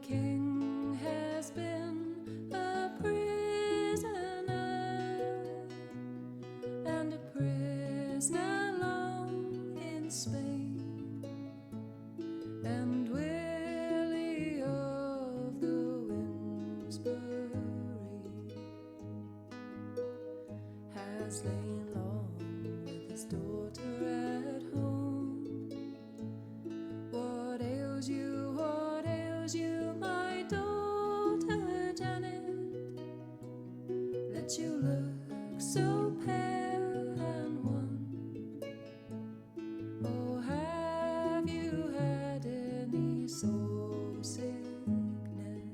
king has been a prisoner, and a prisoner long in Spain, and Willie of the Winsbury has lain long with his daughter at home. What ails you, my daughter Janet, that you look so pale and wan? Oh, have you had any soul sickness,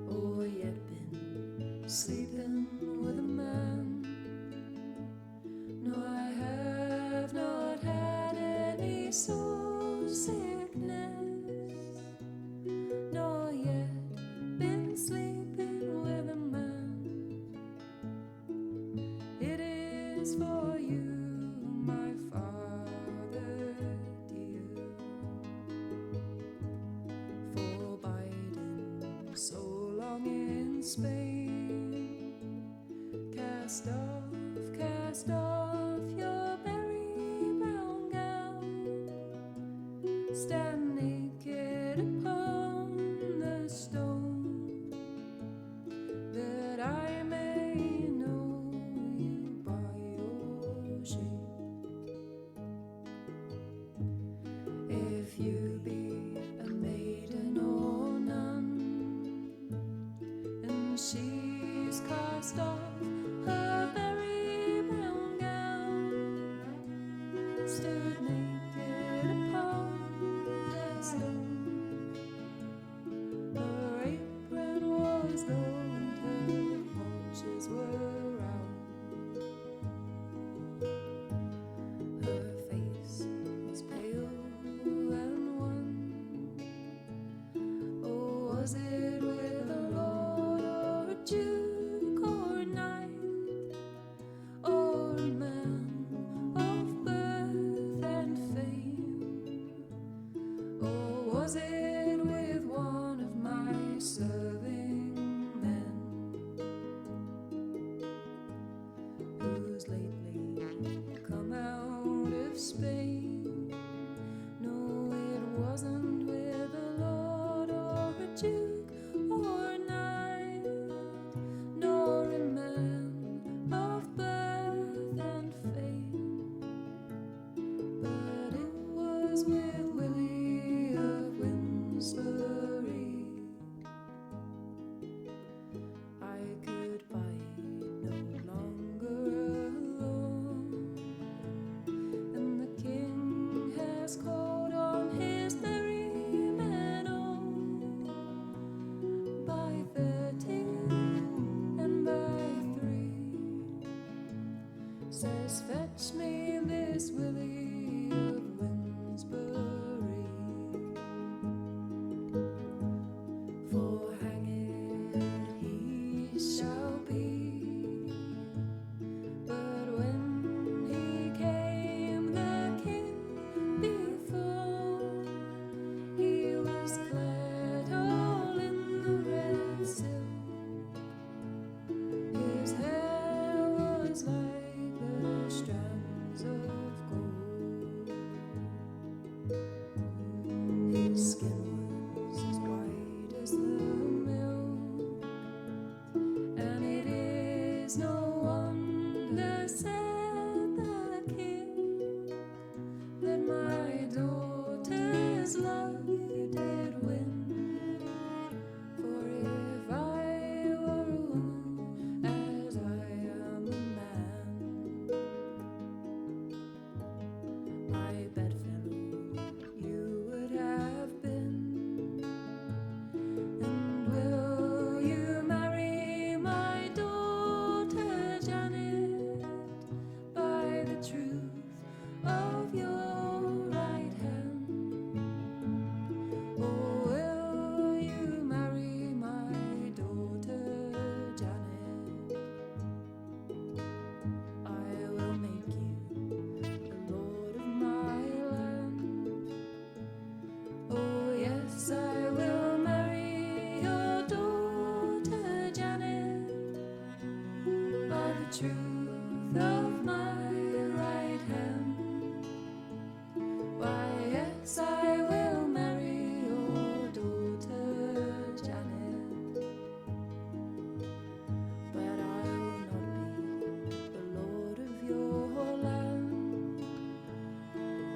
or yet been sleeping with a man? No, I have not had any soul sickness, nor yet been sleeping with a man. It is for you, my father dear, for biding so long in Spain. Cast off your berry brown gown, stand naked upon the stone, that I may know you by your shape. If you be a maiden or nun, and she's cast off her berry brown gown, stood naked upon the stone, her apron was gold, her haunches were round, her face was pale and wan. Oh, was it with a lord or a duke or knight, or a man of birth and fame? Or was it with one of my serving men, who's lately come out of Spain? No, it wasn't with a lord or a duke or a knight, nor a man of birth and fame, but it was with Willie of Winsbury. I could bide no longer alone, and the king has called on his merry men on, by 30 and by 3, says, fetch me this Willie of Winsbury, for hanged he shall be. But when he came the king before, he was clad all in the red silk, his hair was like the strands of gold, his skin was as white as the milk, and it is no wonder, said the king, that my daughter's love you did win. For if I were a woman, as I am a man, my bedfellow you would have been. And will you marry my daughter truth of my right hand. Why, yes, I will marry your daughter Janet, but I will not be the lord of your land.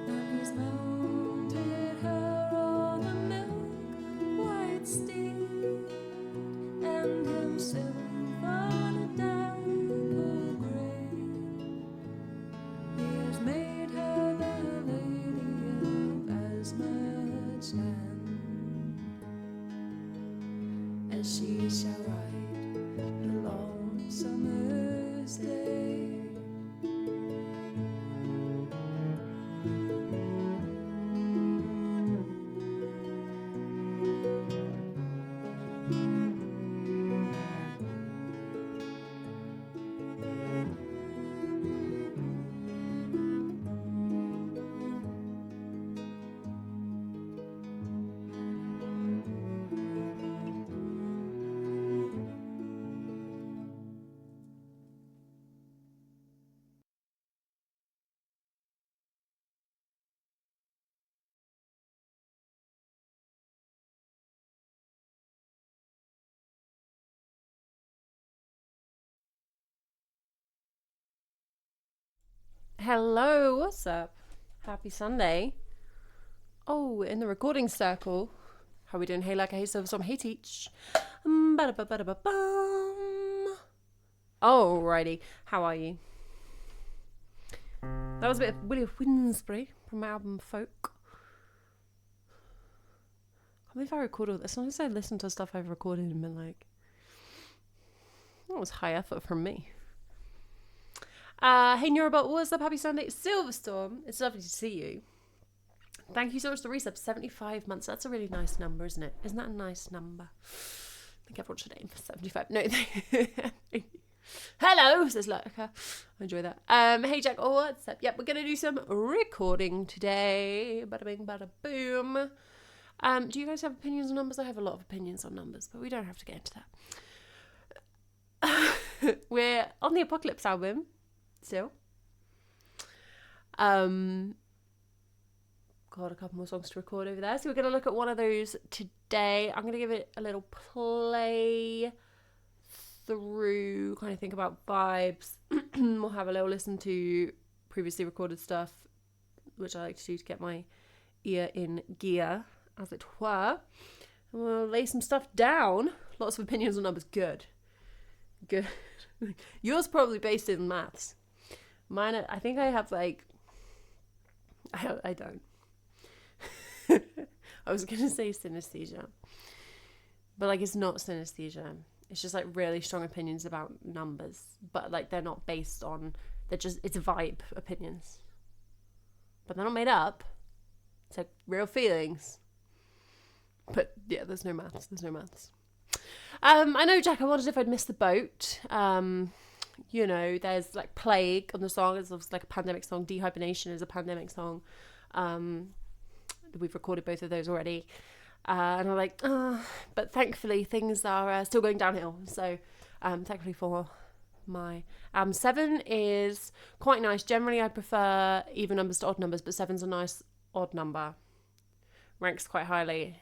And he's mounted her on a milk white steed, and himself on a dapple grey. He has made her the lady of as much land as she shall ride the long summer's day. Hello, what's up? Happy Sunday. Oh, in the recording circle. How are we doing? Hey, like, hey, so, hey, teach. Alrighty, how are you? That was a bit of Willie Winsbury from my album Folk. I can't believe I recorded this. Sometimes I listen to stuff I've recorded and been like, that was high effort from me. Hey Neurobot, what's up? Happy Sunday. Silverstorm, it's lovely to see you. Thank you so much for the resub. 75 months. That's a really nice number, isn't it? Isn't that a nice number? I think everyone should aim for 75. No. Hello, says Lurker. I enjoy that. Hey Jack, oh, what's up? Yep, we're going to do some recording today. Bada bing, bada boom. Do you guys have opinions on numbers? I have a lot of opinions on numbers, but we don't have to get into that. We're on the Apocalypse album still. Got a couple more songs to record over there, so we're going to look at one of those today. I'm going to give it a little play through, kind of think about vibes. We'll have a little listen to previously recorded stuff, which I like to do to get my ear in gear, as it were. And we'll lay some stuff down. Lots of opinions on numbers. Good. Yours probably based in maths. Mine, I think I have like, I don't. I was going to say synesthesia, but like it's not synesthesia. It's just like really strong opinions about numbers, but like they're not based on, it's vibe opinions. But they're not made up. It's like real feelings. But yeah, there's no maths. I know, Jack, I wondered if I'd missed the boat. You know, there's like Plague on the song. It's obviously like a pandemic song. Dehibernation is a pandemic song. We've recorded both of those already. And I'm like, but thankfully things are still going downhill. So thankfully for my 7 is quite nice. Generally, I prefer even numbers to odd numbers, but 7's a nice odd number. Ranks quite highly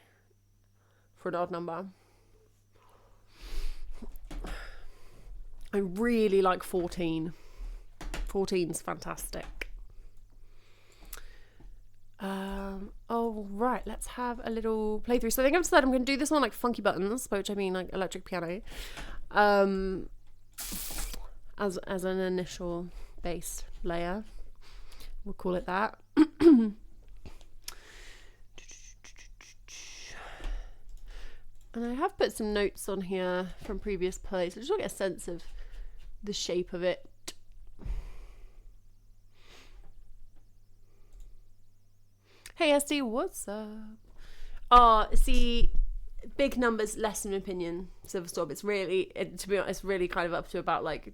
for an odd number. I really like 14. 14's fantastic. Oh, right, let's have a little playthrough. So I think I've decided I'm going to do this on like funky buttons, which I mean like electric piano, as an initial bass layer. We'll call it that. And I have put some notes on here from previous plays. I just want to get a sense of the shape of it. Hey SD, what's up? See, big numbers, less an opinion, Silverstorm. It's really, to be honest, really kind of up to about like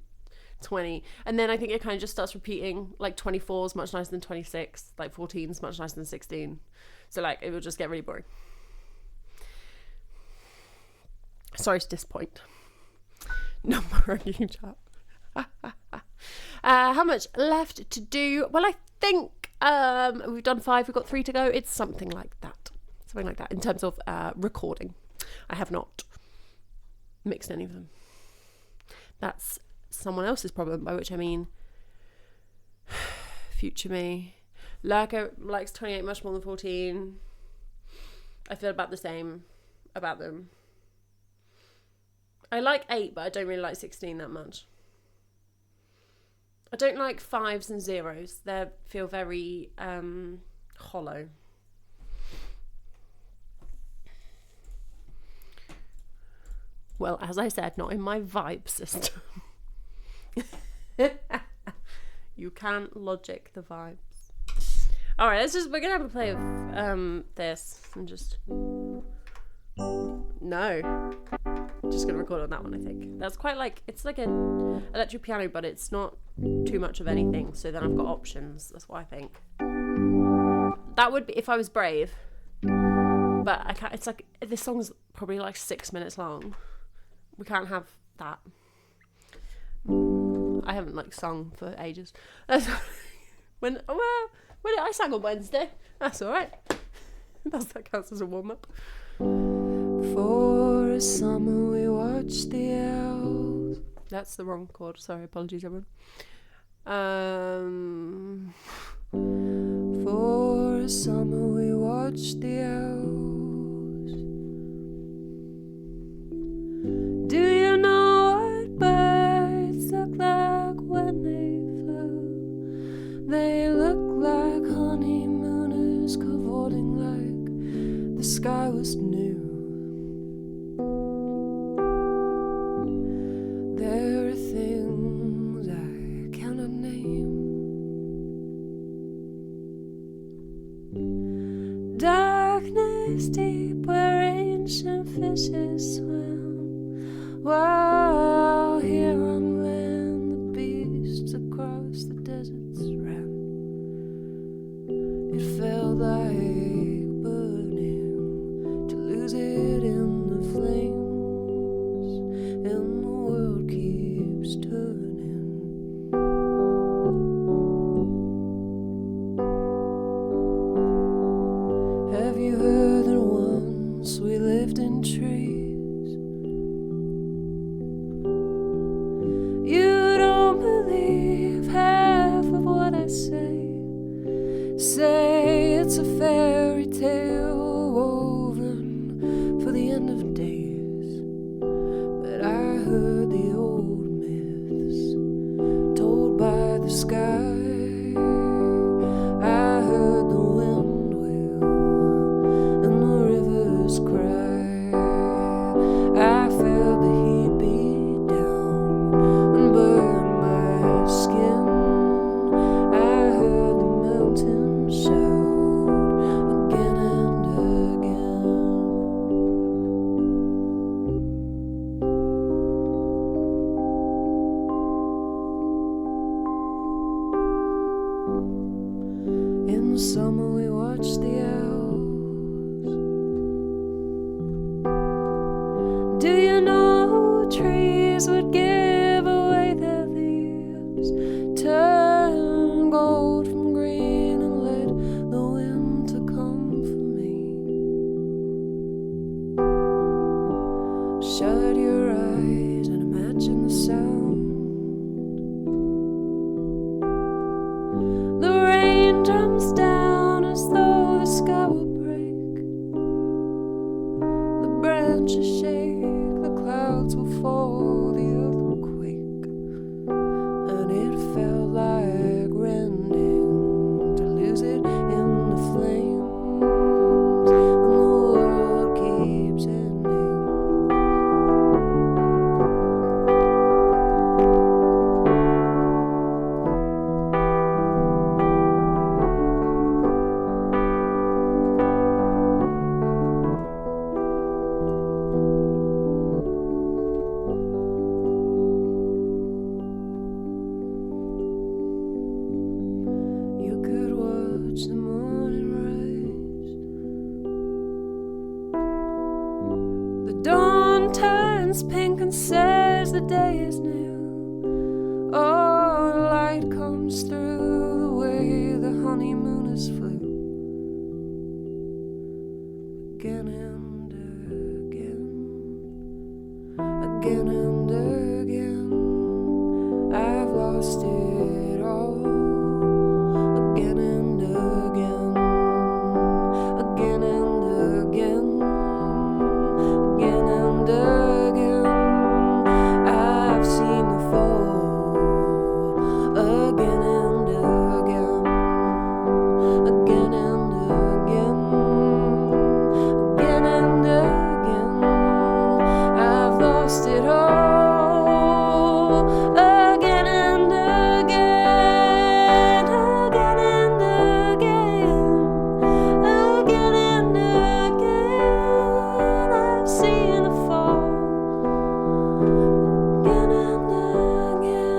20. And then I think it kind of just starts repeating, like 24 is much nicer than 26, like 14 is much nicer than 16. So like, it will just get really boring. Sorry to disappoint. Number ranking chat. How much left to do? Well, I think we've done 5. We've got 3 to go. It's something like that. Something like that in terms of recording. I have not mixed any of them. That's someone else's problem, by which I mean future me. Lurker likes 28 much more than 14. I feel about the same about them. I like 8, but I don't really like 16 that much. I don't like 5s and 0s. They feel very hollow. Well, as I said, not in my vibe system. You can't logic the vibes. Alright, we're gonna have a play of this and just... No. Just gonna record on that one, I think. That's quite like, it's like an electric piano, but it's not too much of anything, so then I've got options. That's what I think. That would be if I was brave. But I can't, it's like, this song's probably like 6 minutes long. We can't have that. I haven't like sung for ages. When I sang on Wednesday. That's alright. That counts as a warm-up. For a summer we watched the owls. That's the wrong chord. Sorry, apologies everyone. For a summer we watched the owls. Do you know what birds look like when they fly? They look like honeymooners cavorting like the sky was new. There are things I cannot name. Darkness deep where ancient fishes swim. While here on land the beasts across the deserts ran. It felt like burning to lose it in the flames, and the world keeps turning. Have you heard that once we lived in trees? You don't believe half of what I say. Say it's a fairy tale woven for the end of days. But I heard the old myths told by the sky. I heard the wind wail and the rivers cry. I felt the heat beat down and burn my skin. I heard the mountains shout again and again. In the summer we watched the owls. Do you know trees would give away their leaves, turn gold from green, and let the winter come for me? Shut your eyes and imagine the sound. The rain drums down as though the sky will break. The branches shake, the clouds will fall, the earth will quake. And it felt like rending to lose it in the flames, and the world keeps ending. You could watch the morning rise. The dawn turns pink and says the day is new. Oh, life comes through the way the honeymooners flew. Again and again, again and again, I've lost it all. Again and again, again and again, again and again, I've seen the fall. Again and again, again and again, again and again, I've lost it all. Again and again, again and again, again and again, I've seen the fall. Again and again,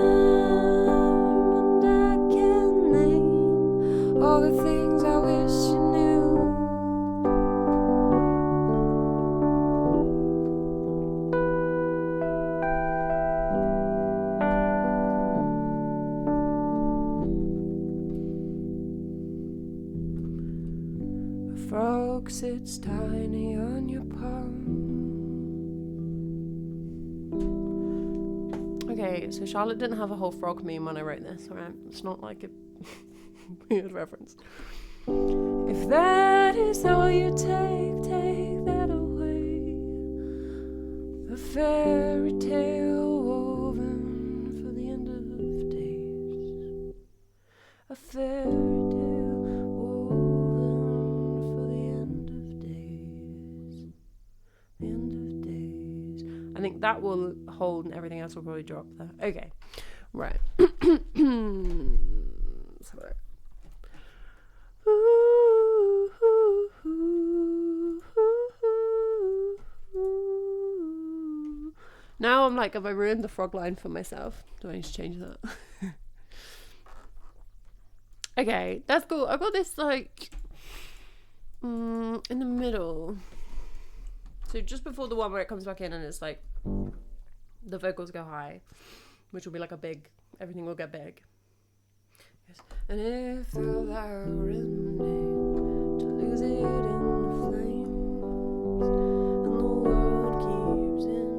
and I can't name all the things I wish you knew. A frog sits tiny on your palm. Okay, so Charlotte didn't have a whole frog meme when I wrote this, alright? It's not like a weird reference. If that is all you take, take that away. A fairy tale woven for the end of days. A fairy tale woven for the end of days. The end of days. I think that will hold and everything else will probably drop there. Okay, right. Sorry. Now I'm like, have I ruined the frog line for myself? Do I need to change that? Okay, that's cool. I've got this like in the middle. So just before the one where it comes back in and it's like the vocals go high, which will be like a big, everything will get big. Yes. And it felt like rending to lose it in the flames, and the world keeps ending.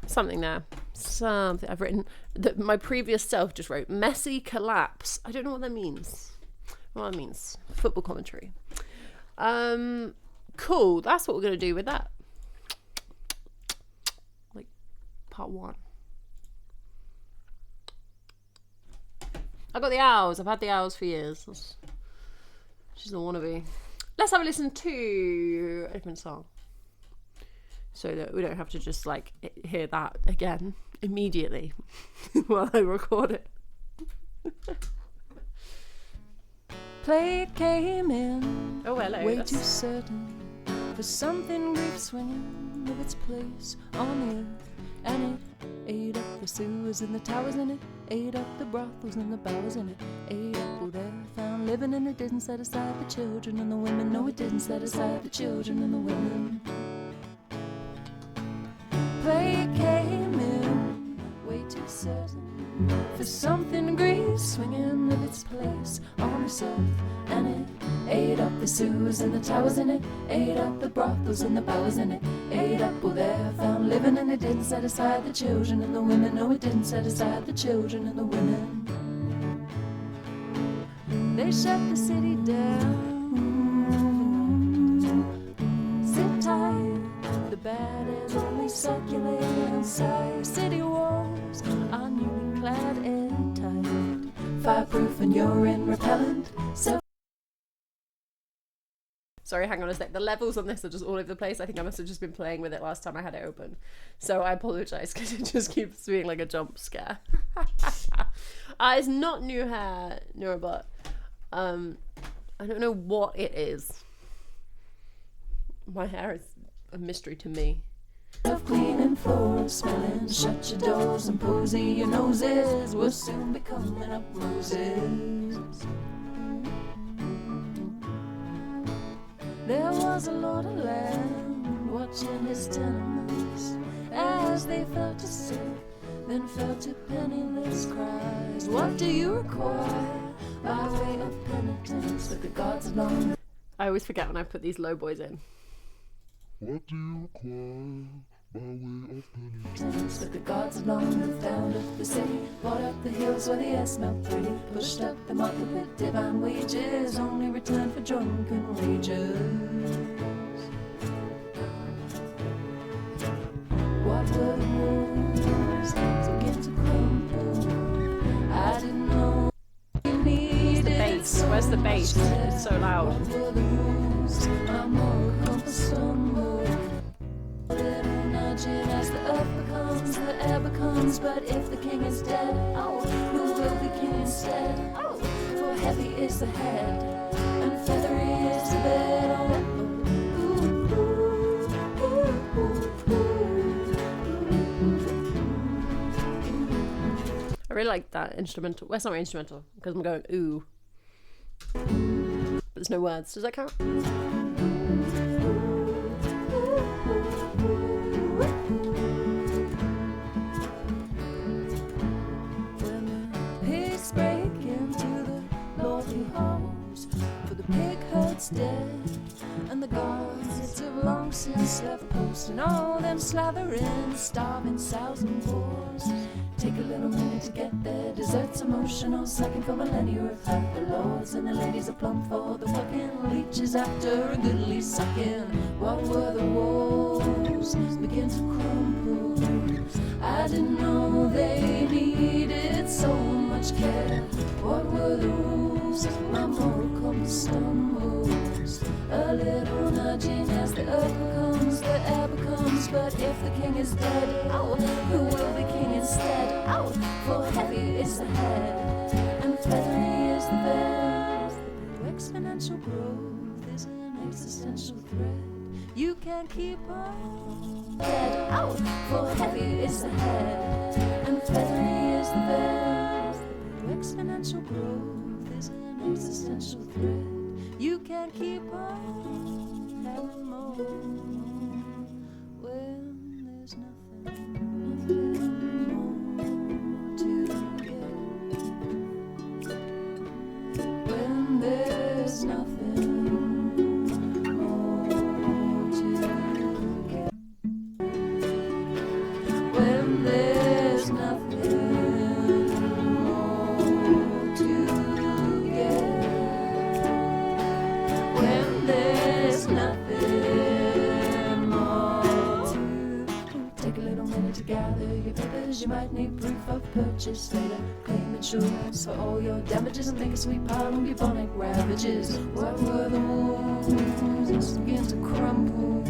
Something there. Something I've written that my previous self just wrote. Messy collapse. I don't know what that means. What that means. Football commentary. Cool. That's what we're gonna do with that. Like part one. I got the owls. I've had the owls for years. She's a wannabe. Let's have a listen to open song, so that we don't have to just like hear that again immediately while I record it. Play came in. Oh, hello. Way too certain for something grief swinging of its place on the earth, and it ate up the sewers and the towers, and it ate up the brothels and the bowers, and it ate up all there found living, and it didn't set aside the children and the women. No, it didn't set aside the children and the women. Play came in way too certain for something grief swinging of its place on this earth, and it ate up the sewers and the towers, and it ate up the brothels and the bowers, and it ate up all there found living, and it didn't set aside the children and the women. No, it didn't set aside the children and the women. They shut the city down. Sit tight, the bad is only circulating outside. City walls are newly clad airtight, fireproof and urine repellent. Sorry, hang on a sec. The levels on this are just all over the place. I think I must have just been playing with it last time I had it open. So I apologise because it just keeps being like a jump scare. It's not new hair, Nora, but I don't know what it is. My hair is a mystery to me. Of cleaning floors, smelling, shut your doors and posy your noses. We'll soon be coming up roses. There was a lord of land watching his tenements as they fell to sick, then fell to penniless cries. What do you require by way of penitence with the gods alone? I always forget when I put these low boys in. What do you require by way of penitence? With the gods alone who founded the city, bought up the hills where the air smelled pretty, pushed up the market with divine wages, only returned for drunken rages. What were the rules? Begin to crumble. I didn't know you needed The bass. Where's the bass? It's so loud. what were the rules? My moral compass stumbled. A little nudging as the earth becomes, the air becomes. But if the king is dead, oh, who will be king instead? Oh, for heavy is the head, and feathery is the bed. Oh, ooh, ooh, ooh, ooh, ooh. I really like that instrumental. Well, it's not really instrumental because I'm going ooh. But there's no words. Does that count? When the pigs break into the lordly halls, for the pig herd's dead, and the guards have long since left post, and all them slathering, starving sows and boars. Take a little minute to get their desserts emotional, second for millennia of hurt. The lords and the ladies are plump for the fucking leeches after a goodly sucking. What were the walls? Begin to crumble. I didn't know they needed so much care. What were the rules? My moral compass stumbles. A little nudging as the earth becomes, the air becomes. But if the king is dead, oh, who will be king instead? Oh, for heavy is the head, and feathery is the bed. Exponential growth is an existential threat. You can't keep on dead. Oh, for heavy is the head, and feathery is the bed. Exponential growth is an existential threat. You can't keep on having more when there's nothing more to get. When there's nothing more to get. When there's nothing more to get. When there's nothing more to. Take a little minute to gather your papers. You might need proof of purchase later. Claim insurance for all your damages and make a sweet pile of bubonic ravages. What were the walls? Begin to crumble.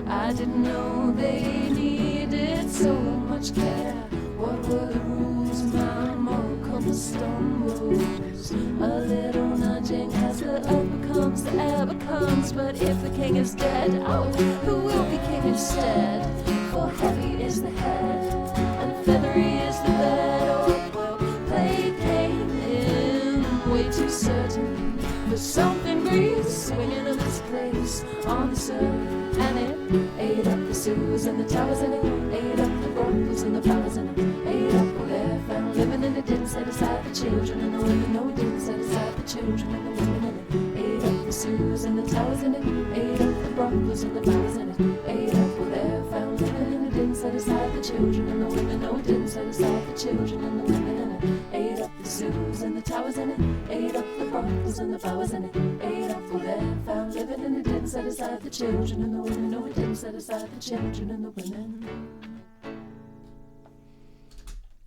I didn't know they needed so much care. What were the rules? My moral compass stumbles. A little nudging as the earth becomes, the air becomes. But if the king is dead, oh, who will be king instead? For heavy is the head, and feathery is the bed. Oh, well, play came in way too certain for something grease swinging in its place on the earth, and it ate up the sewers and the towers, and it ate up the brothels and the flowers, and it ate up all their found living, and it didn't set aside the children and the women. No, it didn't set aside the children and the women, and it ate up the sewers and the towers, and it ate up the brothels and the flowers, and it ate up all their found living, and it didn't set aside the children and the women. No, it didn't set aside the children and the women, and it ate up the sewers and the towers, and it ate up the brothels and the flowers, and it ate up all their found living, and it didn't set aside the children and the women. No, it didn't set aside the children and the women.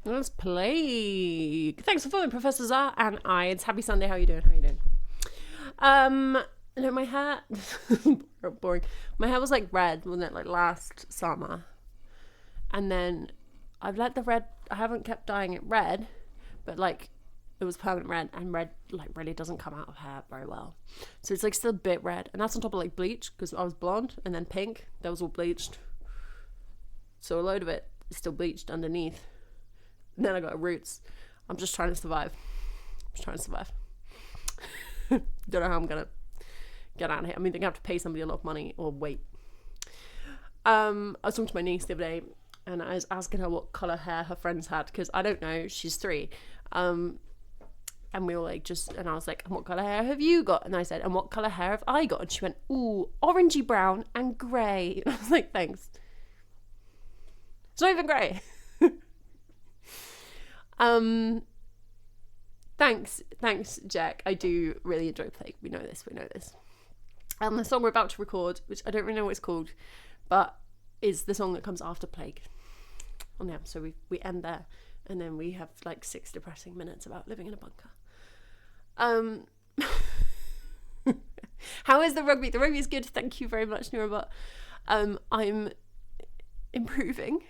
Let's play. Thanks for following Professor Zah and I. It's Happy Sunday. How you doing? How you doing? No, my hair boring. My hair was like red, wasn't it? Like last summer. And then I've let the red, I haven't kept dyeing it red, but like it was permanent red, and red like really doesn't come out of hair very well. So it's like still a bit red, and that's on top of like bleach because I was blonde, and then pink, that was all bleached. So a load of it is still bleached underneath. And then I got roots. I'm just trying to survive. Don't know how I'm gonna get out of here. I'm either gonna have to pay somebody a lot of money or wait. I was talking to my niece the other day, and I was asking her what colour hair her friends had, because I don't know, she's 3. And we were like, and I was like, and what colour hair have you got? And I said, and what colour hair have I got? And she went, ooh, orangey brown and grey. And I was like, thanks. It's not even grey. Thanks, Jack. I do really enjoy Plague. We know this. The song we're about to record, which I don't really know what it's called, but is the song that comes after Plague. On the episode, so we end there, and then we have like 6 depressing minutes about living in a bunker. How is the rugby? The rugby is good. Thank you very much, Nurabot. I'm improving.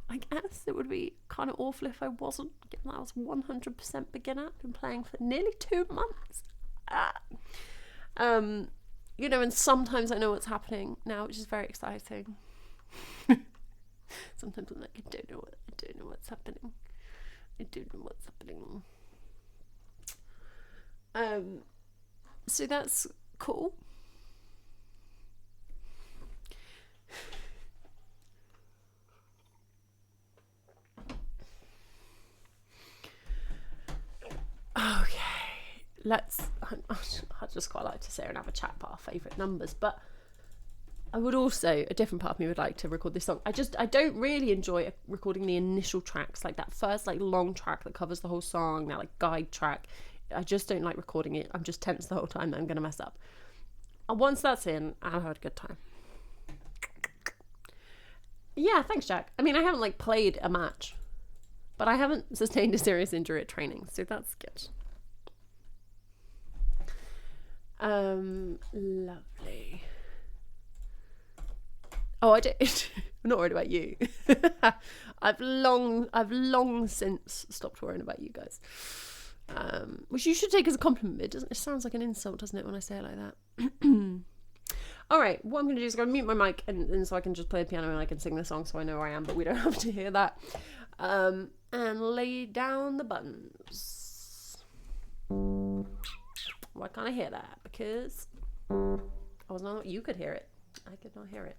I guess it would be kind of awful if I wasn't, given that I was 100% beginner. I've been playing for nearly 2 months. You know, and sometimes I know what's happening now, which is very exciting. Sometimes I'm like, I don't know what's happening. So that's cool. Okay, I'd just quite like to sit and have a chat about our favourite numbers, but I would also, a different part of me would like to record this song. I don't really enjoy recording the initial tracks, like that first like long track that covers the whole song, that like guide track. I just don't like recording it. I'm just tense the whole time that I'm going to mess up. And once that's in, I've had a good time. Yeah, thanks, Jack. I mean, I haven't like played a match, but I haven't sustained a serious injury at training, so that's good. Lovely. Oh, I did. I'm not worried about you. I've long since stopped worrying about you guys. Which you should take as a compliment. It sounds like an insult, doesn't it, when I say it like that? All right, what I'm going to do is I'm going to mute my mic and so I can just play the piano and I can sing the song so I know where I am, but we don't have to hear that. And lay down the buttons. Why can't I hear that? Because I was not. You could hear it. I could not hear it.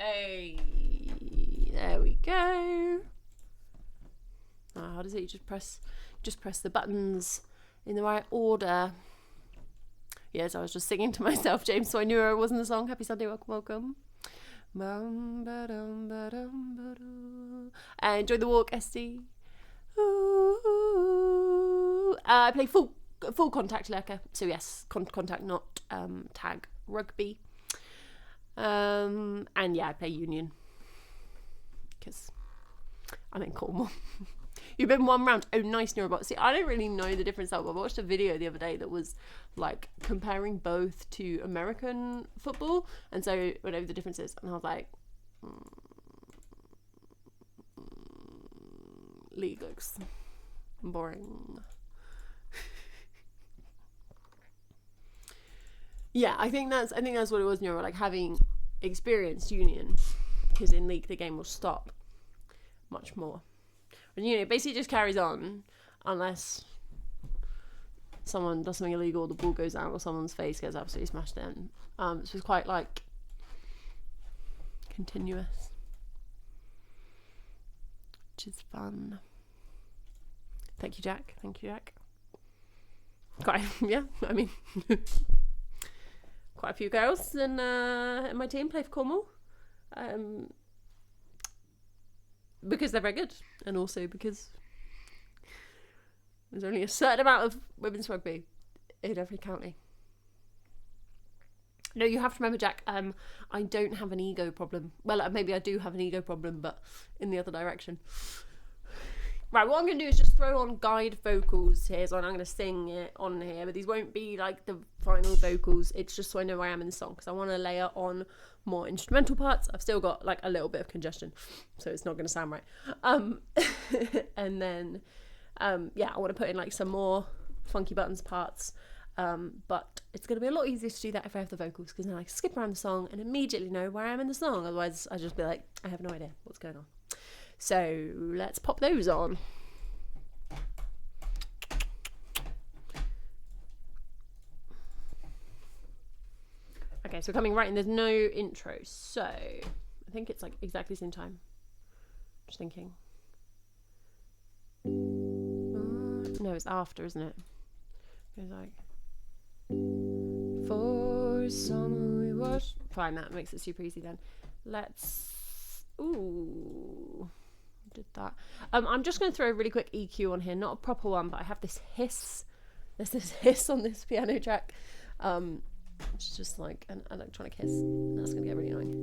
Hey, there we go. How does it? You just press the buttons in the right order. Yes, I was just singing to myself, James, so I knew it wasn't the song. Happy Sunday, welcome. Enjoy the walk, Esty. I play full contact lurker, so yes, contact, not tag rugby. And yeah, I play union because I'm in Cornwall. You've been one round. Oh, nice, Neurobot. See, I don't really know the difference. I watched a video the other day that was like comparing both to American football, and so I went over the differences, and I was like, league looks boring. Yeah, I think that's what it was, Neuro, like having experienced union, because in league the game will stop much more. And it basically just carries on unless someone does something illegal, the ball goes out, or someone's face gets absolutely smashed in. So it's quite like continuous, which is fun. Thank you, Jack. Quite, yeah, I mean, quite a few girls in my team play for Cornwall. Because they're very good, and also because there's only a certain amount of women's rugby in every county. No, you have to remember, Jack, I don't have an ego problem. Well, maybe I do have an ego problem, but in the other direction. Right, what I'm going to do is just throw on guide vocals here, so I'm going to sing it on here, but these won't be like the final vocals. It's just so I know where I am in the song, because I want to layer on more instrumental parts. I've still got like a little bit of congestion, so it's not going to sound right. And then, yeah, I want to put in like some more funky buttons parts, but it's going to be a lot easier to do that if I have the vocals, because then I can skip around the song and immediately know where I am in the song. Otherwise, I just be like, I have no idea what's going on. So let's pop those on. Okay, so coming right in, there's no intro, so I think it's like exactly the same time. Just thinking. No, it's after, isn't it? It's like, for summer we watched. Fine, that makes it super easy then. Let's. Ooh. Did that. I'm just going to throw a really quick EQ on here, not a proper one, but I have this hiss. There's this hiss on this piano track. It's just like an electronic hiss. That's going to get really annoying.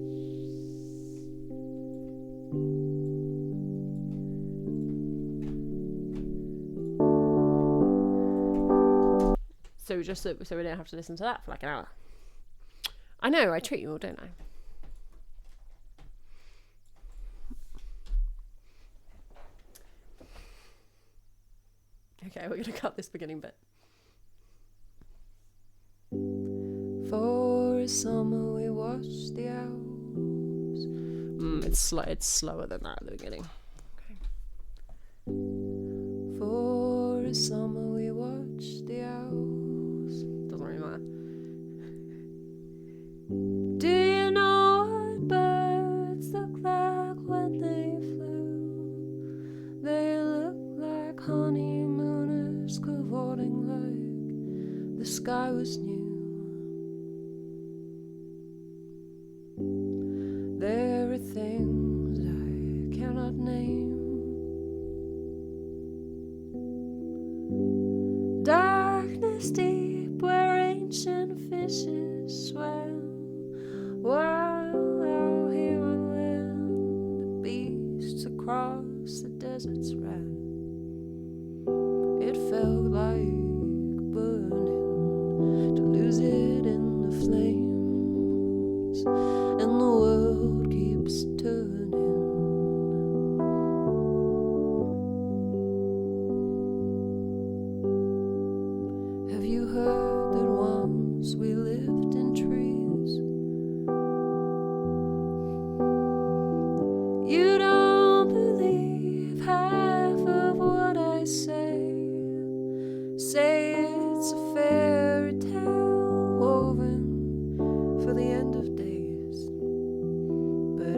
So just so we don't have to listen to that for like an hour. I know, I treat you all, don't I? Okay, we're going to cut this beginning bit. For summer we watched the owls. It's slower than that at the beginning. Okay. For summer we watched the owls. Doesn't really matter. Do you know what birds look like when they flew? They look like honeymooners cavorting like the sky was new. There are things I cannot name. Darkness deep where ancient fishes swam, while out here on land the beasts across the deserts ran. It felt like burning, to lose it in the flames, and the world keeps turning. Have you heard that once we lived in trees? You don't believe half of what I say. Say it's a fairy tale woven for the end of days. But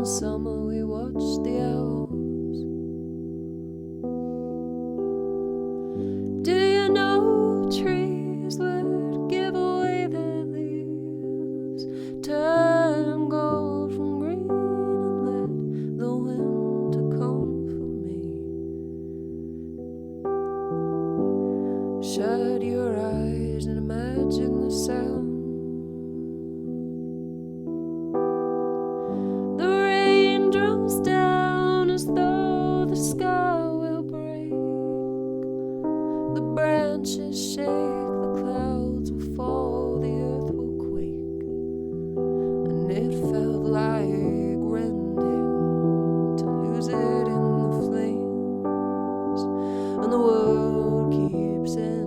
One summer we watched the owls. Do you know trees would give away their leaves, turn gold from green, and let the winter come for me? Shut your eyes and imagine the sound. The rain drums down as though the sky will break. The branches shake, the clouds will fall, the earth will quake. And it felt like rending to lose it in the flames. And the world keeps ending.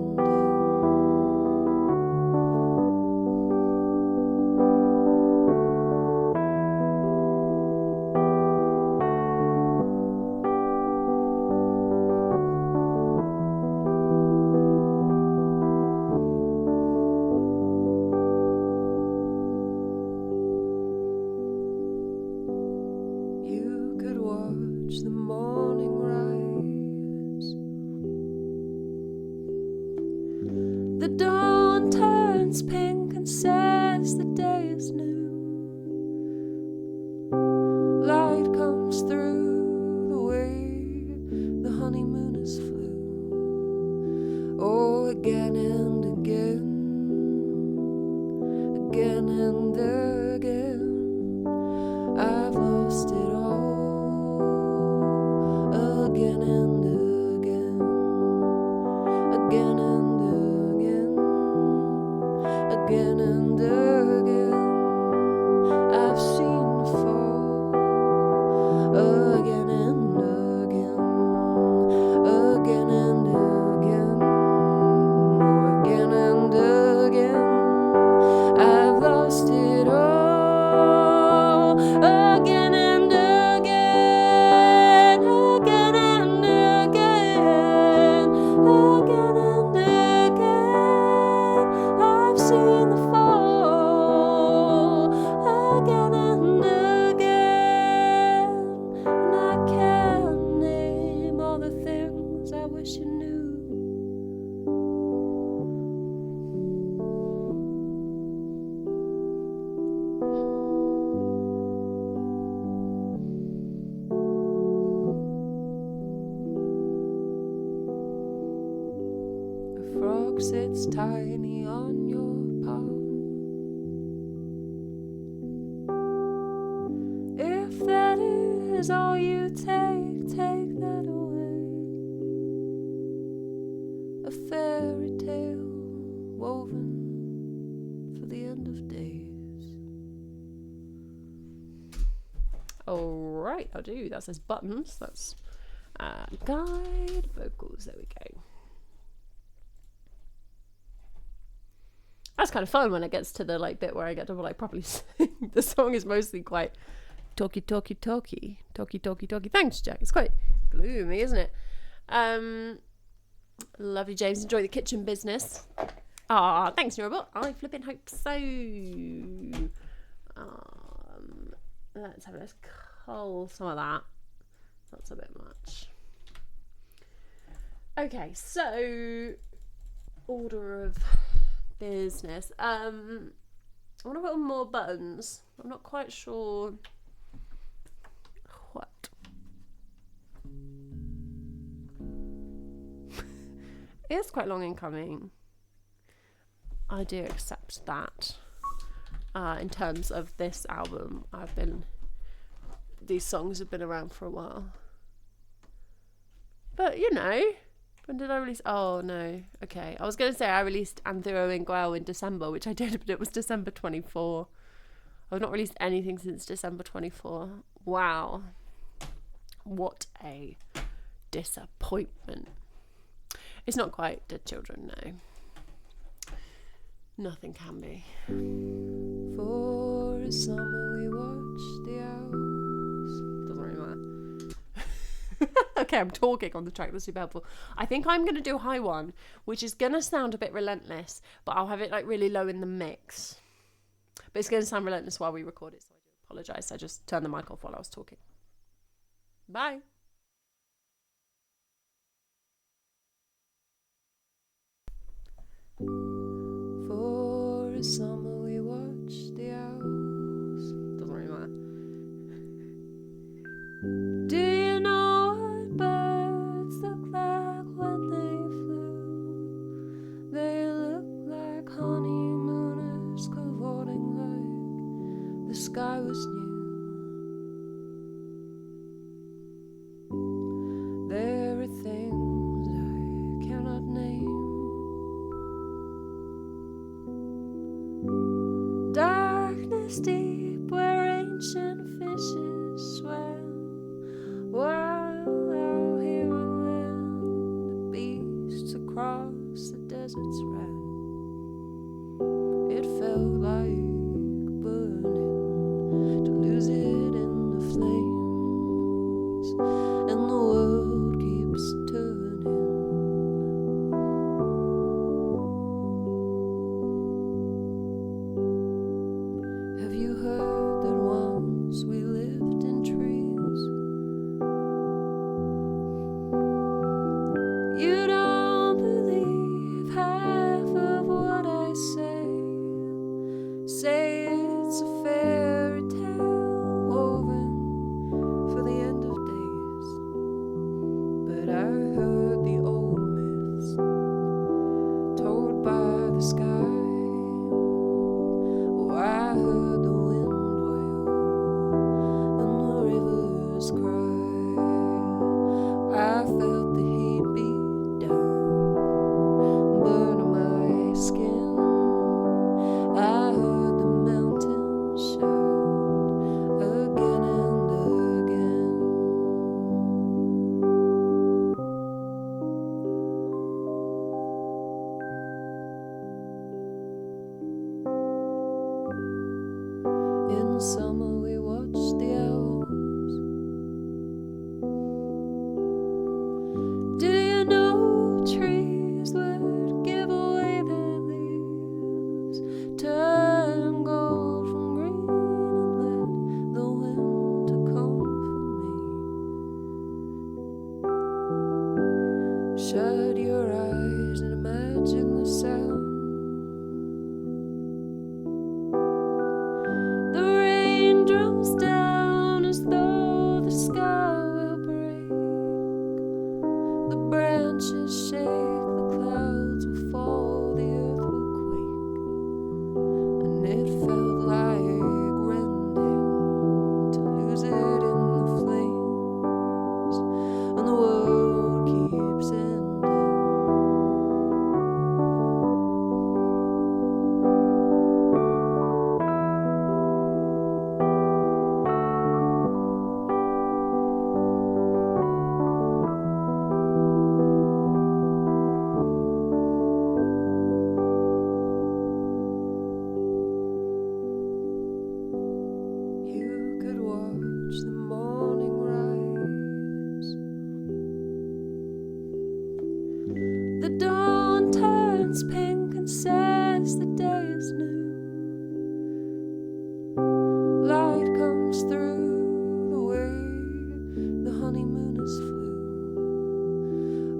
You could watch the morning rise. The dawn turns pink and says the day is new. Light comes through the way the honeymooners flew. Oh, again and again, again and again, I've lost it all. Again and again, again and again, again and again, I've seen the fall. Again and again, again and again, oh, again and again, I've lost it all. Again and again, again and again, again and again, I've seen the fall. Again and again, and I can't name all the things I wish you knew. A frog sits tiny on your palm. If that is all you take, take that away. A fairy tale woven for the end of days. Alright, I'll do. That says buttons. That's guide vocals. There we go. That's kind of fun when it gets to the like bit where I get to like properly sing. The song is mostly quite talky. Thanks, Jack. It's quite gloomy, isn't it? Lovely, James. Enjoy the kitchen business. Ah, thanks, Norabot. I flipping hope so. Let's cull some of that. That's a bit much. Okay, so order of business. I want to put on more buttons. I'm not quite sure what. It's quite long in coming. I do accept that. In terms of this album, these songs have been around for a while. But you know, when did I release? Oh no, okay. I was going to say I released Anthero in Gael in December, which I did, but it was December 24. I've not released anything since December 24. Wow. What a disappointment. It's not quite Dead Children, no. Nothing can be. For a summer we watched the owls. Doesn't really matter. Okay, I'm talking on the track. That's super helpful. I think I'm going to do a high one, which is going to sound a bit relentless, but I'll have it like really low in the mix. But it's going to sound relentless while we record it, so I do Apologise, I just turned the mic off while I was talking. Bye. For a summer we watched the owls. Doesn't really matter. Do you know what birds look like when they flew? They look like honeymooners cavorting like the sky was new. There are things I cannot name. Darkness deep where ancient fishes swam, while out here on land the beasts across the deserts ran. It felt like burning to lose it in the flames, and the world keeps turning. Have you heard that once we lived in trees? You don't believe half of what I say. Say it's a fairy tale woven for the end of days. But I heard the old myths told by the sky. Oh, I heard the wind wail and the rivers cry. I felt the heat beat down, burn my skin. I heard the mountains shout again and again. In summer we watched the owls. Do you know trees would give away their leaves, turn gold from green, and let the winter come for me? Shut your eyes and imagine the sound. The rain drums down as though the sky will break. The branches shake, the clouds will fall, the earth will quake. And it felt like rending to lose it in the flames, and the world keeps ending. You could watch the morning rise. The dawn turns pink and says the day is new. Light comes through the way the honeymooners flew.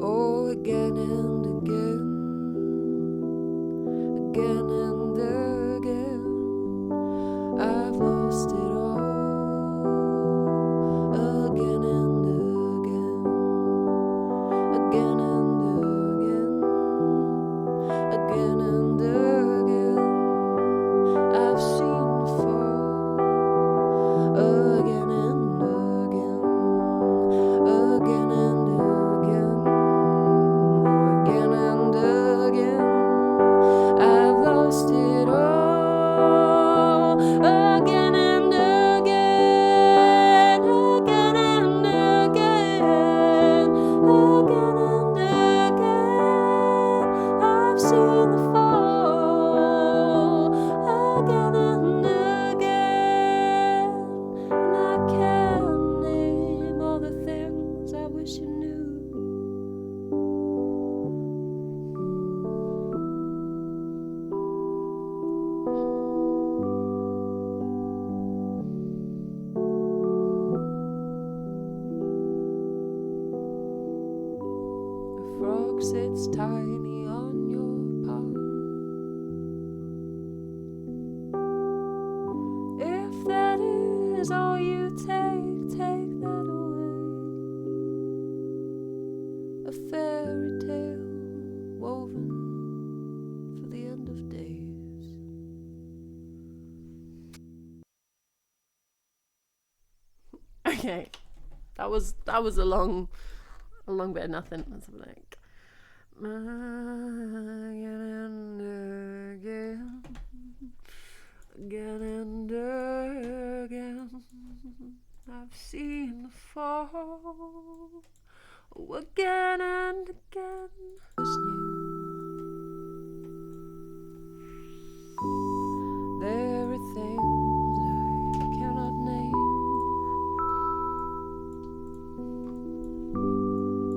Oh, again and again, again and again, I've lost it all. Again and again, again and again, again and again, I've seen the fall. Again and again, again and again, oh, sits tiny on your palm. If that is all you take that away. A fairy tale woven for the end of days. Okay, that was a long bit of nothing. Let's have a look. Again and again, I've seen the fall. Oh, again and again. Was new. There are things I cannot name.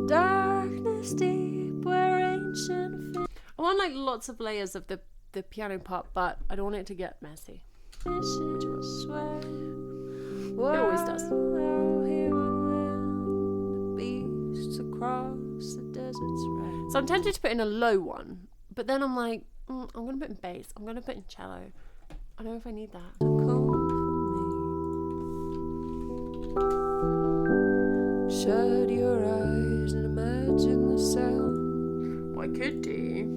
Darkness deep where ancient I want like lots of layers of the piano part, but I don't want it to get messy. fishes swam. It always does. Out here on land, the beasts across the desert's red. So I'm tempted to put in a low one, but then I'm like, I'm going to put in bass. I'm going to put in cello. I don't know if I need that. Come for me. Shut your eyes and imagine the sound. What I could do.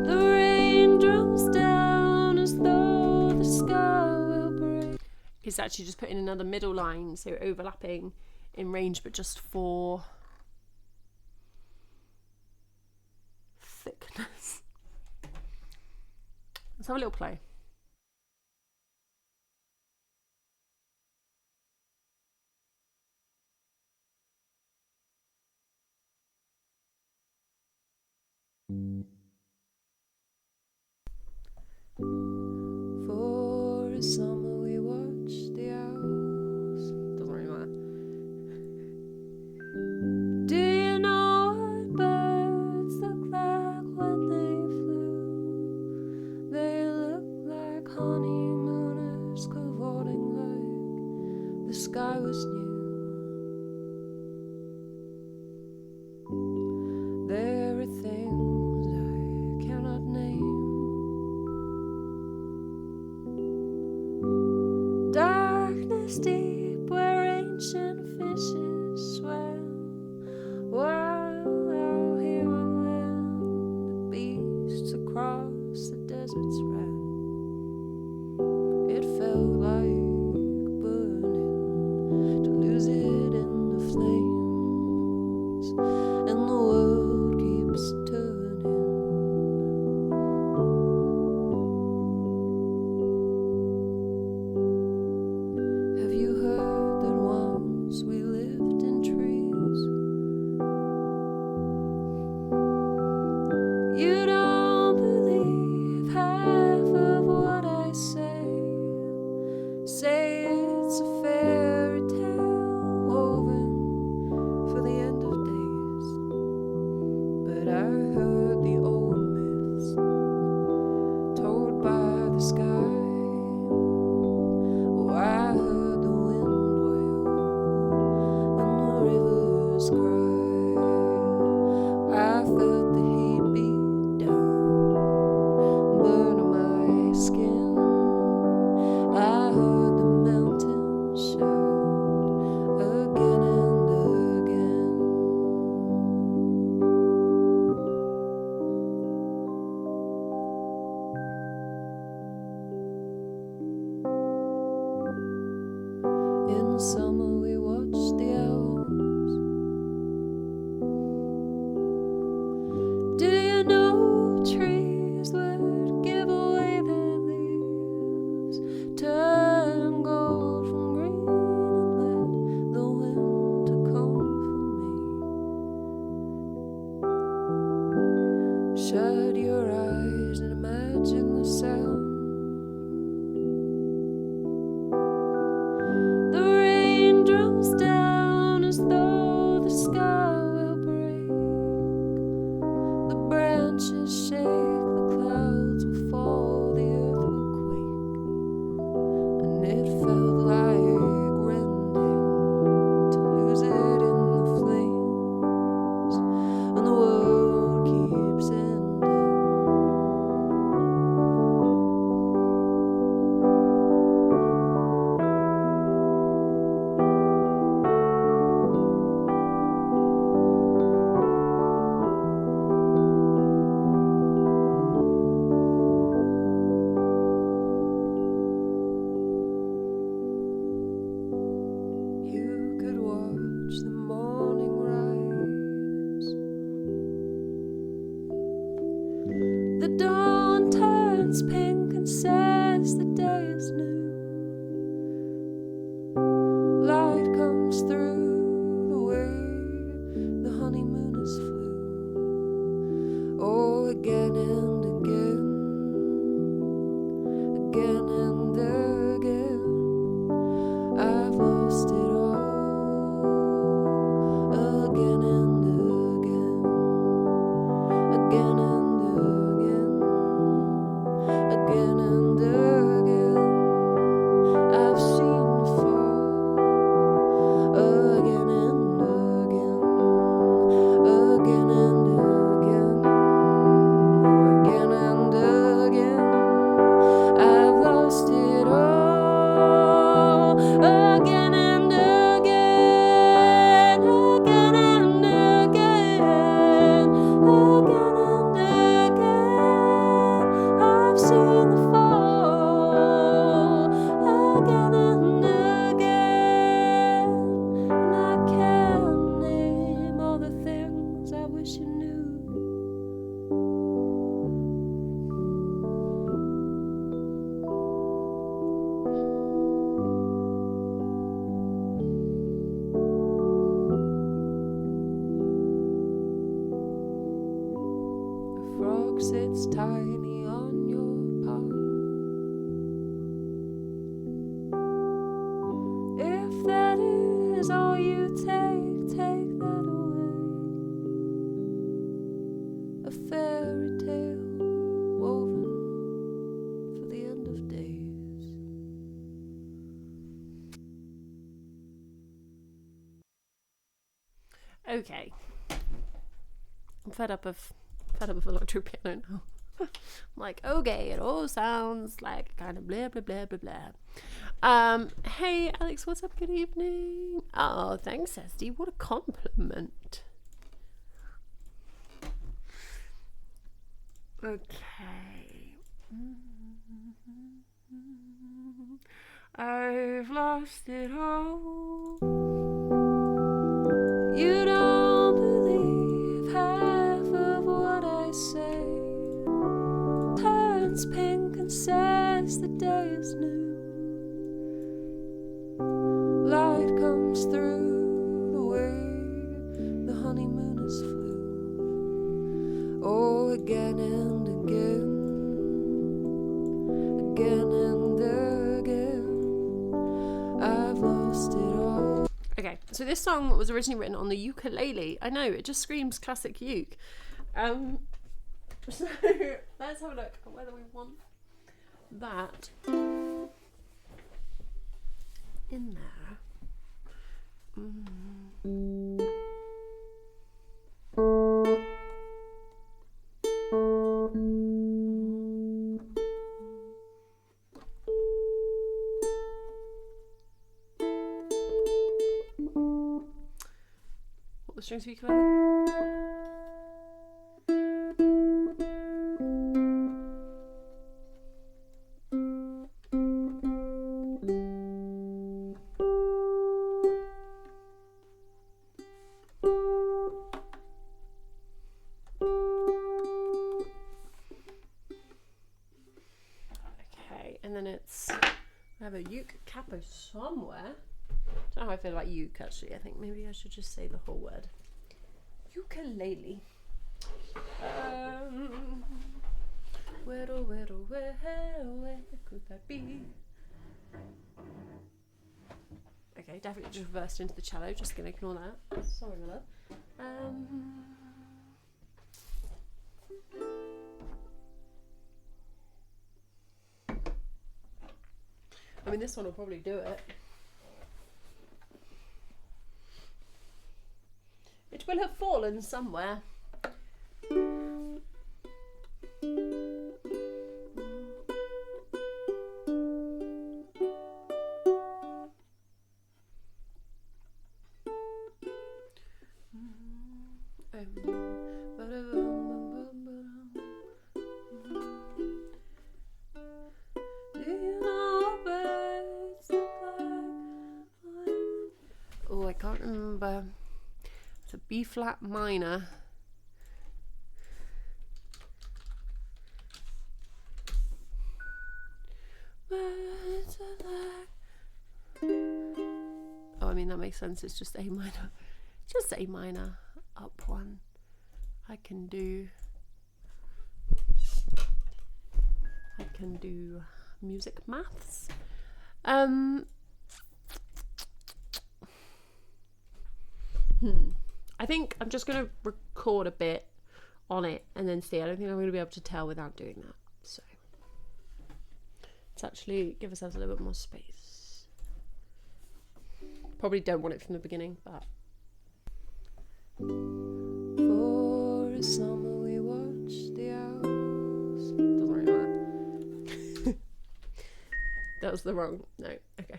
The rain drums down as though the sky will break. Is actually just put in another middle line, so overlapping in range, but just for thickness. Let's have a little play. For a summer we watched the owls. Doesn't really matter. Do you know what birds look like when they flew? They look like honeymooners cavorting like the sky was new. There are things I cannot name. Darkness deep where ancient fishes swam. While out here on land, the beasts across the desert's ran. It felt like burning to lose it in the flames, and the world keeps turning. Have you heard that once we lived in trees? You don't believe half of what I say. Say it's a fairy tale woven for the end of days. But I heard the old myths told by the sky. Oh, I heard the wind wail and the rivers cry. I felt the heat beat down, burning my skin. I heard the mountains shout again and again. In summer we watched the owls. Do you know trees would give away their leaves, turn gold from green, and let the winter come for me? Shut your eyes and imagine the sound. The rain it's tiny on your palm. If that is all you take that away. A fairy tale woven for the end of days. Okay. I'm fed up of electric piano now. I'm like, okay, it all sounds like kind of blah blah blah blah blah. Hey Alex, what's up? Good evening. Oh, thanks, Esty. What a compliment. Okay. I've lost it all. You don't believe half of what I say. Turns pink and says the day is new. Light comes through the way the honeymooners flew. Oh, again and again, again and again, I've lost it all. Okay, so this song was originally written on the ukulele. I know, it just screams classic uke. So let's have a look at whether we want that in there. What the strings of ukulele? And then it's, I have a uke capo somewhere. I don't know how I feel about uke actually. I think maybe I should just say the whole word. Ukulele. Where could that be? Okay, definitely just reversed into the cello. Just gonna ignore that. Sorry, my love. I mean, this one will probably do it. It will have fallen somewhere. Oh, I can't remember. It's a B flat minor. Oh, I mean, that makes sense. It's just A minor. Just A minor, up one. I can do music maths. I think I'm just going to record a bit on it and then see. I don't think I'm going to be able to tell without doing that. So let's actually give ourselves a little bit more space. Probably don't want it from the beginning, but. For a summer we watched the owls. Doesn't really matter. That was the wrong note. Okay.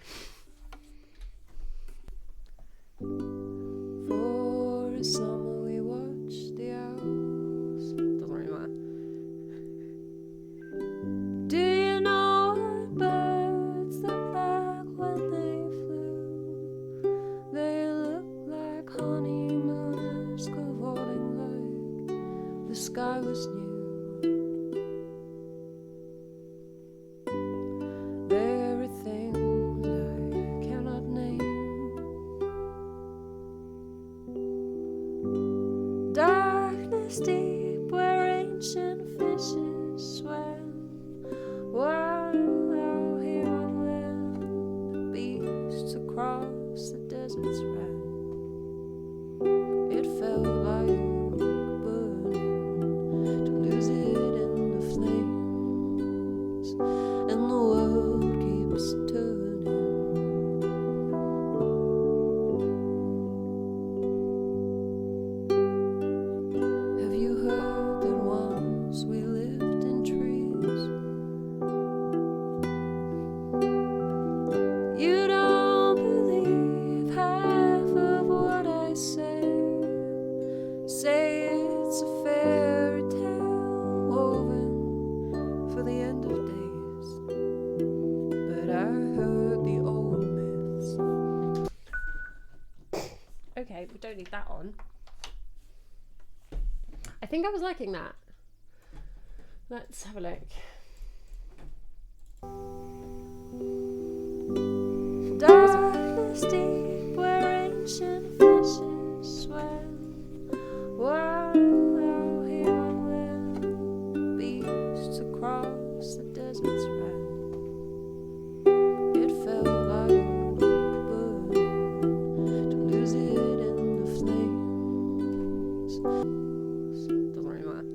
For a summer we watched the owls. Doesn't really matter. Do you know what birds look like when they flew? They look like honeymooners cavorting like the sky was new. There are things I cannot name. Darkness deep where ancient fishes across the desert's red. It felt like burning, to lose it in the flames, and the world keeps turning. Have you heard that once we lived in trees? You don't believe half of what I say. Say it's a fairy tale woven for the end of days. But I heard the old myths. Okay, we don't need that on. I think I was liking that. Let's have a look. Darkness deep where ancient fishes swam, while out here on land beasts across the desert's ran. It felt like burning, to lose it in the flames. Doesn't really matter.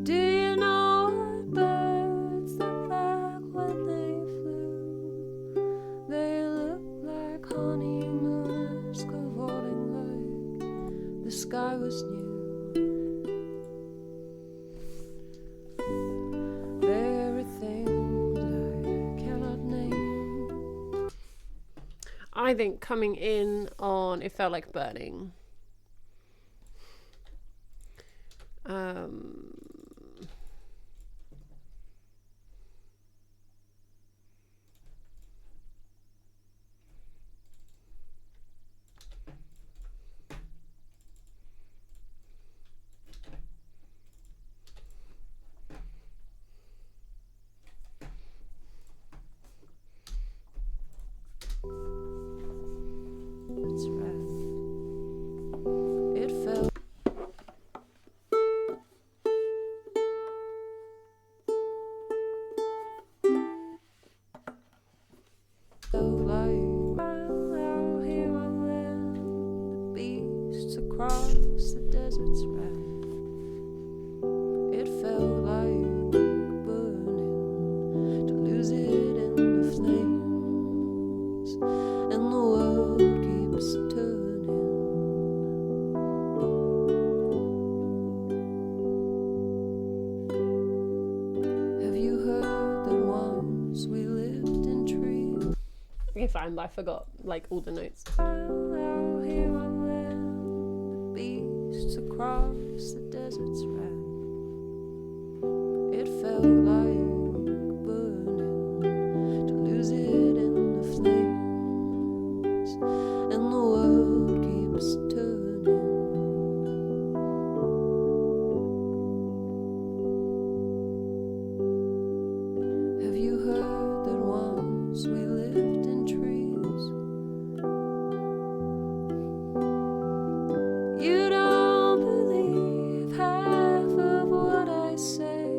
Do you know what birds look like when they flew? They look like honeymooners cavorting like the sky was new. There are things I cannot name. I think coming in on It Felt Like Burning. It's red. It felt like out here on land, the beasts across the desert's ran. It felt like burning, to lose it in the flames, and the world keeps turning. Have you heard that once we lived in trees? Okay, fine, but I forgot like all the notes. Out here on land, the beasts across the desert's ran. It felt like burning, to lose it in the flames, and the world keeps turning. Have you heard that once we lived in trees? You don't believe half of what I say.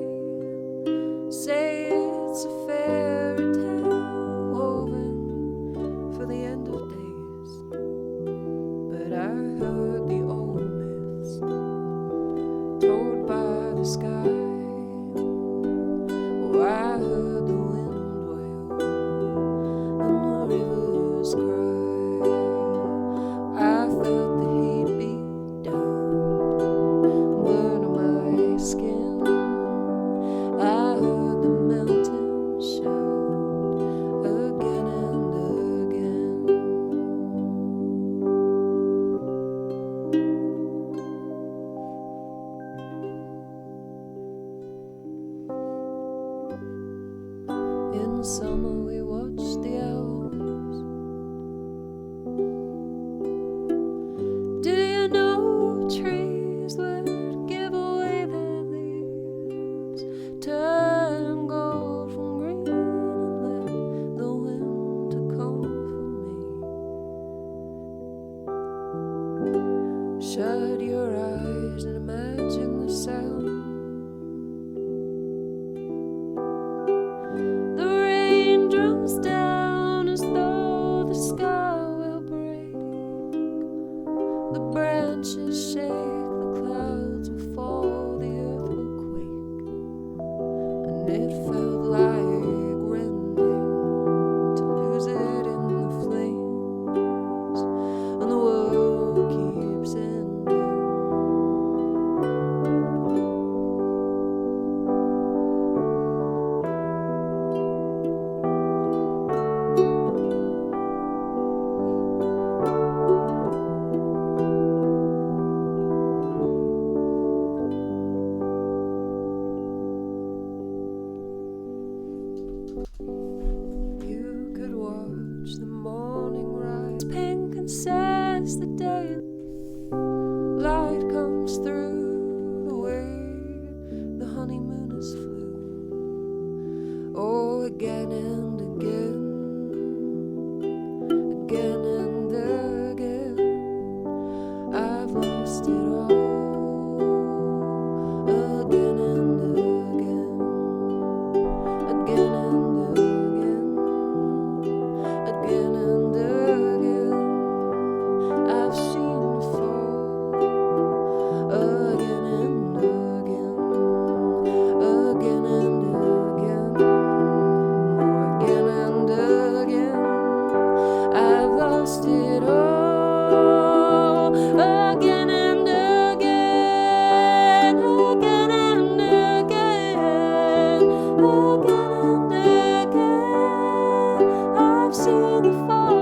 in the fall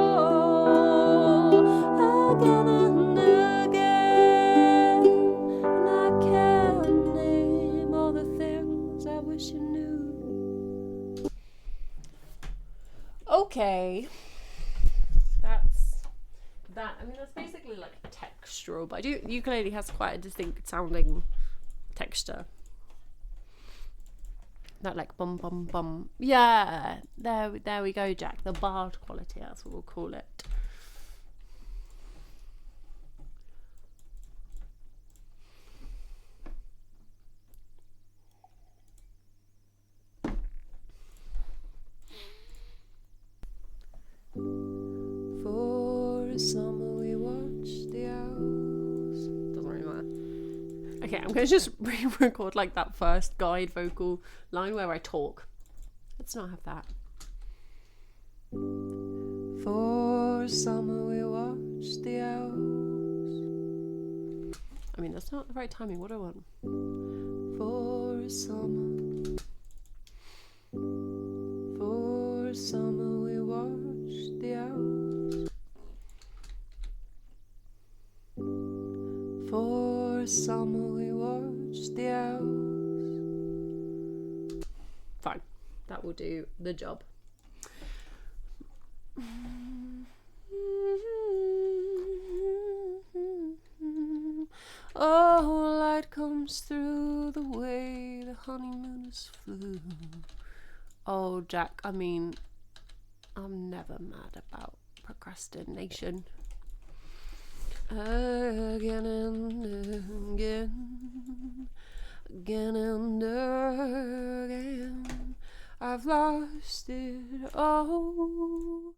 again and again. And I can't name all the things I wish you knew. Okay. That's that. I mean, that's basically like textural, but ukulele has quite a distinct sounding texture. That like bum bum bum. Yeah, there we go, Jack. The bard quality, that's what we'll call it. For a summer we watched the owls. Doesn't really matter. Okay, I'm going to just re-record like that first guide vocal line where I talk. Let's not have that. For summer we watched the owls. I mean, that's not the right timing. What do I want? For summer. For summer we watched the owls. For summer we watched the owls. Fine, that will do the job. Oh, light comes through the way the honeymooners flew. Oh, Jack, I mean, I'm never mad about procrastination. Again and again, again and again, I've lost it all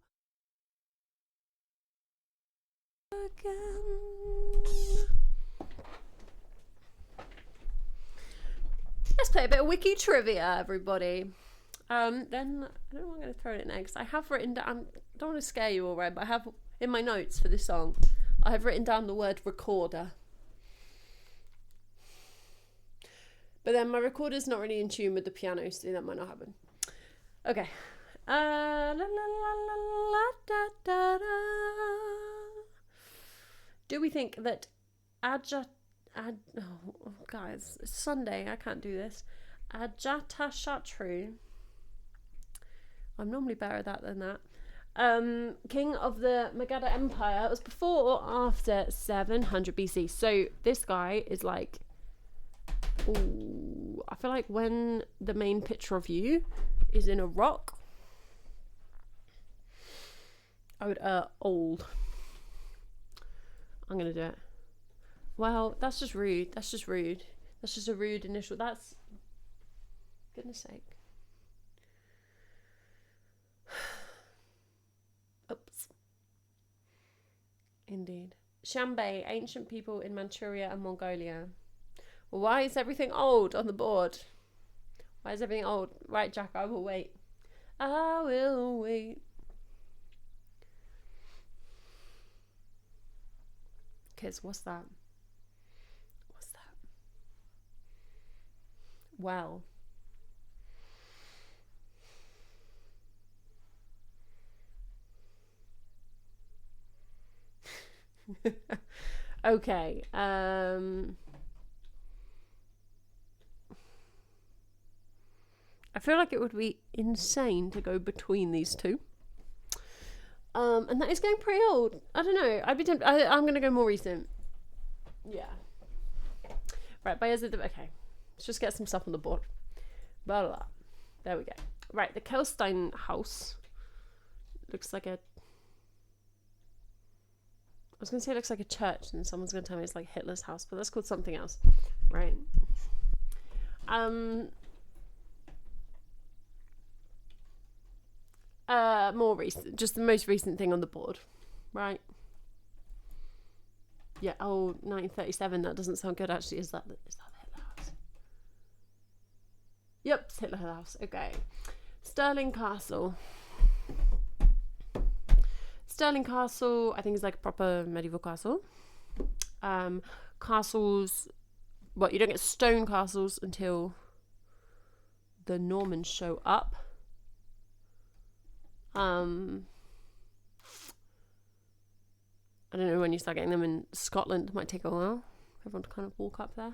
again. Let's play a bit of wiki trivia, everybody. Then I don't know what I'm going to throw in it next. I have written down, I don't want to scare you all, right, but I have in my notes for this song, I have written down the word recorder. But then my recorder's not really in tune with the piano, so that might not happen. Okay. La, la, la, la, da, da, da. Do we think that oh, guys, it's Sunday, I can't do this. Ajatashatru. I'm normally better at that than that. King of the Magadha Empire was before or after 700 BC. So this guy is like, ooh, I feel like when the main picture of you is in a rock, I would old. I'm gonna do it. Well, that's just rude. That's just rude. That's just a rude initial. That's, goodness sake. Oops. Indeed. Xianbei, ancient people in Manchuria and Mongolia. Well, why is everything old on the board? Why is everything old? Right, Jack, I will wait. I will wait. Kids, what's that? What's that? Well. Okay. I feel like it would be insane to go between these two. And that is going pretty old. I don't know. I'm going to go more recent. Yeah. Right, Bayezid. Okay. Let's just get some stuff on the board. Blah, blah, blah. There we go. Right, the Kelstein house looks like a... I was going to say it looks like a church, and someone's going to tell me it's like Hitler's house, but that's called something else. Right. More recent, just the most recent thing on the board, right? Yeah. Oh, 1937. That doesn't sound good. Actually, is that the Hitler House? Yep, it's Hitler House. Okay. Stirling Castle. Stirling Castle, I think, is like a proper medieval castle. Castles. Well, you don't get stone castles until the Normans show up. I don't know when you start getting them in Scotland. It might take a while. Everyone to kind of walk up there.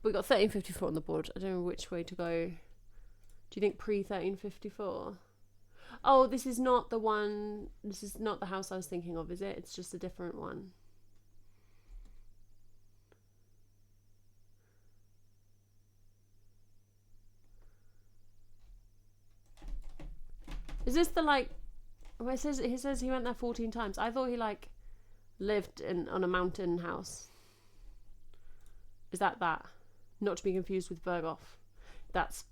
We got 1354 on the board. I don't know which way to go. Do you think pre-1354? Oh, this is not the one. This is not the house I was thinking of, is it? It's just a different one. Is this the like? Well, he says he went there 14 times. I thought he like lived on a mountain house. Is that? Not to be confused with Berghoff. That's.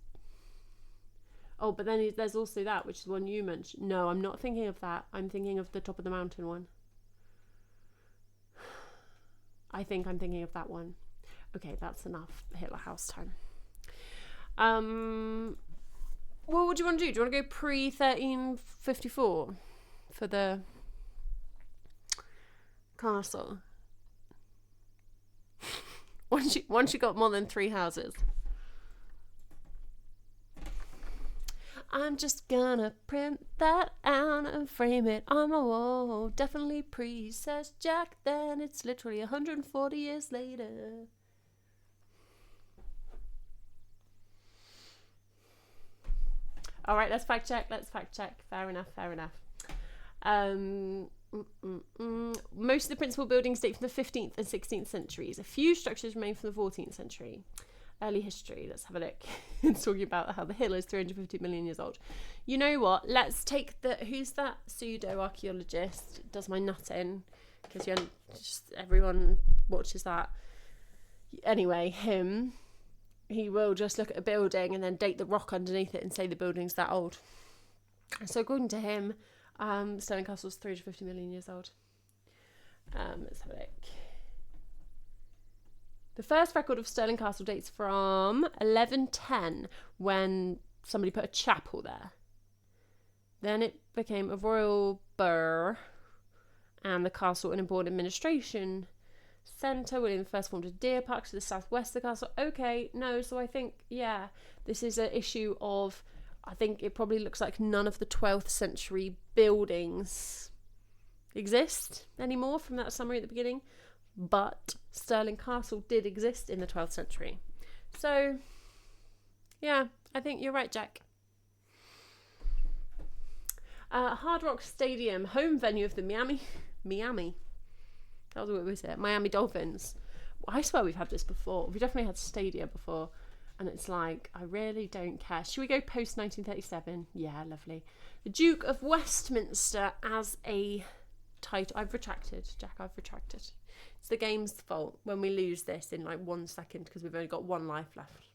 Oh, but then there's also that, which is one you mentioned. No, I'm not thinking of that. I'm thinking of the top of the mountain one. I think I'm thinking of that one. Okay, that's enough Hitler House time. Well, what do you want to do? Do you want to go pre-1354 for the castle? Once you got more than 3 houses. I'm just gonna print that out and frame it on my wall. Definitely pre, says Jack. Then it's literally 140 years later. All right, let's fact check. Fair enough. Most of the principal buildings date from the 15th and 16th centuries. A few structures remain from the 14th century. Early history, let's have a look. It's talking about how the hill is 350 million years old. You know what? Let's take who's that pseudo-archaeologist? Does my nut in? Because everyone watches that. Anyway, him. He will just look at a building and then date the rock underneath it and say the building's that old. So according to him, Stirling Castle is 350 million years old. Let's have a look. The first record of Stirling Castle dates from 1110, when somebody put a chapel there. Then it became a royal burgh, and the castle an important administration centre. William I formed a deer park to the southwest of the castle. Okay, no, so I think, yeah, this is an issue of, I think it probably looks like none of the 12th century buildings exist anymore from that summary at the beginning. But Stirling Castle did exist in the 12th century. So, yeah, I think you're right, Jack. Hard Rock Stadium, home venue of the Miami. That was what we said. Miami Dolphins. I swear we've had this before. We've definitely had Stadia before. And it's like, I really don't care. Should we go post 1937? Yeah, lovely. The Duke of Westminster as a title. I've retracted, Jack. I've retracted. It's the game's fault when we lose this in like 1 second because we've only got 1 life left.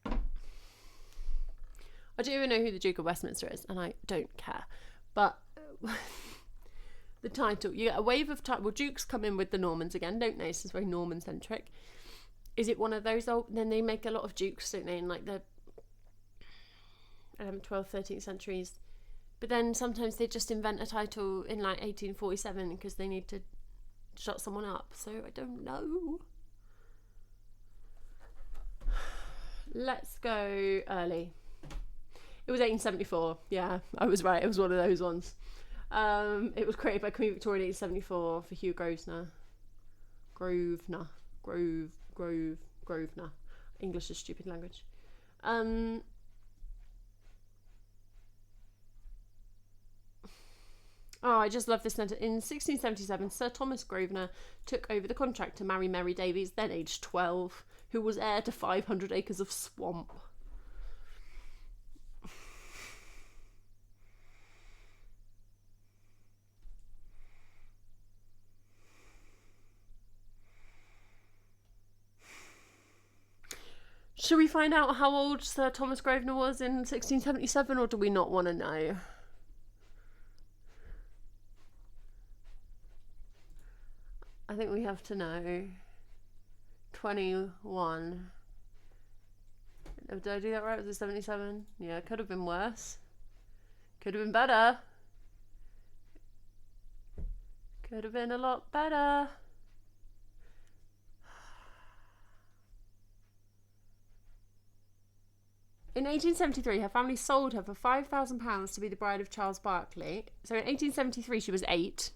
I don't even know who the Duke of Westminster is, and I don't care. But the title, you get a wave of title. Well, dukes come in with the Normans again, don't they? This is very Norman-centric. Is it one of those old? Then they make a lot of dukes, don't they, in like the 11th, 12th, 13th centuries. But then sometimes they just invent a title in like 1847 because they need to shut someone up. So I don't know. Let's go early. It was 1874. Yeah, I was right. It was one of those ones. It was created by Queen Victoria in 1874 for Hugh Grosvenor. English is a stupid language. Oh, I just love this sentence. In 1677, Sir Thomas Grosvenor took over the contract to marry Mary Davies, then aged 12, who was heir to 500 acres of swamp. Should we find out how old Sir Thomas Grosvenor was in 1677, or do we not want to know? I think we have to know. 21. Did I do that right? Was it 77? Yeah, it could have been worse. Could have been better. Could have been a lot better. In 1873, her family sold her for £5,000 to be the bride of Charles Berkeley. So in 1873, she was 8.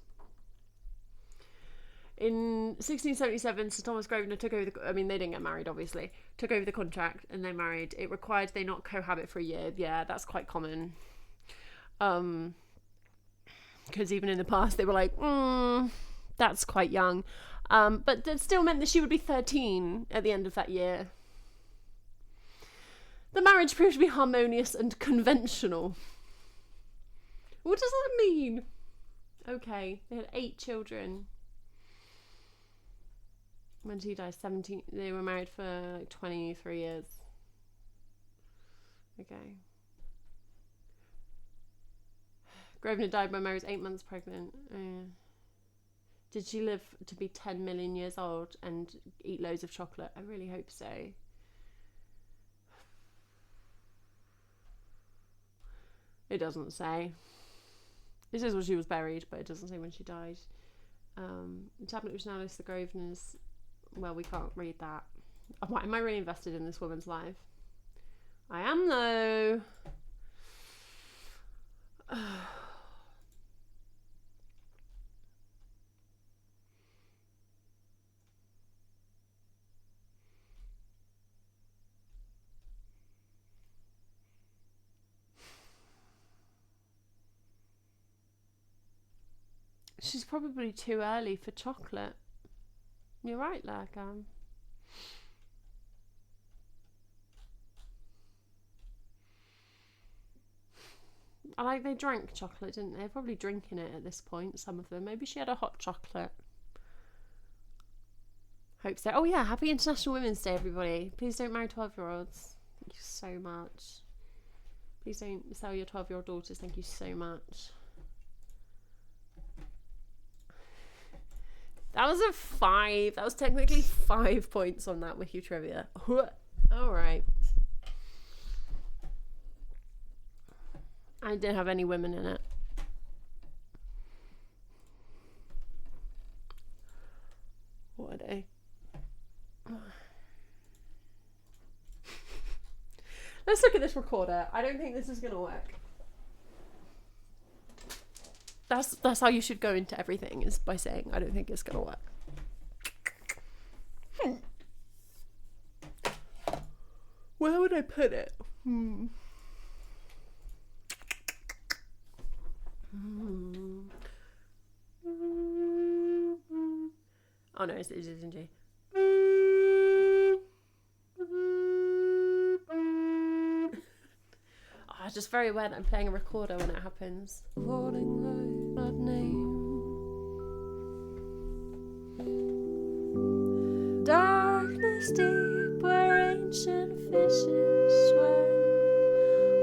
In 1677, Sir Thomas Grosvenor took over they didn't get married, obviously. Took over the contract and they married. It required they not cohabit for a year. Yeah, that's quite common. Because even in the past, they were like, that's quite young. But that still meant that she would be 13 at the end of that year. The marriage proved to be harmonious and conventional. What does that mean? Okay, they had 8 children. When she died, 17. They were married for like 23 years. Okay. Grosvenor died when Mary was 8 months pregnant. Did she live to be 10 million years old and eat loads of chocolate? I really hope so. It doesn't say. It says when she was buried, but it doesn't say when she died. The tablet which now lists the Grosvenors. Well, we can't read that. Why am I really invested in this woman's life? I am, though. She's probably too early for chocolate. You're right, Lurgan. They drank chocolate, didn't they? They're probably drinking it at this point, some of them. Maybe she had a hot chocolate. Hope so. Oh yeah, happy International Women's Day, everybody. Please don't marry 12-year-olds. Thank you so much. Please don't sell your 12-year-old daughters. Thank you so much. That was a 5. That was technically 5 points on that wiki trivia. Alright. I didn't have any women in it. What are they? Let's look at this recorder. I don't think this is going to work. That's how you should go into everything, is by saying I don't think it's gonna work. Where would I put it? Oh no, it's in G. It's just very weird that I'm playing a recorder when it happens. Falling like that name. Darkness deep where ancient fishes swam.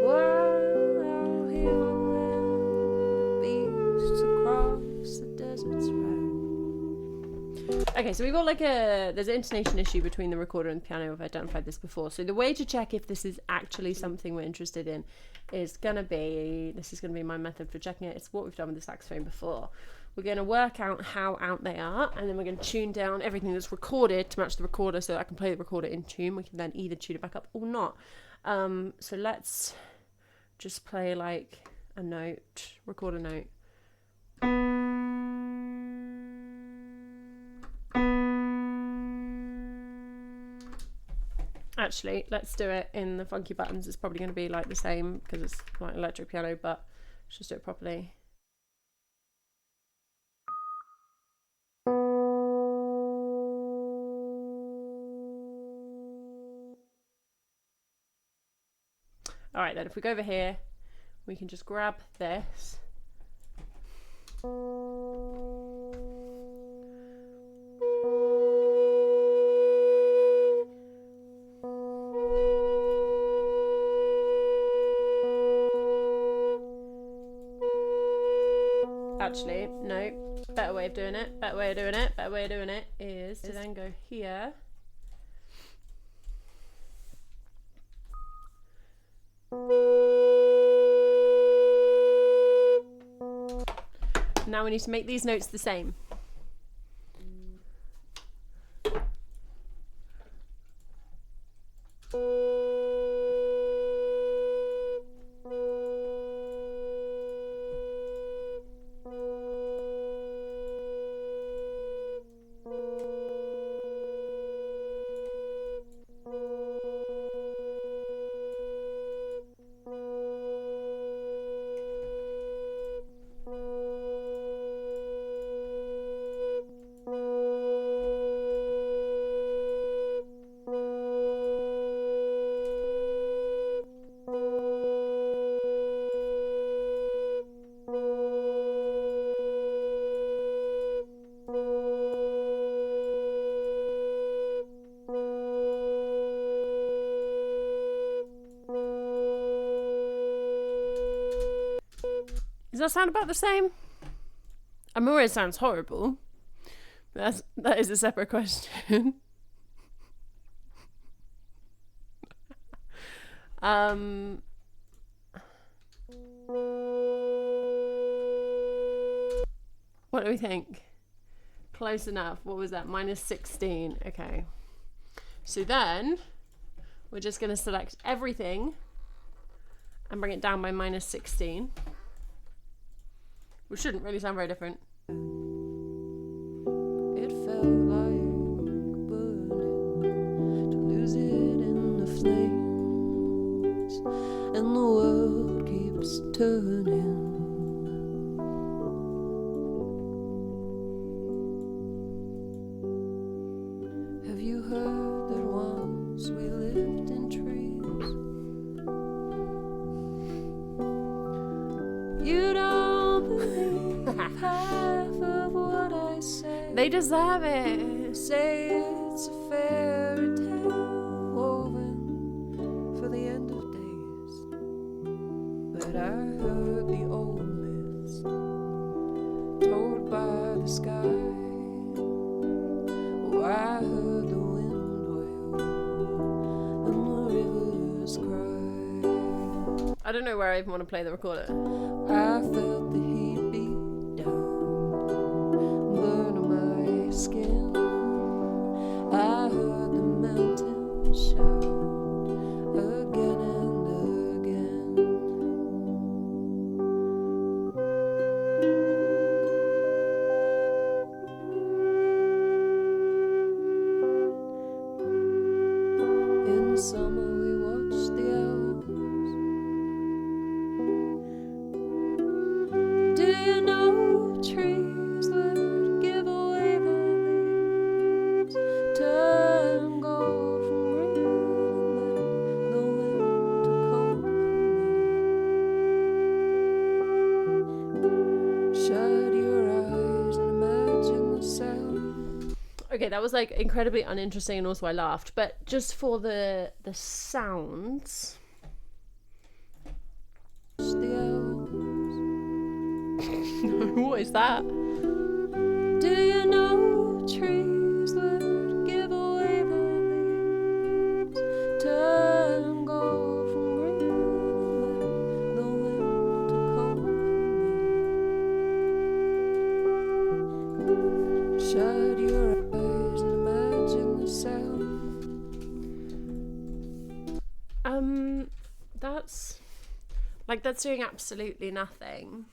While out here on land, beasts across the deserts ran. Okay, so we've got there's an intonation issue between the recorder and the piano. I've identified this before. So the way to check if this is actually something we're interested in is gonna be my method for checking it. It's what we've done with the saxophone before. We're gonna work out how out they are, and then we're gonna tune down everything that's recorded to match the recorder so that I can play the recorder in tune. We can then either tune it back up or not. So let's just play like a note, record a note. Actually, let's do it in the funky buttons. It's probably going to be like the same because it's like electric piano, but let's just do it properly. Alright then, if we go over here, we can just grab this. Actually, no, better way of doing it is to then go here. Now we need to make these notes the same. Does that sound about the same? I'm aware it sounds horrible. That is a separate question. What do we think? Close enough. What was that? -16. Okay. So then we're just going to select everything and bring it down by -16. Which shouldn't really sound very different. It felt like burning to lose it in the flames, and the world keeps turning. Have you heard that once we lived in trees? You don't believe half of what I say. They deserve it. Say it's a fairy tale woven for the end of days. But I heard the old myths told by the sky. Oh, I heard the wind wail and the rivers cry. I don't know where I even want to play the recorder. I felt the heat beat down, burning my skin. I heard the mountains shout again and again. In summer we watched the elves. Do you know trees would give away their leaves, turn gold from green, and let the winter come for me? Shut your eyes and imagine the sound. Okay, that was like incredibly uninteresting and also I laughed. But just for the sounds. The elves. What is that? Do you know trees would give away their leaves, turn gold from green, and let the winter come for me? Shut your eyes and imagine the sound. That's doing absolutely nothing.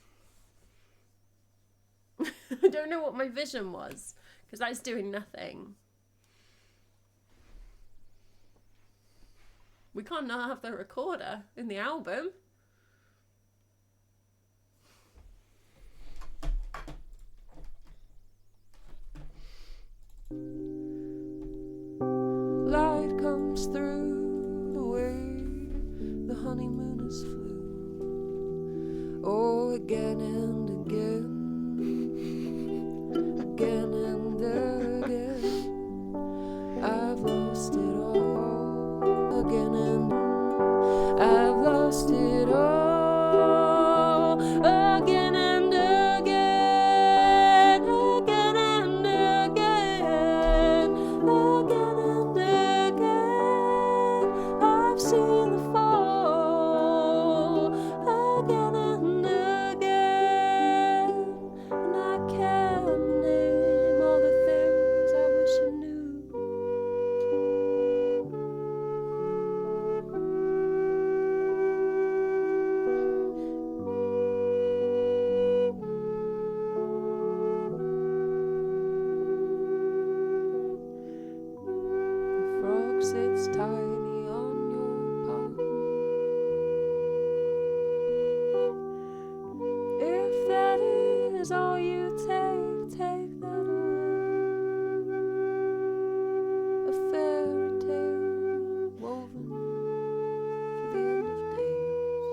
I don't know what my vision was, because that's doing nothing. We can't not have the recorder in the album. Light comes through the way the honeymooners flew. Oh, again and again, again and again, I've lost it all. Again and I've lost it all. Again and again, again and again, again and again, I've seen the fall. Again and again, and I can't name all the things I wish I knew. The frog sits tiny on your palm. If that is all you take that away. A fairy tale woven for the end of days.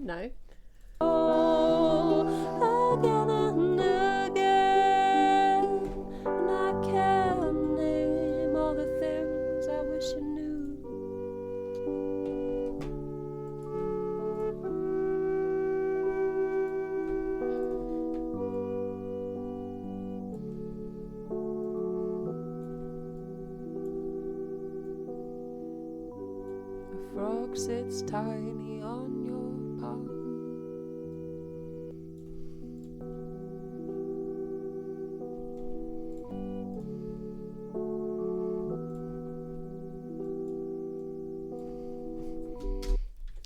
No. Oh, again and again, book sits tiny on your palm.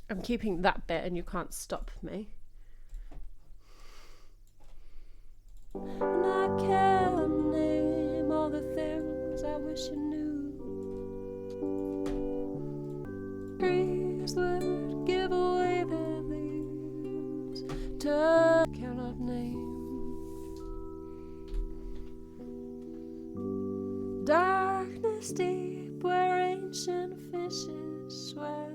I'm keeping that bit and you can't stop me. And I can't name all the things I wish you knew. Trees would give away their leaves. Cannot name. Darkness deep where ancient fishes swam.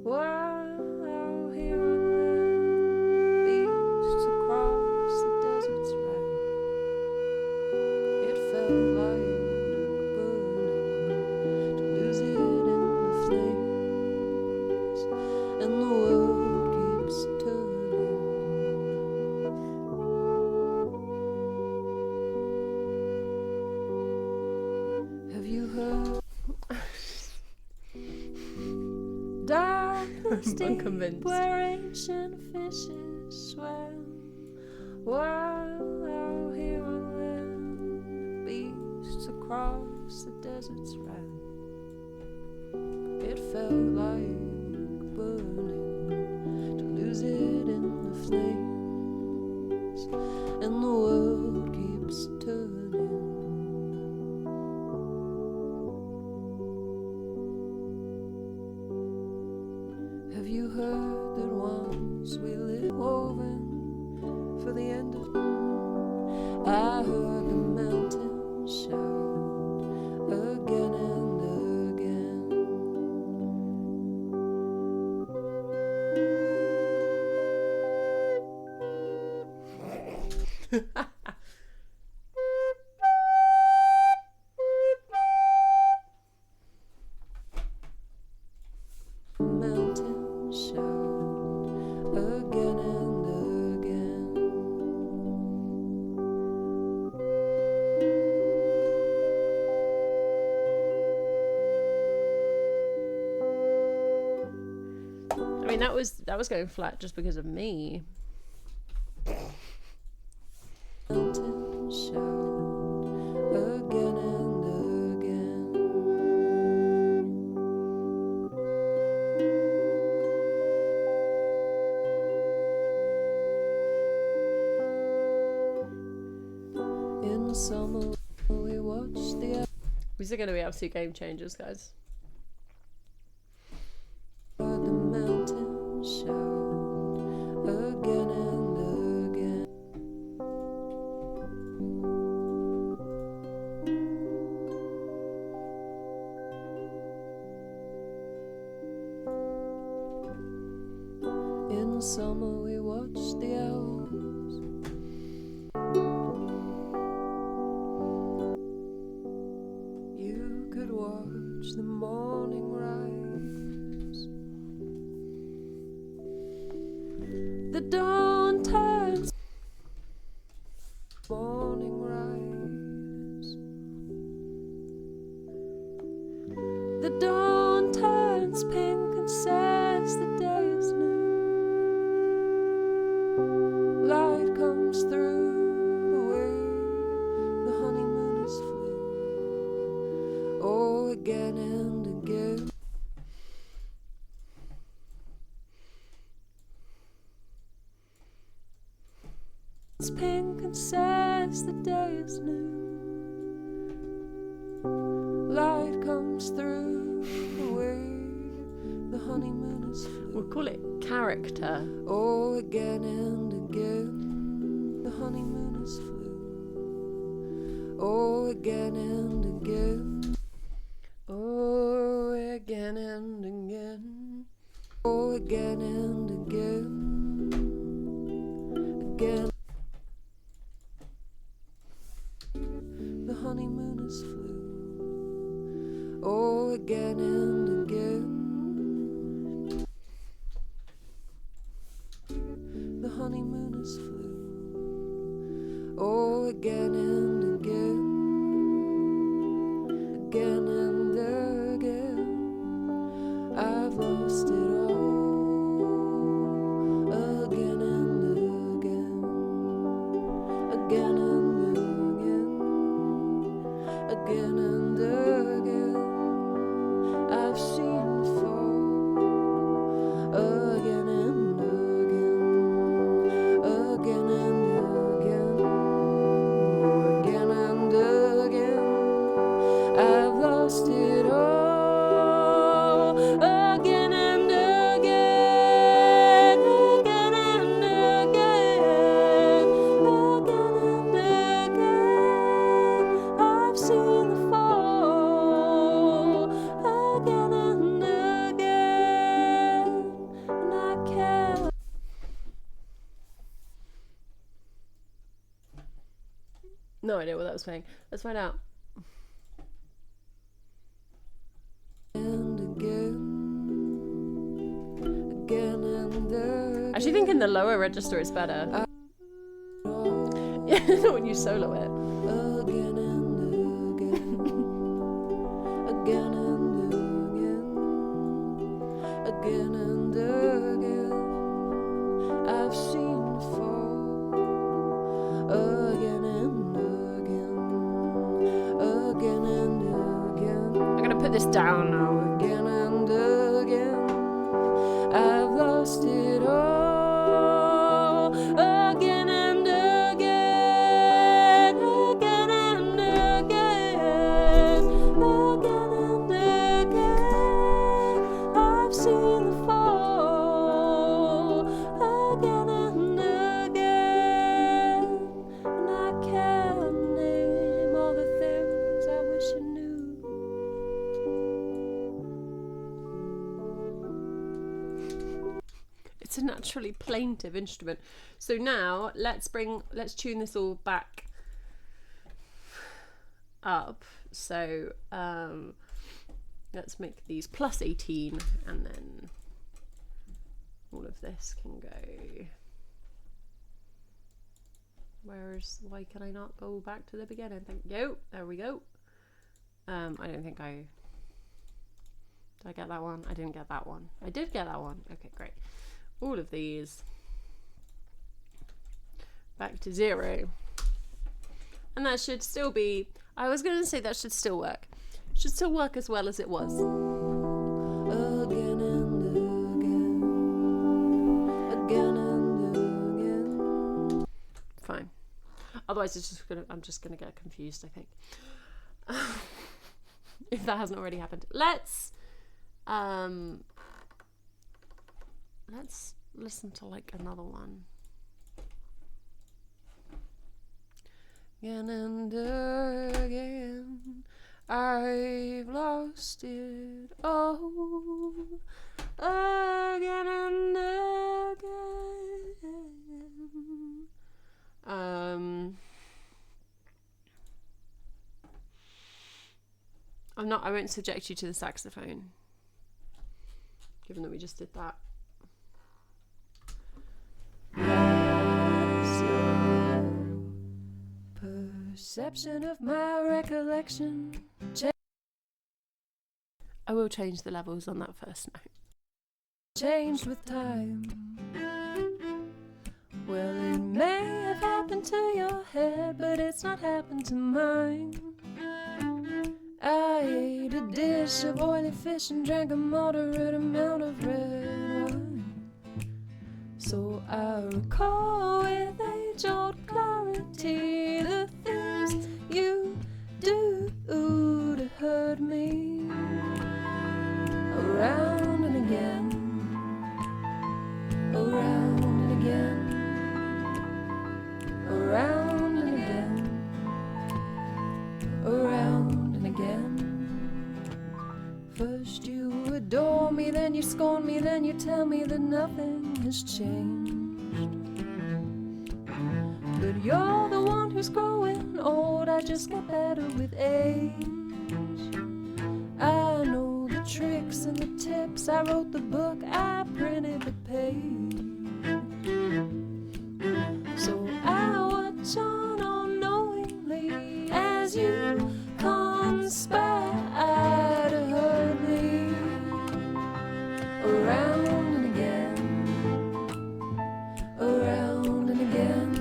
Wow, here on land, beasts across the desert's wrath. It felt like burning, to lose it in the flames, and the world keeps turning. Have you heard? Darkness I'm deep unconvinced. where ancient fishes swam. While out here on land, beasts across the desert's ran. It felt like burning, to lose it in the flames, and the world keeps turning. Have you heard that once we lived woven for the end of I heard the mountains shout again and again. Mountains shout again and again. I mean, that was going flat just because of me. Mountains shout again and again. In summer we watch the These are going to be absolute game changers, guys. mountains shout again and again. In summer we watch the owls. You could watch the morning rise. The dawn turns morning rise. The dawn turns pink and says the day is new. Light comes through the way the honeymoon is flew. Oh, again and again. It's pink and says the day is new. Light comes through the way the honeymoon is flew. We'll call it character. Oh, again and again, the honeymoon is flew. Oh, again and again. Oh, again and again. Oh, again and again. Again. The honeymoon is flew. Oh, again and again. The honeymoon is flew. Oh, again and again. Again and again. I've lost again and again, again and again. I've seen the fall again and again, again and again, again and again. I've lost it all again and again, again and again, again and again. I've seen the fall again and again, and I can't. No idea what that was playing. Let's find out. And again, again and again. I actually think in the lower register it's better. When you solo it. Again and again, again and again, again and again. I've seen the fall again and again, again and again. I'm gonna put this down now. Again and again, I've lost it all. Again and again, again and again, again and again. I've seen the fall again and again, and I can't name all the things I wish I knew. It's a naturally plaintive instrument. So now let's tune this all back up. So let's make these plus 18, and then all of this can go. Why can I not go back to the beginning? Thank you. There we go. I don't think did I get that one? I didn't get that one. I did get that one. Okay, great. All of these back to 0, and that should still be, I was going to say that should still work. It should still work as well as it was. Again and again, again and again. Fine. Otherwise I'm just gonna get confused, I think. If that hasn't already happened. Let's listen to like another one. Again and again, I've lost it all. Again and again. I won't subject you to the saxophone, given that we just did that. Perception of my recollection I will change the levels on that first note. changed with time. Well, it may have happened to your head, but it's not happened to mine. I ate a dish of oily fish and drank a moderate amount of red wine. So I recall with age-old clarity the things you do to hurt me. Around and again, around and again, around and again, around and again. First you adore me, then you scorn me, then you tell me that nothing has changed. But you're the one who's growing old, I just get better with age. I know the tricks and the tips, I wrote the book, I printed the page. So I watch on unknowingly as you conspire to hurt me. Around and again, around and again,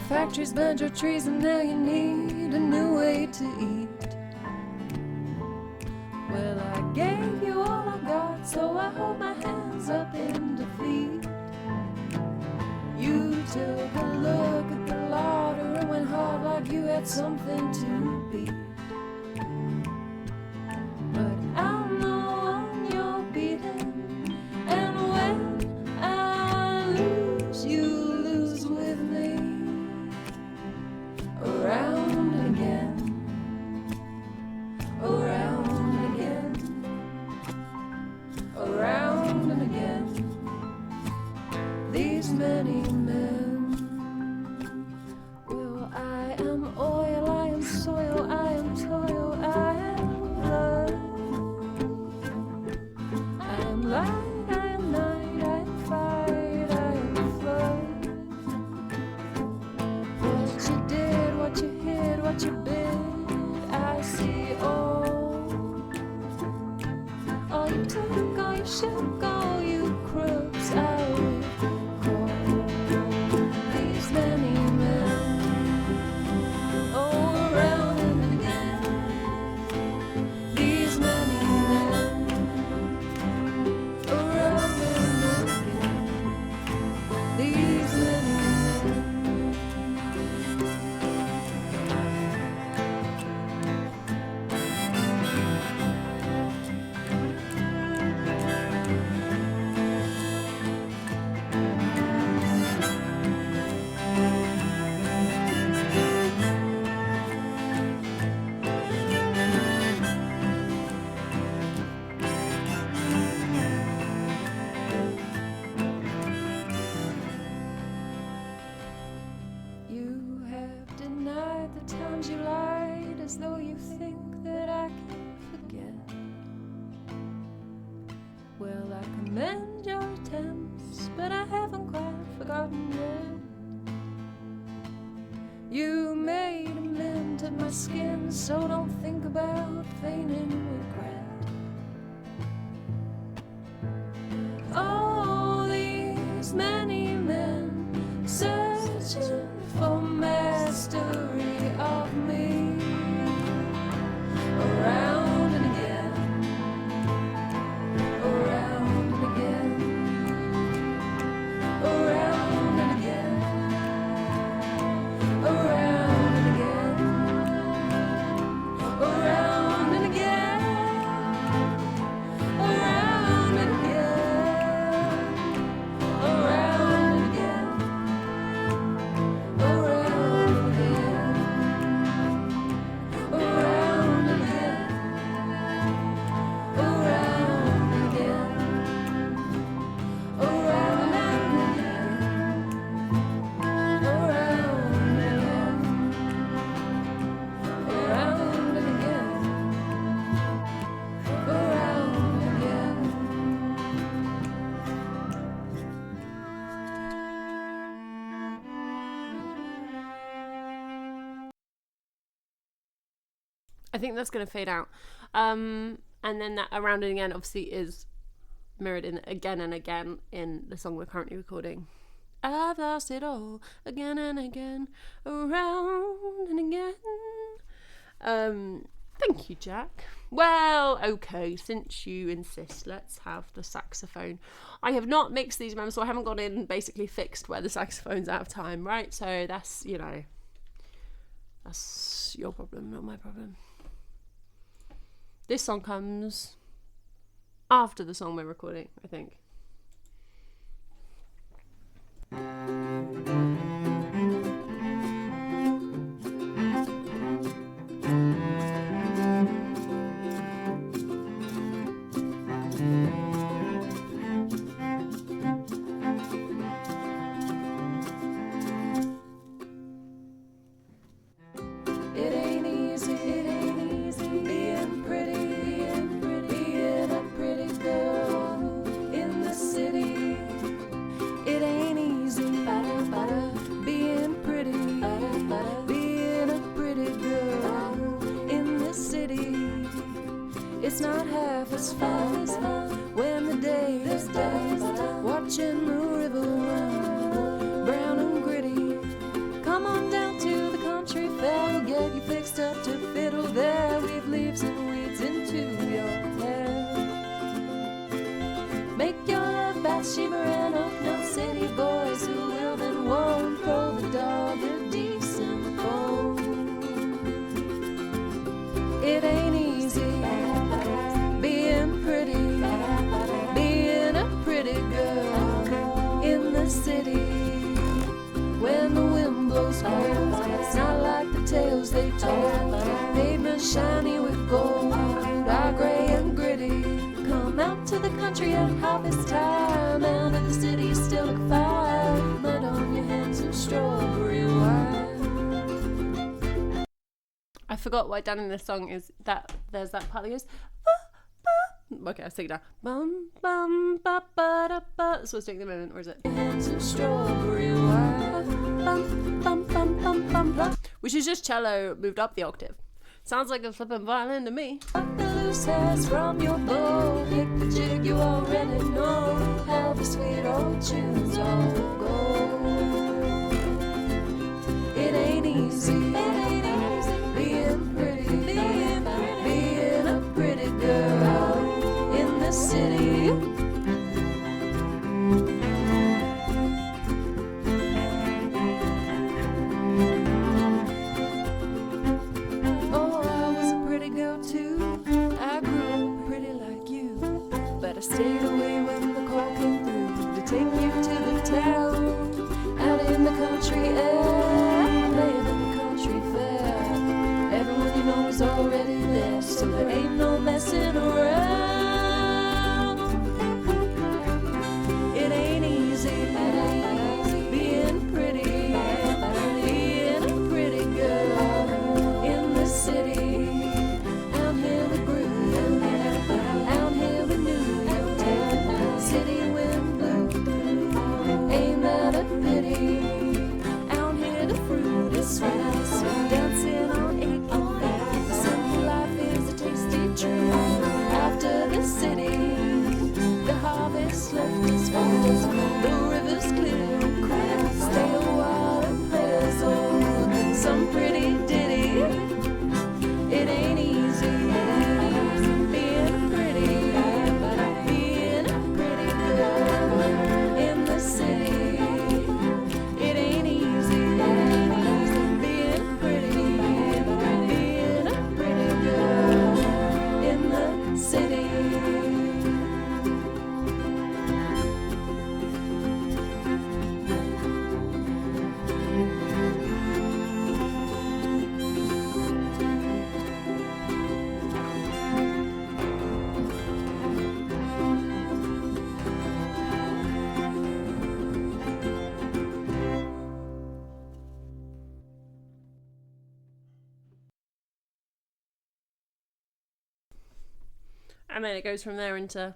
factories burned your trees and now you need a new way to eat. Well, I gave you all I got, so I hold my hands up in defeat. You took a look at the lauder and went hard like you had something to beat. But I'm the one you're beating, and when I lose, you lose with me. Around and again, around and again, around and again. These many men. Well, I am oil, I am soil, I am toil, I am blood. I am light, I am night, I am fight, I am flood. What you did, what you hid, what you bid, I see all. All you took, all you shook, all you crooks, I recall. These many men, oh, around and again. These many men, around and again. These many men. You have denied the times you lied, as though you think that I can forget. Well, I commend your attempts, but I haven't quite forgotten yet. You made a mint of my skin, so don't think about feigning regret. Oh, these many men searching for mastery of me. Around and again, around and again, around and again, around and again, around and again, around and again, around and again. I think that's going to fade out. And then that around and again obviously is mirrored in again and again in the song we're currently recording. I've lost it all again and again, around and again. Thank you, Jack. Well, okay, since you insist, let's have the saxophone. I have not mixed these members, so I haven't gone in and basically fixed where the saxophone's out of time, right? So that's, you know, that's your problem, not my problem. This song comes after the song we're recording, I think. It's not half as fun Make your love bath shimmering up, no city boys who will then won't throw the dog a decent bone. It ain't easy being pretty, being a pretty girl in the city. When the wind blows cold, it's not like the tales they told. Pavement shiny with gold, are grey and gritty. Come out to the country at harvest time, and in the city still look fine. Mud on your hands and strawberry wine. I forgot what I'd done in this song is that there's that part that goes, okay, I'll sing it now. Bum, bum, ba, ba, da, ba. That's what I was doing at the moment, or is it? Hands and strawberry wine. Bum, bum, bum, bum, bum, bum. Which is just cello moved up the octave. Sounds like a flippin' violin to me. Pluck the loose hairs from your bow. Pick the jig you already know. How the sweet old tunes all go. It ain't easy, being pretty, being a pretty girl in the city. Stayed away when the call came through to take you to the town, out in the country air, playing in the country fair. Everyone you know is already there, so there ain't no messing around. It ain't easy being pretty, being a pretty girl in the city. Out here we grew, out here we knew. City wind blew, ain't that a pity? Out here the fruit is sweet, dancing on aching feet. The simple life is a tasty treat. After the city, the harvest left is full. The river's clear and clear. Stay a while and play us all some pretty ditty. It ain't easy being pretty, being a pretty girl in the city. It ain't easy being pretty, being a pretty girl in the city. And then it goes from there into...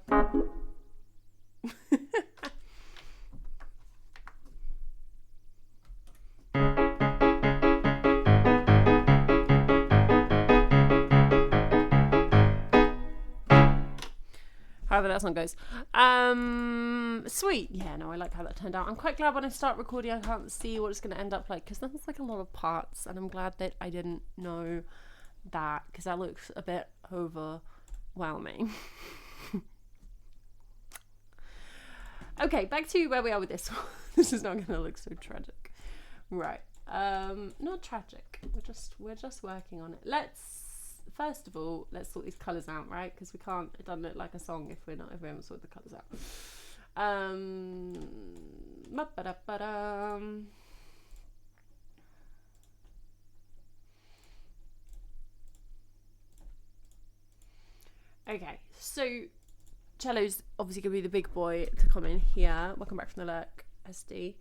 however that song goes. Sweet. Yeah, no, I like how that turned out. I'm quite glad when I start recording I can't see what it's going to end up like, because there's like a lot of parts, and I'm glad that I didn't know that, because that looks a bit overwhelming. Okay, back to where we are with this one. This is not going to look so tragic. Right. Not tragic. We're just working on it. First of all, let's sort these colours out, right? Because it doesn't look like a song if we haven't sorted the colours out. Okay, so cello's obviously going to be the big boy to come in here. Welcome back from the lurk, SD.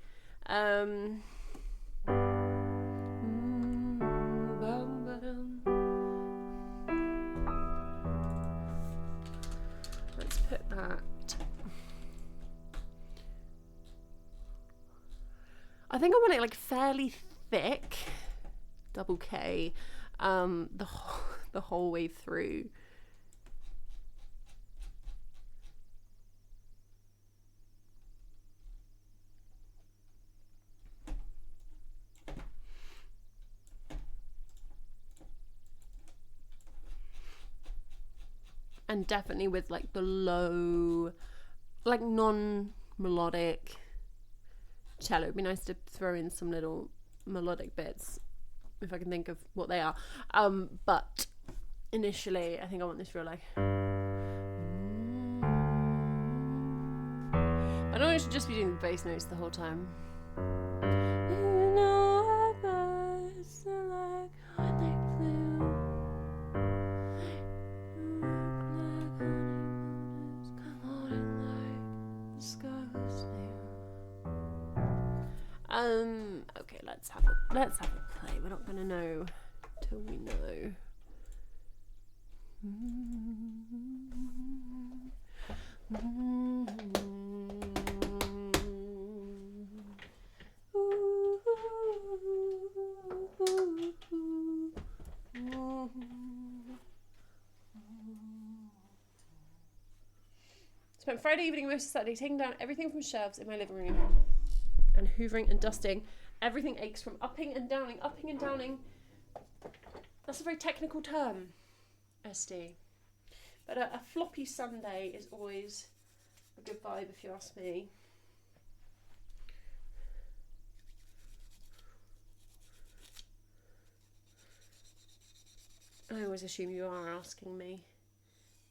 Let's put that. I think I want it like fairly thick, double K, the whole way through. And definitely with like the low like non-melodic cello. It'd be nice to throw in some little melodic bits if I can think of what they are. But initially, I think I want this real like. I know I should just be doing the bass notes the whole time. You know birds are like when they flew. Okay, let's have a play. We're not gonna know till we know. Spent Friday evening most of Saturday taking down everything from shelves in my living room and hoovering and dusting. Everything aches from upping and downing. That's a very technical term, SD. But a floppy Sunday is always a good vibe if you ask me. I always assume you are asking me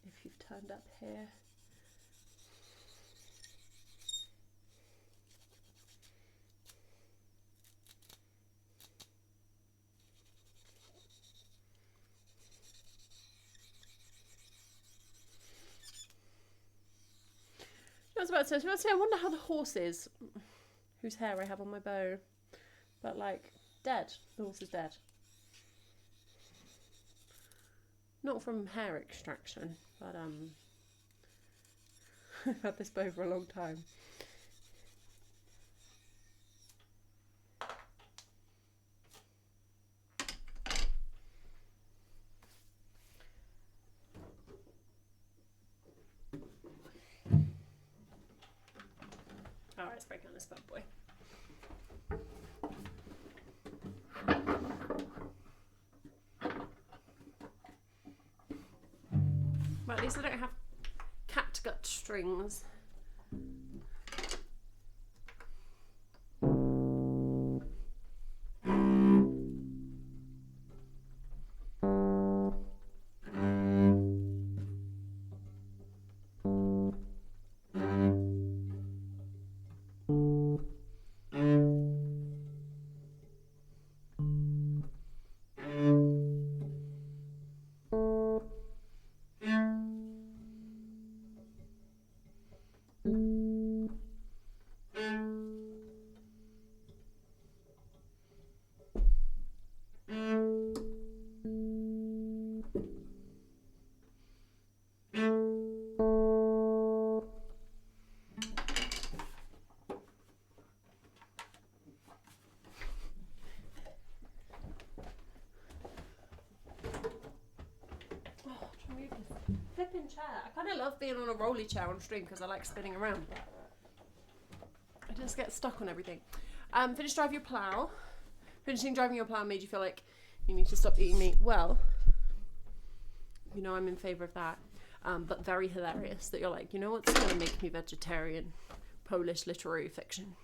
if you've turned up here. I was about to say, I wonder how the horse is, whose hair I have on my bow, but like, dead. The horse is dead. Not from hair extraction, but I've had this bow for a long time. Alright, let's break on this bad boy. Well, at least I don't have catgut strings. Flipping chair. I kind of love being on a rolly chair on stream because I like spinning around. I just get stuck on everything. Finish driving your plough. Finishing driving your plough made you feel like you need to stop eating meat. Well, you know I'm in favour of that. But very hilarious that you're like, you know what's going to make me vegetarian? Polish literary fiction.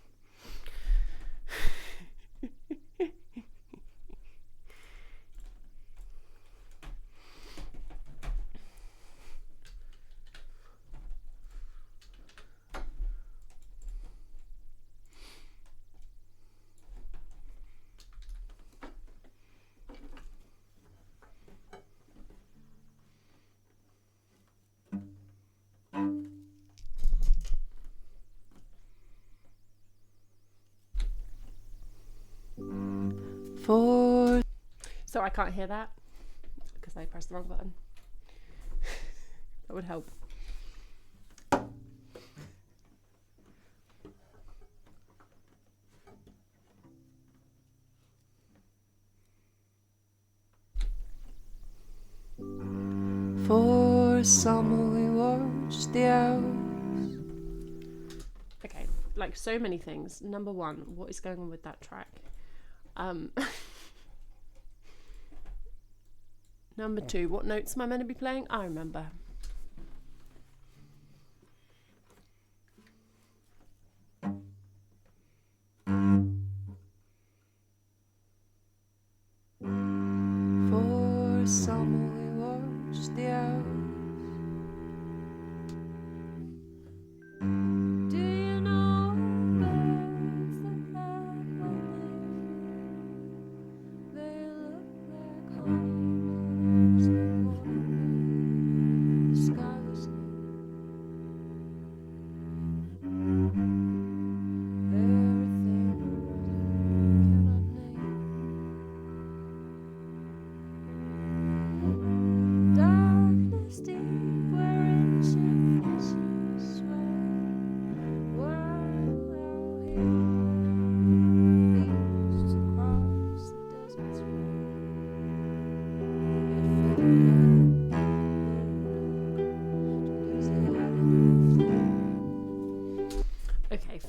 So I can't hear that because I pressed the wrong button. That would help. For summer we watched the owls. Okay, like so many things. Number one, what is going on with that track? Number two, what notes am I meant to be playing? I remember.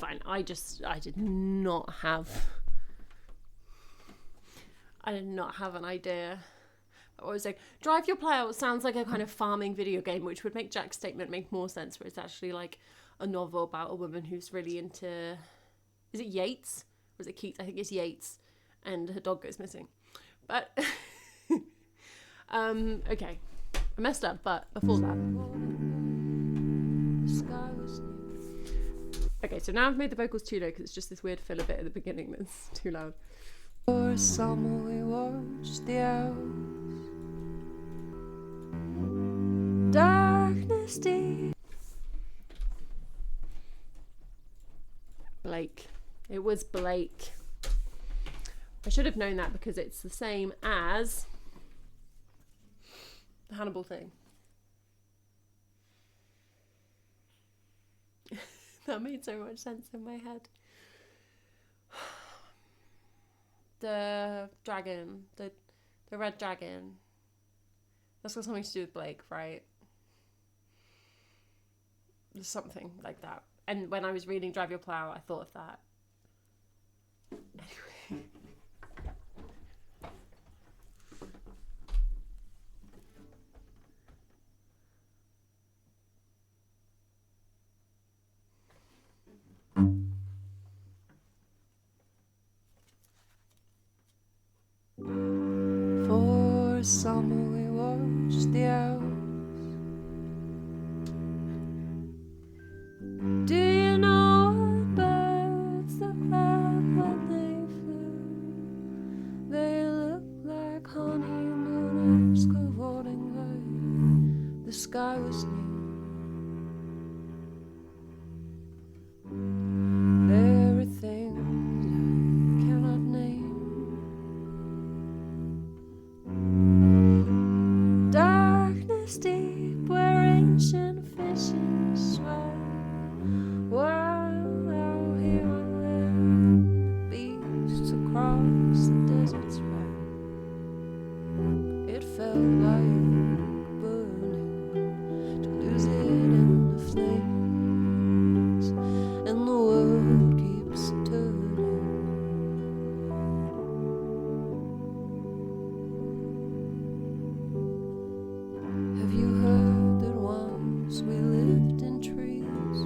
fine. I did not have an idea. I was like, Drive Your Plow sounds like a kind of farming video game, which would make Jack's statement make more sense, where it's actually like a novel about a woman who's really into, is it Yeats? Or is it Keats? I think it's Yeats. And her dog goes missing. But, okay. I messed up, but before that. Okay, so now I've made the vocals too low because it's just this weird filler bit at the beginning that's too loud. For summer we watched the owls. Darkness deep. Blake. It was Blake. I should have known that because it's the same as the Hannibal thing. That made so much sense in my head. The dragon, the red dragon. That's got something to do with Blake, right? There's something like that. And when I was reading Drive Your Plow, I thought of that. Anyway. For summer we watched the owls. Do you know what birds look like when they flew? They look like honeymooners cavorting like the sky was new. There are things I cannot name. Darkness deep where ancient fishes swam. While out here on land, the beasts across the deserts ran. It felt like burning to lose it in the flames, and the world keeps turning. Have you heard that once we lived in trees?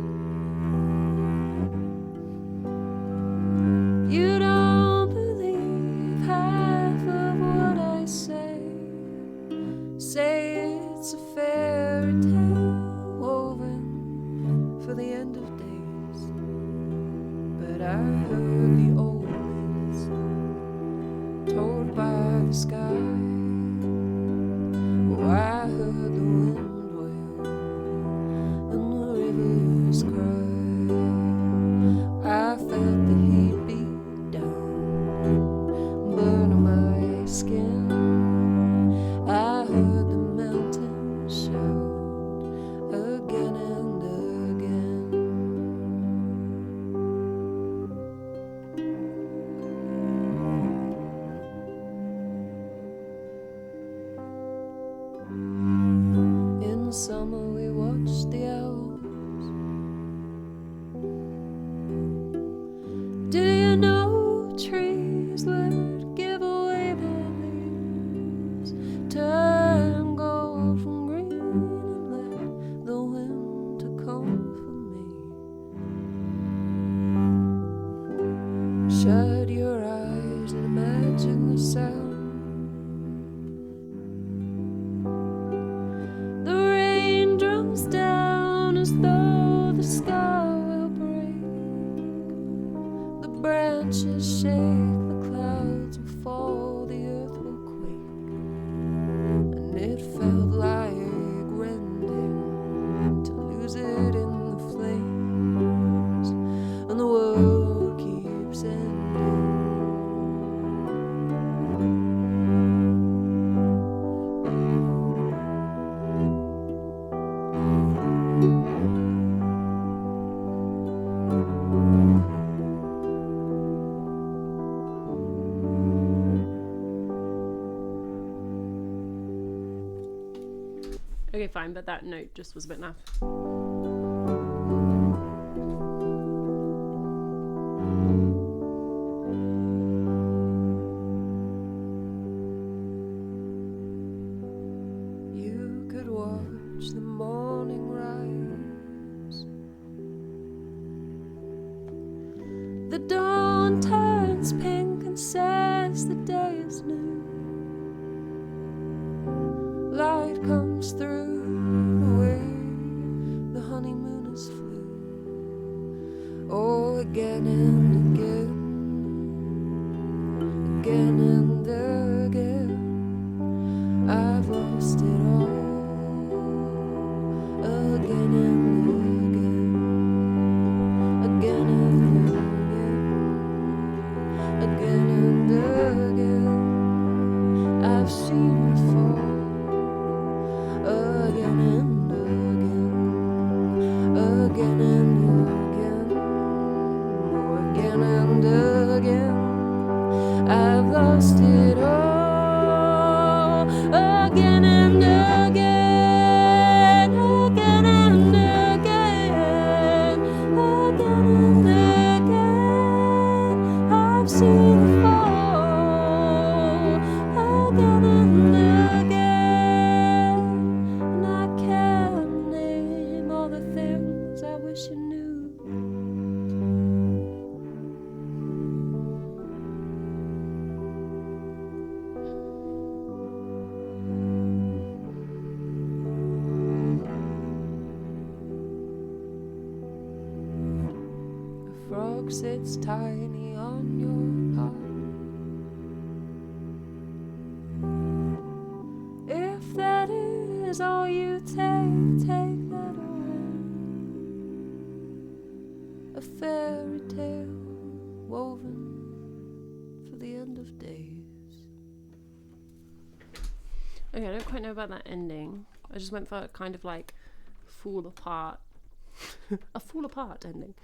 You don't believe half of what I say. Say it's a fairy tale woven for the end of days. But I heard the old myths told by the sky. Oh, I heard the wind wail and the rivers cry. I felt the heat beat down, burn my skin. I heard the mountains shout again and again. In the summer we watched the owls. Do you know trees would give away their leaves, turn gold from green, and let the winter come for me? Shut your eyes and imagine the sound. The rain drums down as though the sky will break. The branches shake, the clouds will fall, the earth will quake. And it felt like rending to lose it in the flames, and the world keeps ending. Okay, fine, but that note just was a bit naff. The dawn turns pink and says the day is new. Light comes through the way the honeymoon is flew. Oh, again and again, again and again, I've lost it all. Again and again, again and again, again and again, I've seen her fall. Again and again, again and again, oh, again and again, I've lost it all. Again and again, again and again, again and again, I've seen it fall. Again and again, and I can't name all the things I wish you knew. A frog sits tiny on your heart. If that is all you take that away. A fairy tale woven for the end of days. Okay, I don't quite know about that ending. I just went for a kind of like fall apart, a fall apart ending.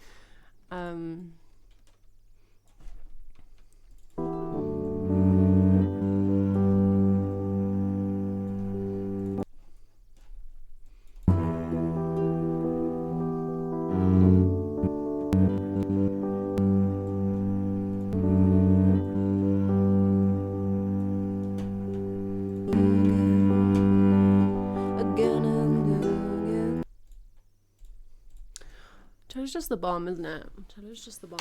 Again and again. Cello's just the bomb, isn't it? Cello's just the bomb.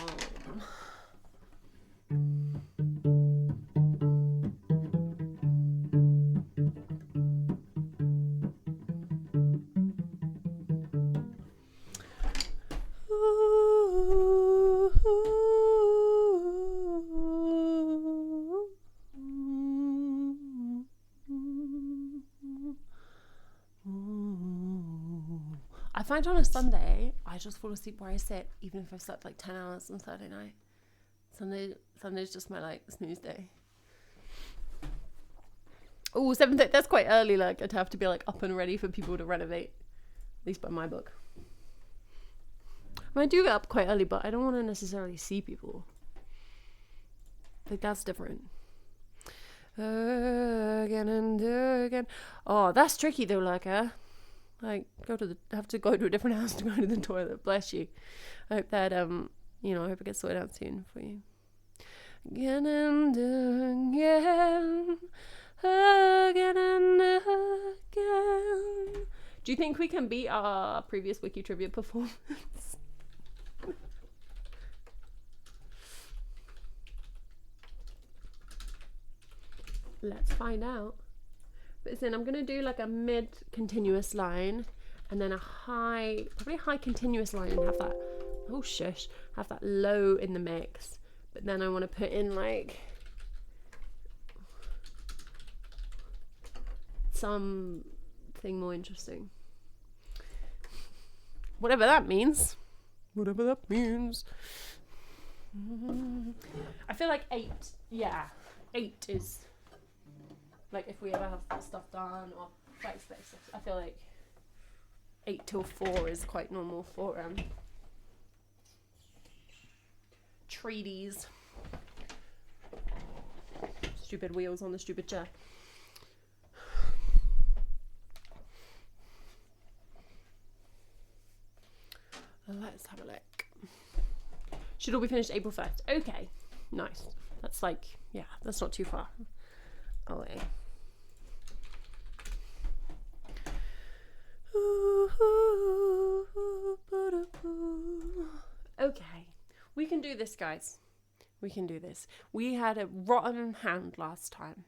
I find on a Sunday, I just fall asleep where I sit, even if I've slept like 10 hours on Saturday night. Sunday's just my like snooze day. Oh, 7:30, that's quite early. Like I'd have to be like up and ready for people to renovate, at least by my book. I mean, I do get up quite early, but I don't want to necessarily see people. Like that's different. Again and again. Oh, that's tricky though, like have to go to a different house to go to the toilet. Bless you. I hope that I hope it gets sorted out soon for you. Again and again, again and again. Do you think we can beat our previous Wiki Trivia performance? Let's find out. But then I'm gonna do like a mid continuous line and then probably a high continuous line and have that have that low in the mix. But then I want to put in like something more interesting. Whatever that means. I feel like 8 is like if we ever have stuff done or white space. I feel like 8 till 4 is quite normal for treaties. Stupid wheels on the stupid chair. Let's have a look. Should all be finished April 1st. Okay, nice. That's like, yeah, that's not too far away. Okay, We can do this, guys. We can do this. We had a rotten hand last time.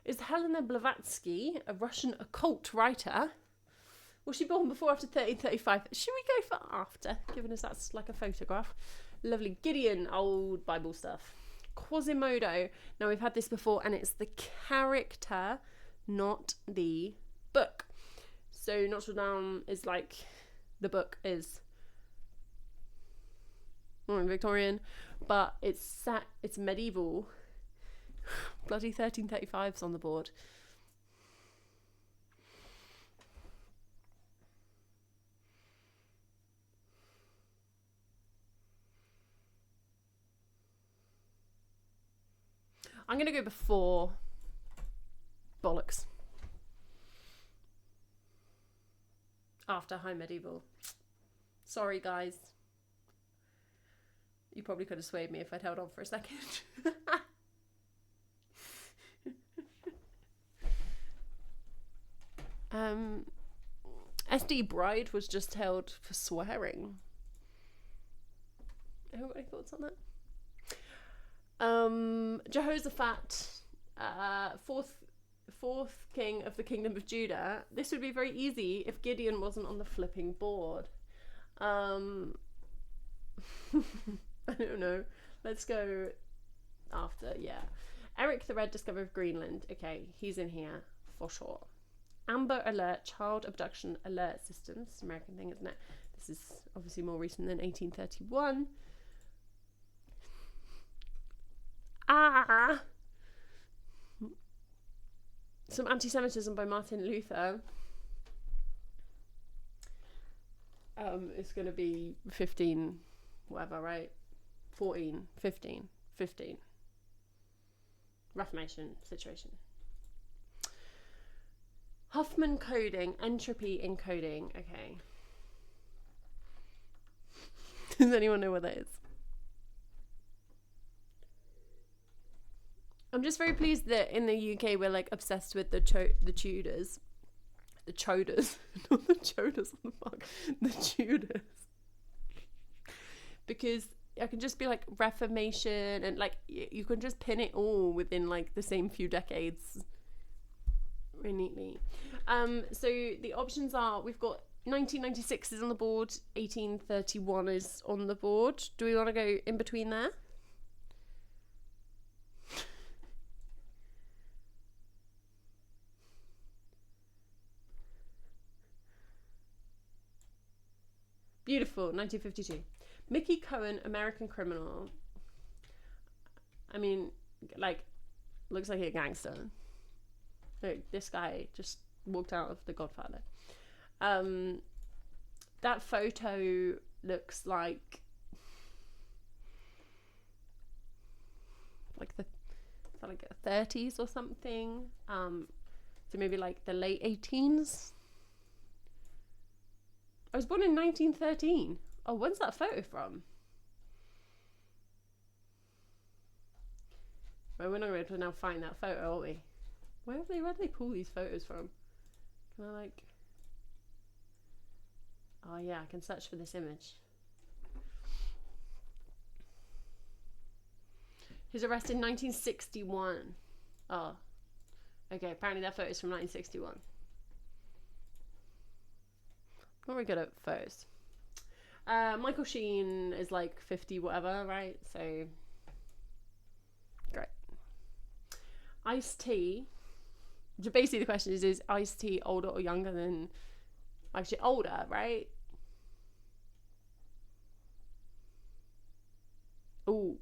Is Helena Blavatsky a Russian occult writer? Was she born before or after 1335? Should we go for after, given as that's like a photograph? Lovely. Gideon, old Bible stuff. Quasimodo. Now, we've had this before, and it's the character, not the book. So Notre Dame is like, the book is Victorian, but it's medieval. Bloody 1335's on the board. I'm going to go before bollocks. After High Medieval. Sorry, guys. You probably could have swayed me if I'd held on for a second. SD Bride was just held for swearing. Anyone got any thoughts on that? Jehoshaphat, fourth king of the kingdom of Judah. This would be very easy if Gideon wasn't on the flipping board. I don't know. Let's go after, yeah. Eric the Red, discoverer of Greenland. Okay, he's in here for sure. Amber Alert, child abduction alert systems. American thing, isn't it? This is obviously more recent than 1831. Some anti-Semitism by Martin Luther. It's going to be 15, whatever, right? 14, 15. Reformation situation. Huffman coding, entropy encoding. Okay. Does anyone know what that is? I'm just very pleased that in the UK we're like obsessed with the Tudors. The Choders. Not the Choders on the mug. The Tudors. Because I can just be like Reformation and like you can just pin it all within like the same few decades very neatly. So the options are, we've got 1996 is on the board, 1831 is on the board. Do we want to go in between there? Beautiful, 1952. Mickey Cohen, American Criminal. I mean, like, looks like a gangster. Like, this guy just walked out of The Godfather. That photo looks like the 30s or something. So maybe like the late 18s. I was born in 1913. Oh, when's that photo from? Well, we're not going to now find that photo, are we? Where do they pull these photos from? Can I like... Oh yeah, I can search for this image. He was arrested in 1961. Oh. Okay, apparently that photo is from 1961. Not very good at photos. Michael Sheen is like 50 whatever, right? So, great. Ice-T. Basically the question is Ice-T older or younger than... Actually older, right? Ooh.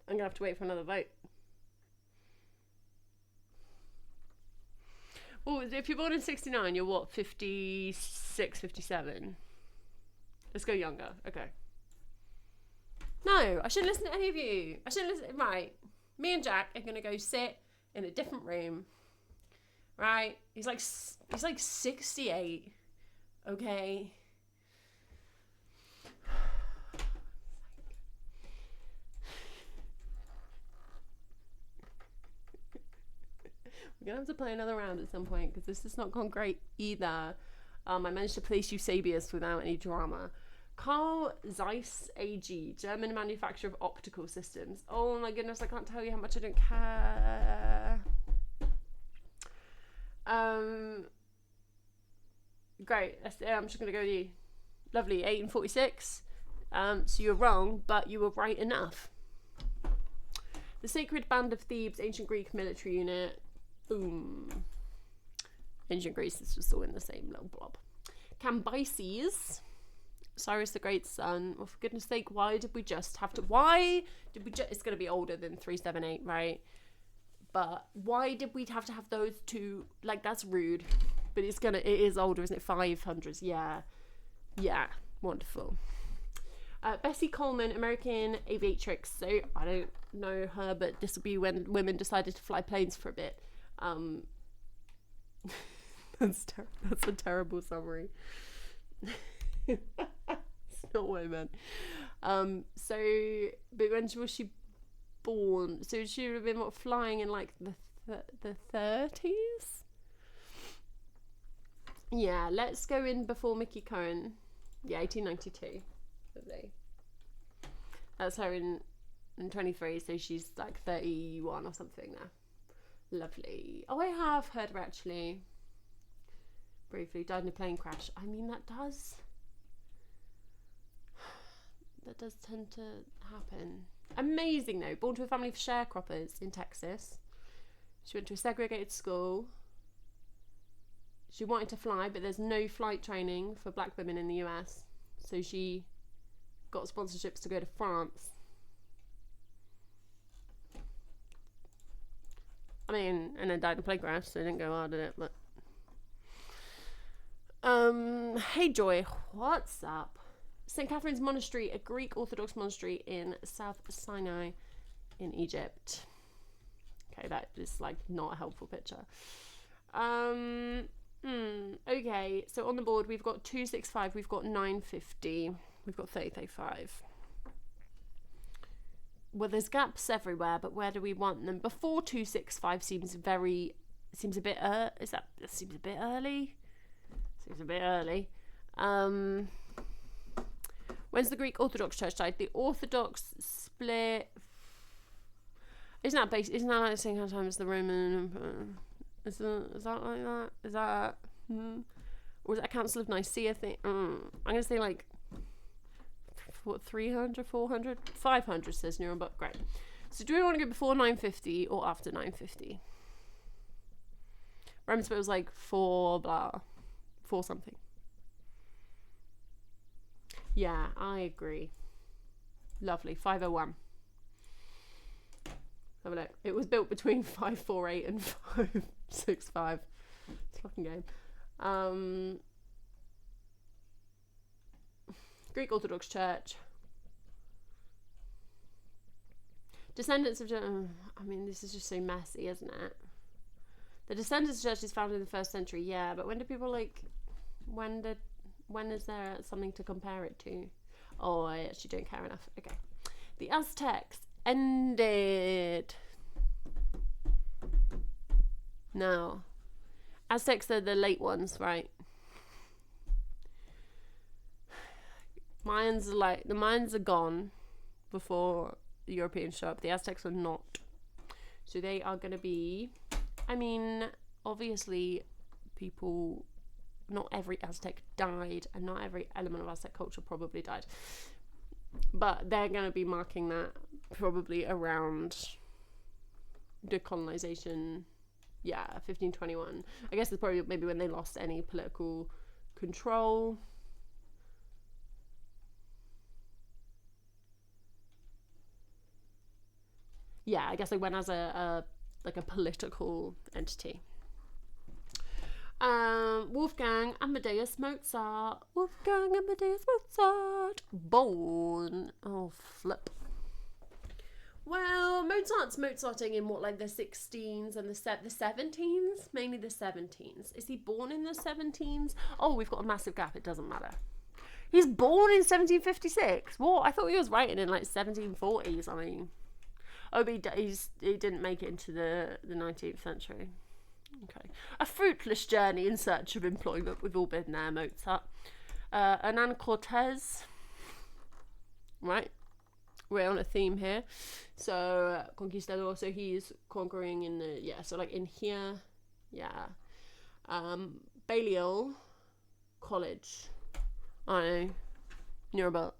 I'm going to have to wait for another vote. Well, if you're born in 69, you're what, 56, 57? Let's go younger. Okay. No, I shouldn't listen to any of you. I shouldn't listen. Right. Me and Jack are going to go sit in a different room. Right? He's like 68. Okay. We're gonna have to play another round at some point because this has not gone great either. I managed to place Eusebius without any drama. Carl Zeiss AG, German manufacturer of optical systems. Oh my goodness, I can't tell you how much I don't care. Great. I'm just gonna go with you. Lovely. 1846. So you're wrong, but you were right enough. The Sacred Band of Thebes, ancient Greek military unit. Boom. Ancient Greece, this was all in the same little blob. Cambyses, Cyrus the Great's son. Oh, for goodness sake, why did we just have to... It's going to be older than 378, right? But why did we have to have those two? Like, that's rude. But it is older, isn't it? 500s, yeah. Yeah, wonderful. Bessie Coleman, American aviatrix. So, I don't know her, but this will be when women decided to fly planes for a bit. That's a terrible summary. It's not what I meant. But when was she born? So she would have been flying in like the 30s? Yeah, let's go in before Mickey Cohen. Yeah, 1892. Lovely. That's her in 23, so she's like 31 or something now. Lovely. Oh, I have heard her actually. Briefly, died in a plane crash. I mean, that does tend to happen. Amazing though. Born to a family of sharecroppers in Texas. She went to a segregated school. She wanted to fly, but there's no flight training for black women in the US. So she got sponsorships to go to France. I mean, and then died in a plane crash, so it didn't go hard at it, but... Hey Joy, what's up? St. Catherine's Monastery, a Greek Orthodox monastery in South Sinai in Egypt. Okay, that is like not a helpful picture. Okay, so on the board we've got 265, we've got 950, we've got 3035. Well, there's gaps everywhere, but where do we want them? Before 265 seems a bit seems a bit early. Seems a bit early. When's the Greek Orthodox Church died? The Orthodox split. Isn't that like the same kind of time as the Roman? Is that like that? Is that? Or is that a Council of Nicaea thing? I'm gonna say like 300, 400, 500 says Neuron, but great. So do we want to go before 950 or after 950? Roman split was like 4 something. Yeah, I agree. Lovely. 501. Have a look. It was built between 548 and 565. It's a fucking game. Greek Orthodox Church. Descendants of... I mean, this is just so messy, isn't it? The Descendants Church is founded in the 1st century, yeah, but when do people like... When is there something to compare it to? Oh, I actually don't care enough. Okay. The Aztecs ended. No. Aztecs are the late ones, right? The Mayans are gone before the Europeans show up. The Aztecs are not. So they are going to be... I mean, obviously, not every Aztec died, and not every element of Aztec culture probably died. But they're going to be marking that probably around decolonization, 1521. I guess it's probably maybe when they lost any political control. Yeah, I guess they went as a political entity. Wolfgang Amadeus Mozart. Born. Oh, flip. Well, Mozart's Mozarting in what, like the 16s and the 17s? Mainly the 17s. Is he born in the 17s? Oh, we've got a massive gap. It doesn't matter. He's born in 1756. What? I thought he was writing in like 1740s. I mean... Oh, but he didn't make it into the 19th century. Okay. A fruitless journey in search of employment. We've all been there, Mozart. Hernan Cortez. Right. We're on a theme here. So, conquistador, so he's conquering in the, yeah, so like in here, yeah. Balliol College. I don't know. Near about.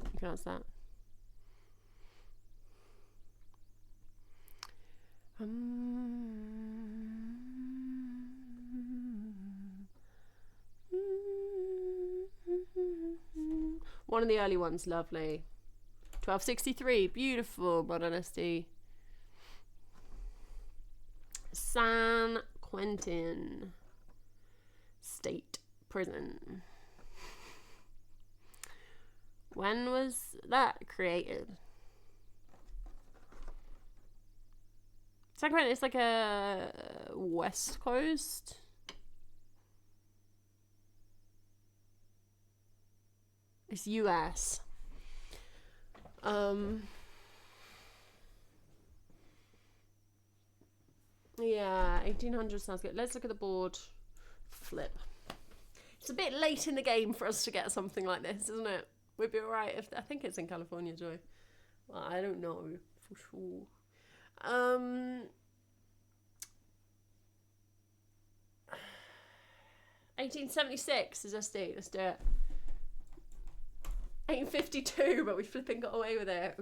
You can ask that. One of the early ones, lovely. 1263, beautiful modernisty. San Quentin State Prison. When was that created? San Quentin is like a West Coast. It's US. Yeah, 1800 sounds good. Let's look at the board. Flip. It's a bit late in the game for us to get something like this, isn't it? We'd be alright if I think it's in California, Joy. Well, I don't know for sure. 1876 is our state. Let's do it. 1852, but we flipping got away with it.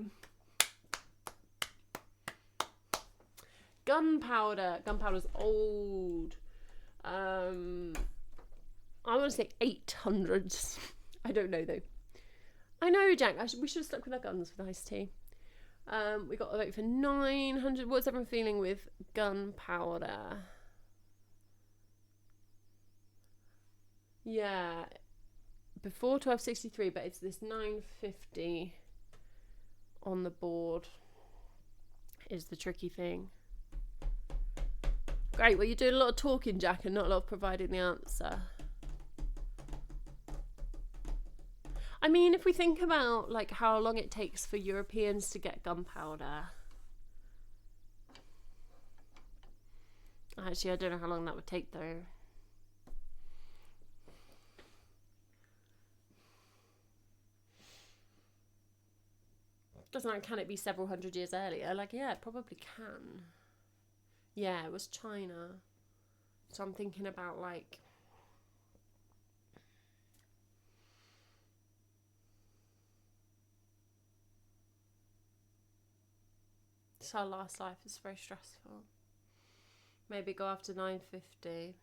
Gunpowder. Gunpowder's old. I want to say 800s. I don't know though. I know, Jack. We should have stuck with our guns with iced tea. We got a vote for 900. What's everyone feeling with gunpowder? Yeah, before 1263, but it's this 950 on the board is the tricky thing. Great, well, you're doing a lot of talking, Jack, and not a lot of providing the answer. I mean, if we think about like how long it takes for Europeans to get gunpowder. Actually, I don't know how long that would take though. Doesn't, can it be several hundred years earlier? Like, yeah, it probably can. Yeah, it was China. So I'm thinking about like it's our last life. It's very stressful. Maybe go after 950.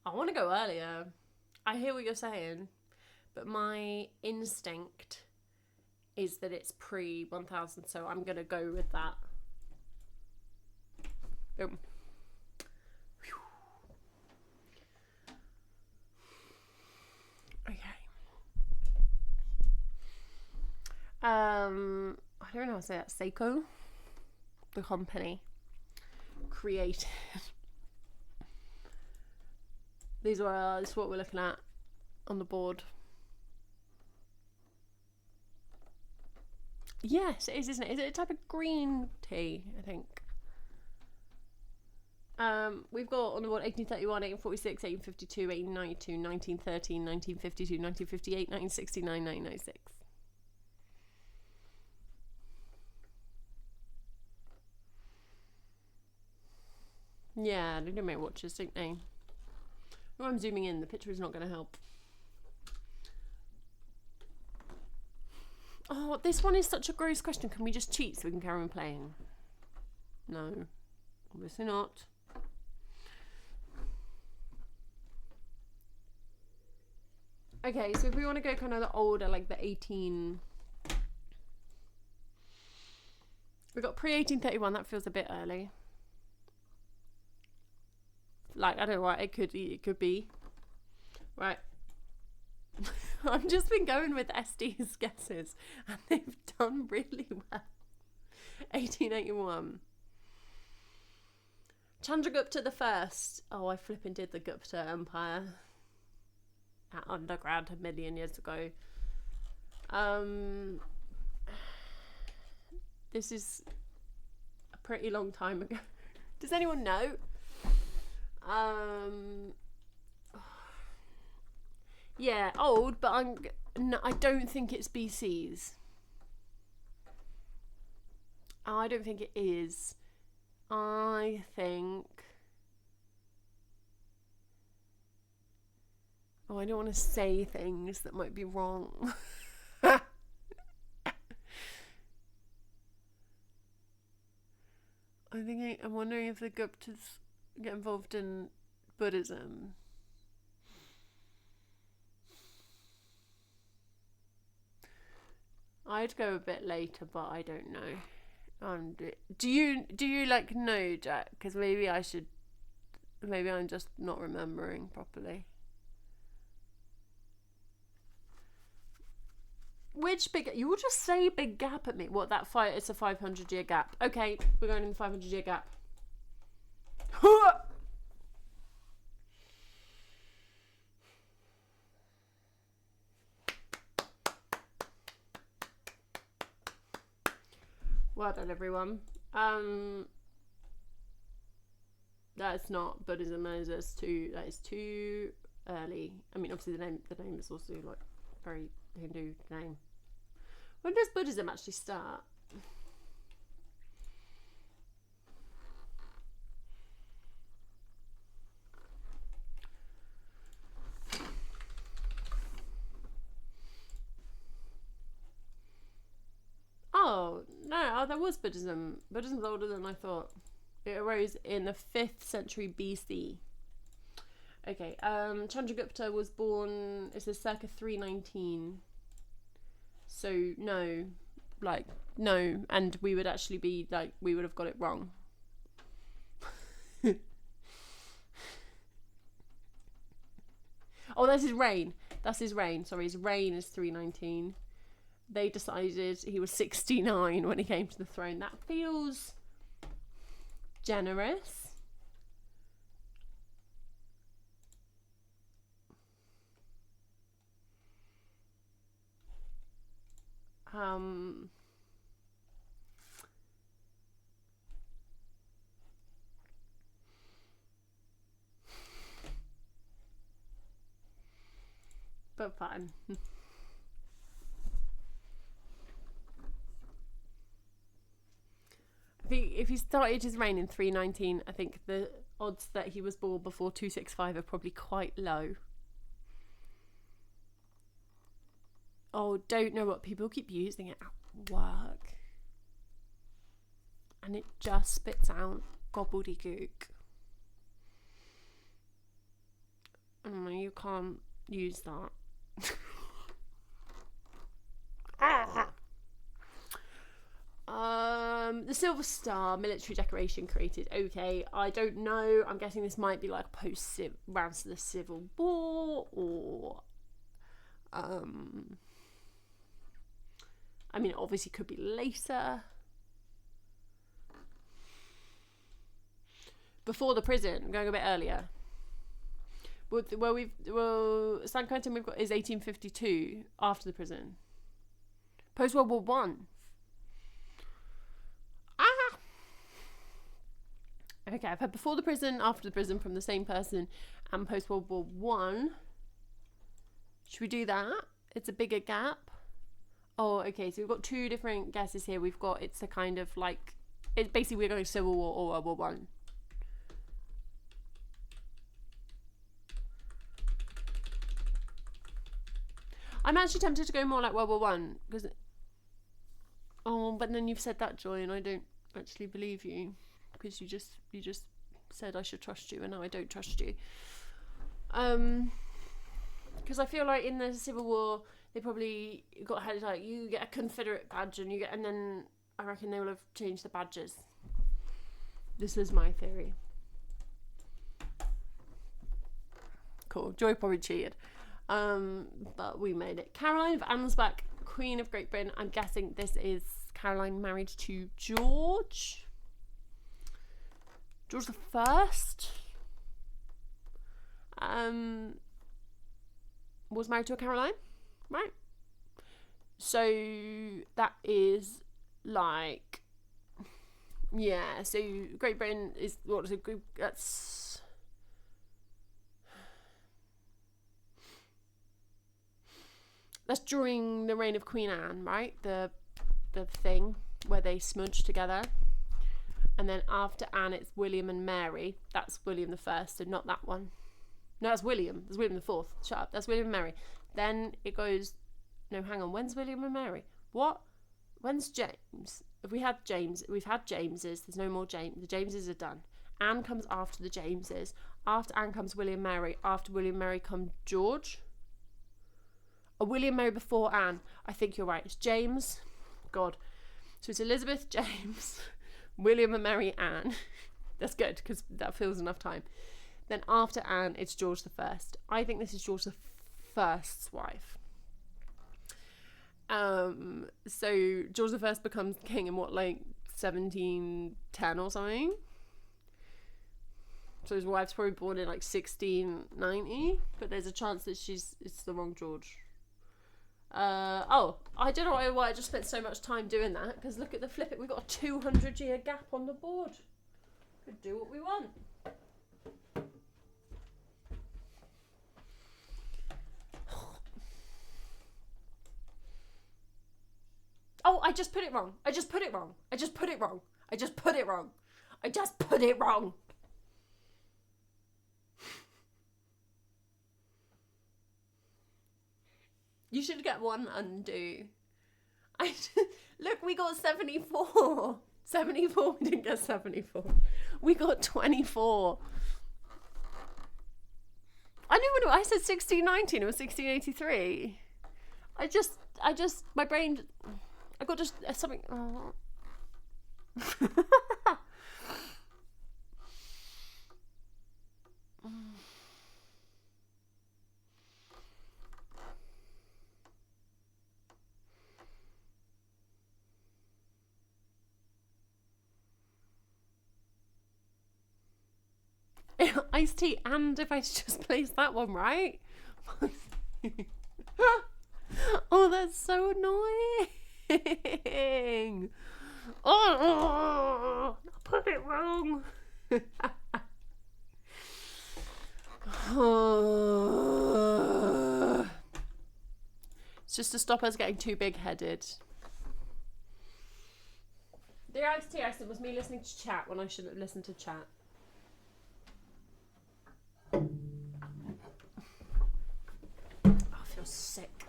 I want to go earlier. I hear what you're saying, but my instinct is that it's pre-1000, so I'm going to go with that. Boom. Okay. I don't know how to say that. Seiko, the company, created. This is what we're looking at on the board. Yes, it is, isn't it? Is it a type of green tea, I think? We've got on the board 1831, 1846, 1852, 1892, 1913, 1952, 1958, 1969, 1996. Yeah, they do make watches, don't they? Oh, I'm zooming in. The picture is not going to help. Oh, this one is such a gross question. Can we just cheat so we can carry on playing? No, obviously not. Okay, so if we want to go kind of the older, like the 18... We got pre-1831, that feels a bit early. Like, I don't know what, it could be. Right. I've just been going with SD's guesses, and they've done really well. 1881. Chandragupta the First. Oh, I flipping did the Gupta Empire at undergrad a million years ago. This is a pretty long time ago. Does anyone know? Yeah, old, but I don't think it's BC's. I don't think it is. I think... Oh, I don't want to say things that might be wrong. I'm wondering if the Guptas get involved in Buddhism. I'd go a bit later, but I don't know. Do you like know, Jack? Because maybe I'm just not remembering properly. Which big... You will just say big gap at me. What, it's a 500-year gap. Okay, we're going in the 500-year gap. Well done, everyone. That's not Buddhism. That is too early. I mean, obviously the name is also like very Hindu name. When does Buddhism actually start? Oh, no, there was Buddhism. Buddhism's older than I thought. It arose in the 5th century BC. Okay, Chandragupta was born, it says circa 319. So, no, and we would actually be, we would have got it wrong. Oh, that's his reign. Sorry, his reign is 319. They decided he was 69 when he came to the throne. That feels generous. But fine. I think if he started his reign in 319, I think the odds that he was born before 265 are probably quite low. Oh, don't know what people keep using it at work. And it just spits out gobbledygook. Oh, you can't use that. The Silver Star military decoration created. Okay, I don't know. I'm guessing this might be like post rounds to the Civil War, or I mean, obviously could be later. Before the prison, going a bit earlier. San Quentin we've got is 1852, after the prison. Post World War One. Okay, I've had before the prison, after the prison from the same person, and post World War One. Should we do that? It's a bigger gap. Oh, okay, so we've got two different guesses here. It's a kind of like, it's basically we're going Civil War or World War One. I'm actually tempted to go more like World War One, because... Oh, but then you've said that, Joy, and I don't actually believe you, because you just said I should trust you, and now I don't trust you. Because I feel like in the Civil War they probably had like, you get a Confederate badge, and then I reckon they will have changed the badges. This is my theory. Cool. Joy probably cheated. But we made it. Caroline of Ansbach, Queen of Great Britain. I'm guessing this is Caroline married to George. George the First. Was married to a Caroline, right? So that is like Yeah, so Great Britain is what is a group that's during the reign of Queen Anne, right? The thing where they smudge together. And then after Anne it's William and Mary. That's William the First, so not that one. No, that's William. That's William the Fourth. Shut up. That's William and Mary. Then it goes, no, hang on. When's William and Mary? What? When's James? If we had James, we've had Jameses. There's no more James. The Jameses are done. Anne comes after the Jameses. After Anne comes William and Mary. After William and Mary come George. Or William and Mary before Anne. I think you're right. It's James. God. So it's Elizabeth, James, William and Mary, Anne. That's good because that fills enough time. Then after Anne, it's George the First. I think this is George the First's wife. So George the First becomes king in what, like 1710 or something. So his wife's probably born in like 1690, but there's a chance that it's the wrong George. I don't know why I just spent so much time doing that, because look at the flip it. We've got a 200-year gap on the board. Could do what we want. Oh, I just put it wrong. I just put it wrong. You should get one undo. Look, we got 74. 74, we didn't get 74. We got 24. I knew when I said 1619, it was 1683. My brain, I got just something. Oh. Iced tea, and if I just place that one right. Oh, that's so annoying. Oh, I put it wrong. It's just to stop us getting too big-headed. The iced tea accident was me listening to chat when I shouldn't have listened to chat. I feel sick.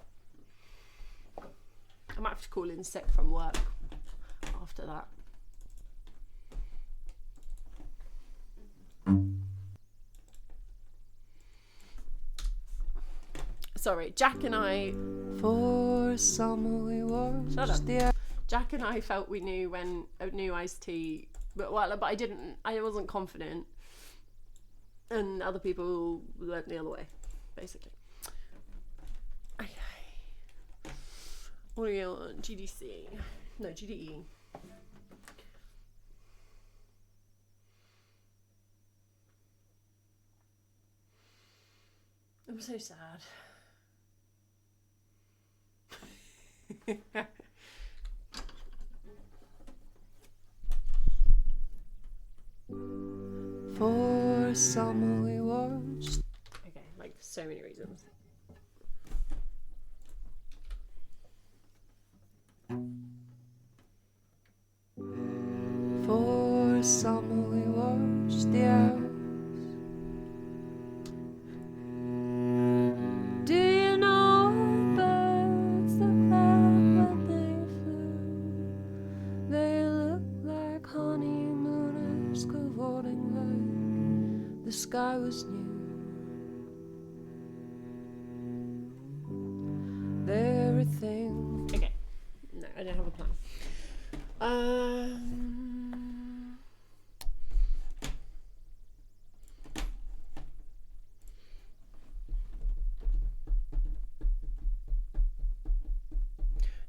I might have to call in sick from work after that. Sorry, Jack and I. For summer we watched. Shut up. Jack and I felt we knew when a new iced tea, but I didn't. I wasn't confident, and other people went the other way, basically. Okay. What are you on? GDC? No, GDE. I'm so sad. For summer we watched. Okay, like for so many reasons. For summer we watched the owls. Do you know what birds look like when they flew? They look like honeymooners cavorting like the sky was new. Everything. Okay. No, I don't have a plan.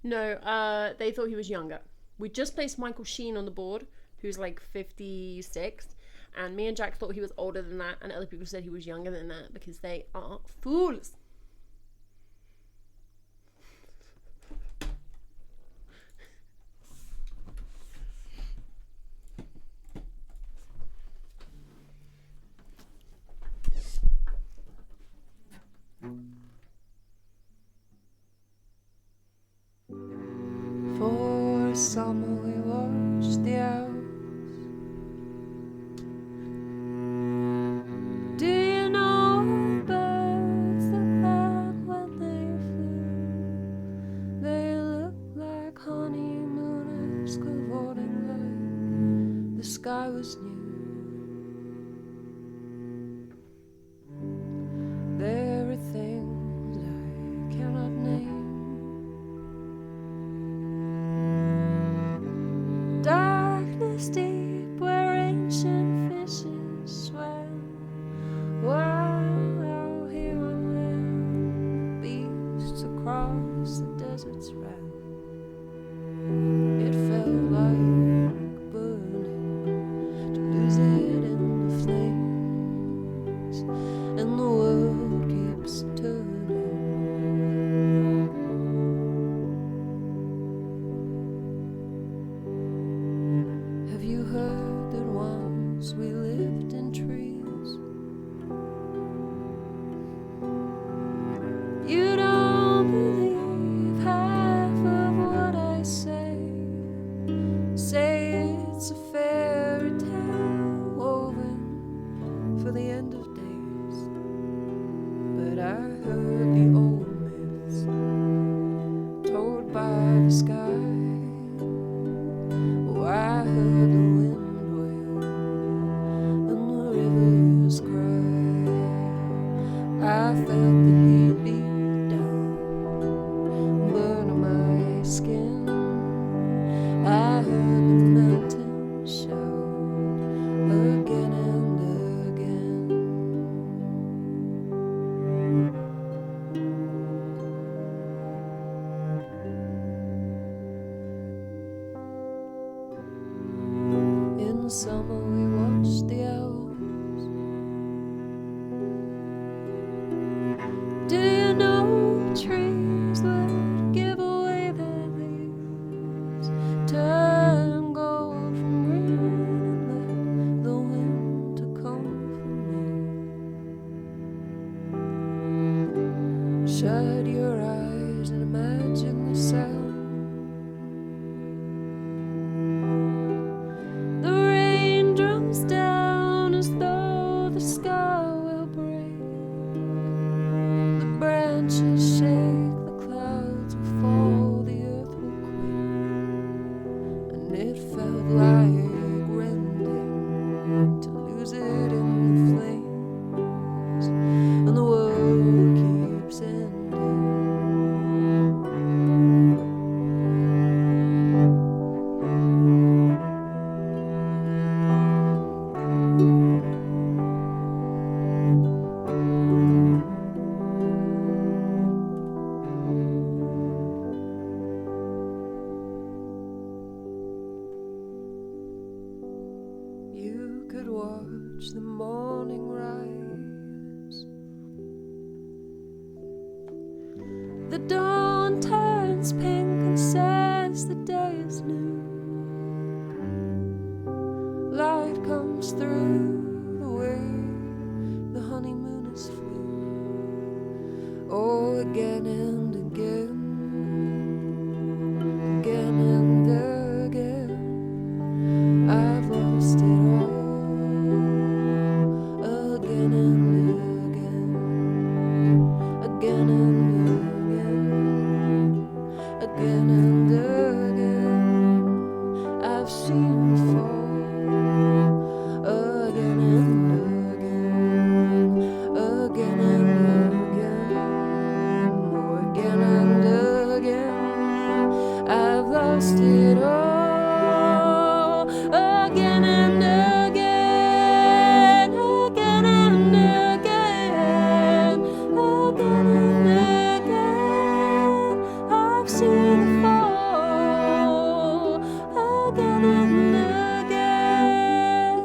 No, they thought he was younger. We just placed Michael Sheen on the board, who's like 56, and me and Jack thought he was older than that, and other people said he was younger than that because they are fools. felt the heat beat down, burning my skin. I heard the mountains shout again and again. In summer we watched the owls. Do you know trees would give away their leaves, turn gold from green, and let the winter come for me? Shut your eyes and imagine the sound. The rain drums down as though the sky will break. The branches shake, the clouds will fall, the earth will quake. And it felt like rending to lose it in the flames. And the world keeps ending. You could watch the morning rise. The dawn turns pink and says the day is new. Light comes through the way the honeymoon is flew. Oh, again and again, again and again, I've lost it all. Again and again, again and again, again and again, I've seen you fall. Again and again, again and again, oh, again and again, I've lost it all. Again and again, again and again, again and again, I've seen it fall. Again and again,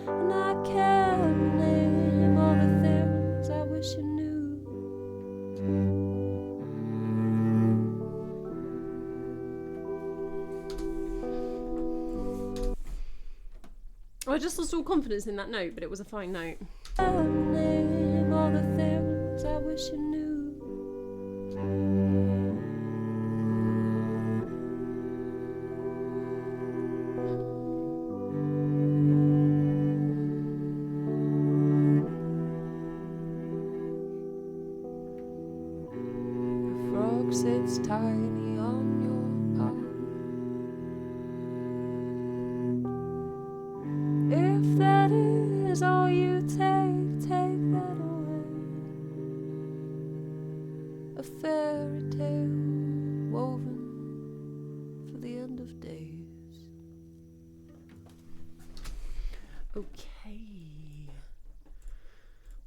and I can't name all the things I wish you knew. I just lost all confidence in that note, but it was a fine note. Name all the things I wish you knew. The frog sits tiny on your palm. If that is all you take that away. A fairy tale woven for the end of days. Okay.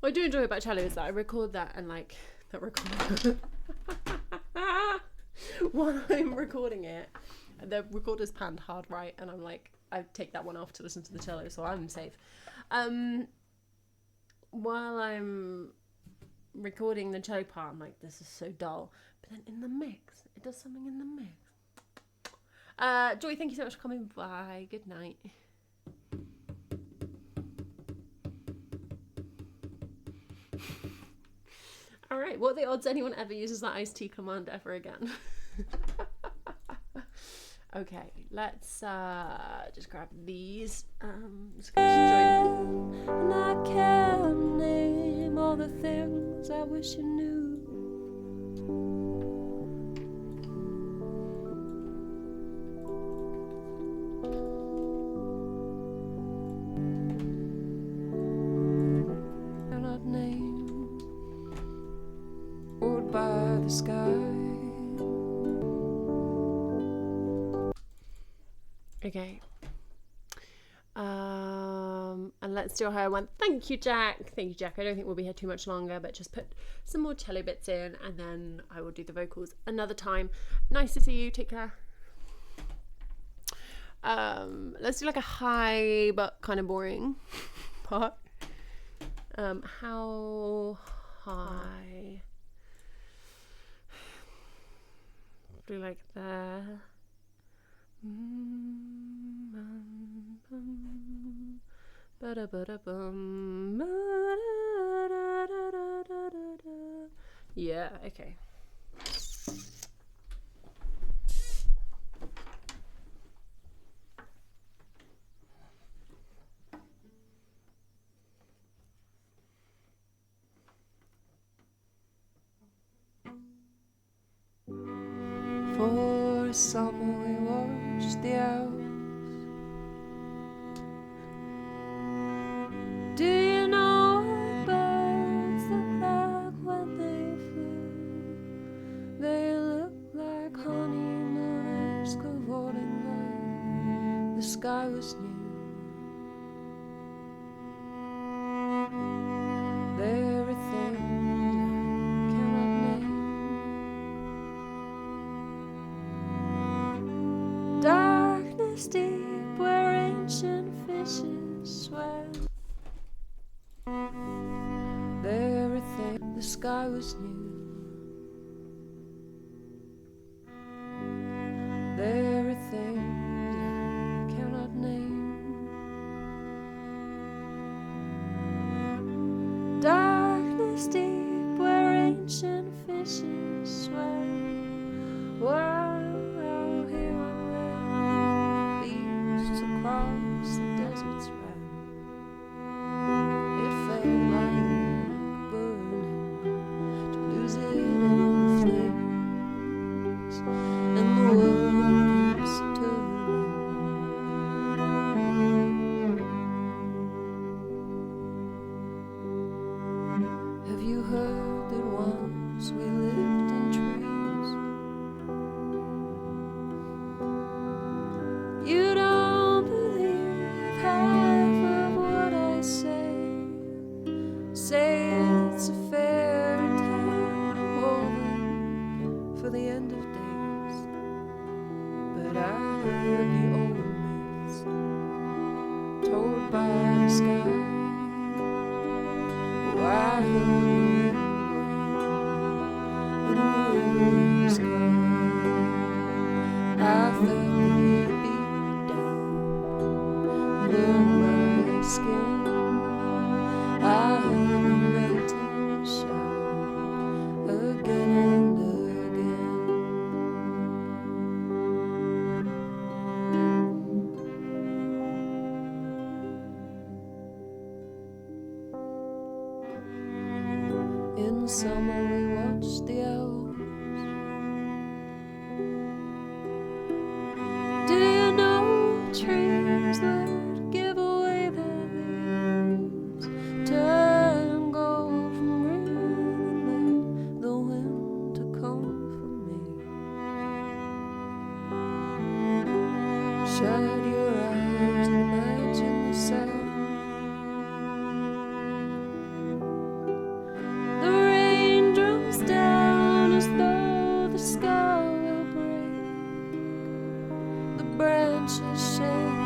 What I do enjoy about cello is that I record that and like that record while I'm recording it, the recorder's panned hard right, and I'm like, I take that one off to listen to the cello, so I'm safe. While I'm recording the cello part, I'm like, this is so dull. But then in the mix, it does something in the mix. Joy, thank you so much for coming by. Good night. All right, what are the odds anyone ever uses that iced tea command ever again? Okay, let's just grab these. Just And I can't name all the things I wish you knew. Cannot name Okay. And let's do a higher one. Thank you, Jack. Thank you, Jack. I don't think we'll be here too much longer, but just put some more cello bits in and then I will do the vocals another time. Nice to see you. Take care. Let's do like a high but kind of boring part. How high? Do like that. Yeah, okay. For summer we watched the owls. Do you know what birds look like when they flew? They look like honeymooners cavorting like the sky was new. There are things I cannot name. Darkness deep where ancient fishes swam. There are things, the sky was new. There are things I cannot name. Darkness deep where ancient fishes swam. While out here on the beasts across the deserts ran. It felt like burning to lose it in the flames, and the world keeps turning. Have you heard that once we lived in trees? You don't believe half of what I say. Say it's a fairy tale woven for the end of days. But I heard the old myths told by the sky. Oh, I heard the wind when the rivers cry. I felt the heat beat down, burn my skin. I heard the rain shout again and again. In the summer we watched the owls. Do you know trees that give away their leaves? Turn gold from green and let the winter come for me. Shut your eyes and imagine the sound. The rain drums down as though the sky will break. The branches shake,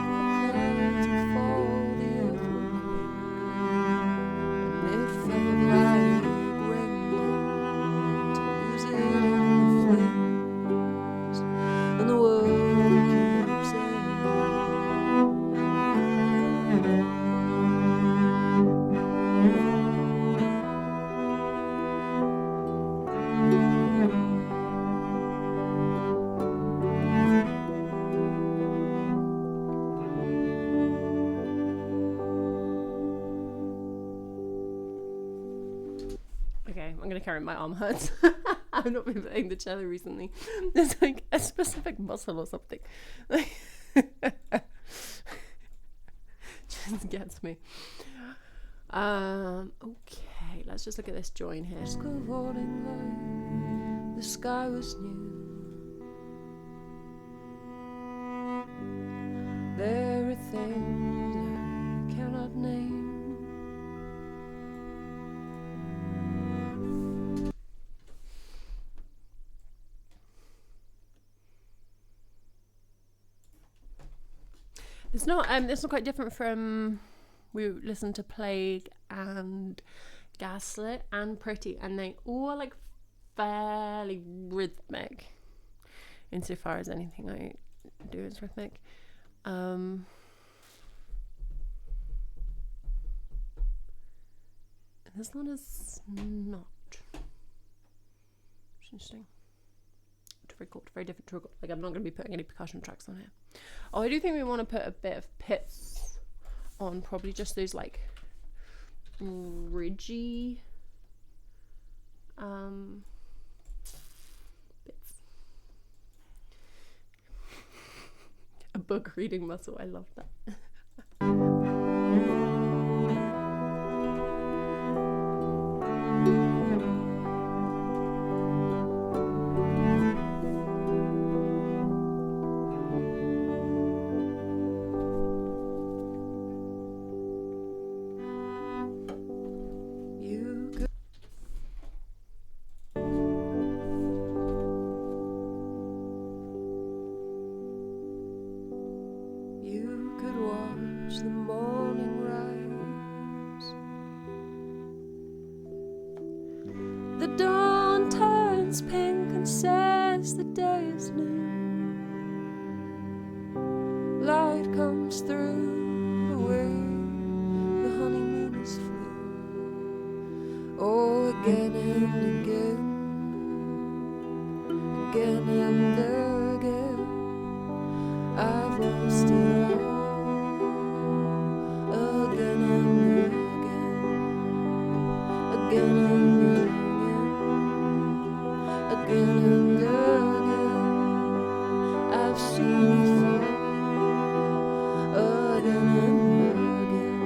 the clouds will fall, the earth will quake. And it felt like rending to lose it in the flames, and the world keeps ending. Okay, I'm gonna carry my arm hurts. I've not been playing the cello recently. There's like a specific muscle or something. Like just gets me. Okay, let's just look at this join here. Cavorting like the sky was new. There are things I cannot name. It's not quite different from, we listened to Plague and Gaslit and Pretty, and they all are like fairly rhythmic insofar as anything I do is rhythmic. This one is not. Interesting. To record, very different to record. Like, I'm not going to be putting any percussion tracks on here. Oh, I do think we want to put a bit of pits on, probably just those like ridgy bits. A book reading muscle, I love that. You could watch the morning rise. The dawn turns pink and says the day is new. Light comes through the way the honeymoon is flew. Oh, again and again, again and again, I've lost it all. Again and again, again and again, again and again, I've seen it fall. Again and again,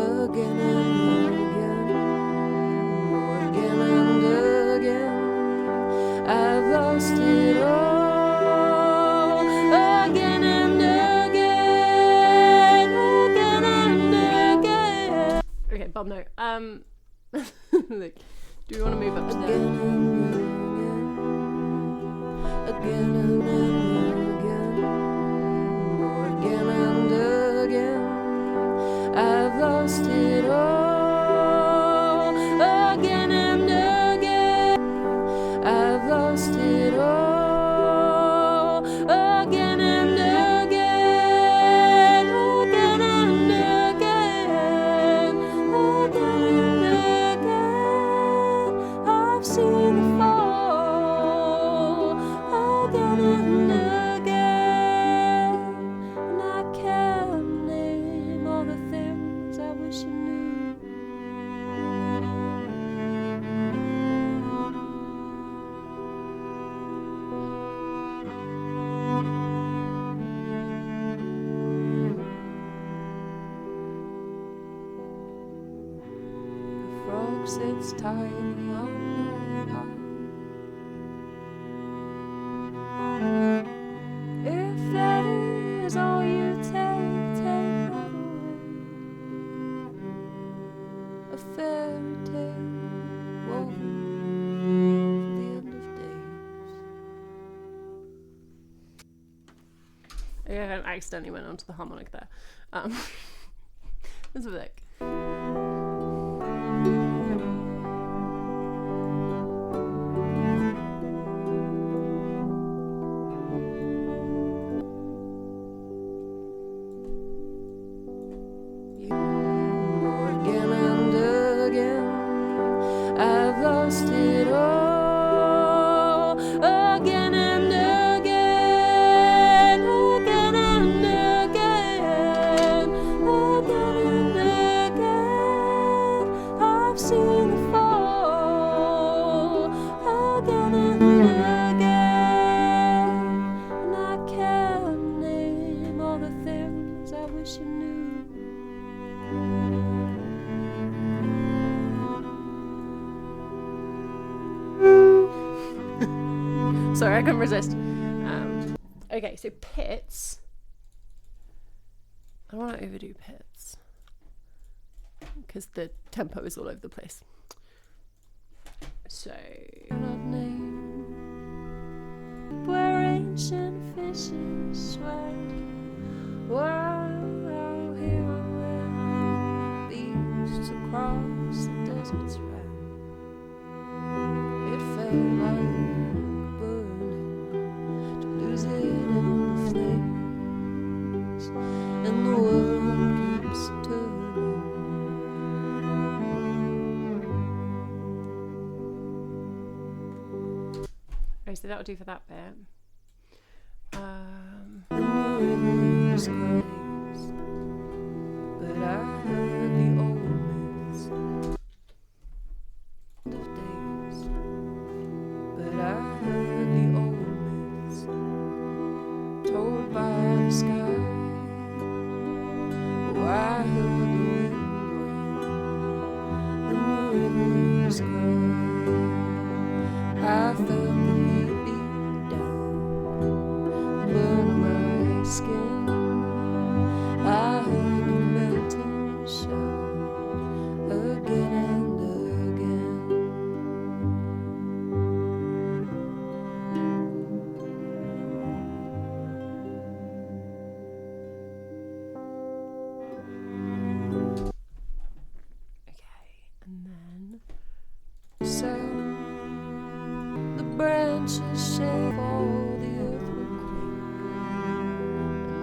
again and again, oh, again and again, I've lost it all. Again and again, again and again. Okay, bum note. Like, do we want to move up to Again the and again, again and again, oh, again and again, I've lost it all. Again and again, I've lost it all. Again and again, again and again, again and again, I've seen it fall. Again and again, and I can't name all the things I wish I knew. The frog sits tight on your heart. If that is all you take that away. A fairy tale woven for the end of days. Okay, I accidentally went onto the harmonic there. Let's have a look. Again and again, I've lost it all. Again and again, again and again, again and again, I've seen it fall. Again and again, and I can't name all the things I wish I knew. Sorry, I couldn't resist. Okay, so pits I don't want to overdo pits because the tempo is all over the place. So, name where ancient fishes swam, while here where beasts across the deserts ran. It felt like burning to lose it in the flames, and the world keeps turning. okay, so that'll do for that bit. And the rivers cries, but I heard the old myths of days. But I heard the old myths told by the sky. Oh, I heard the wind wail and the rivers cry. I felt the heat beat down, burn my skin. I heard the mountains shout again and again. Okay, and then So the branches shake, all the earth will quake,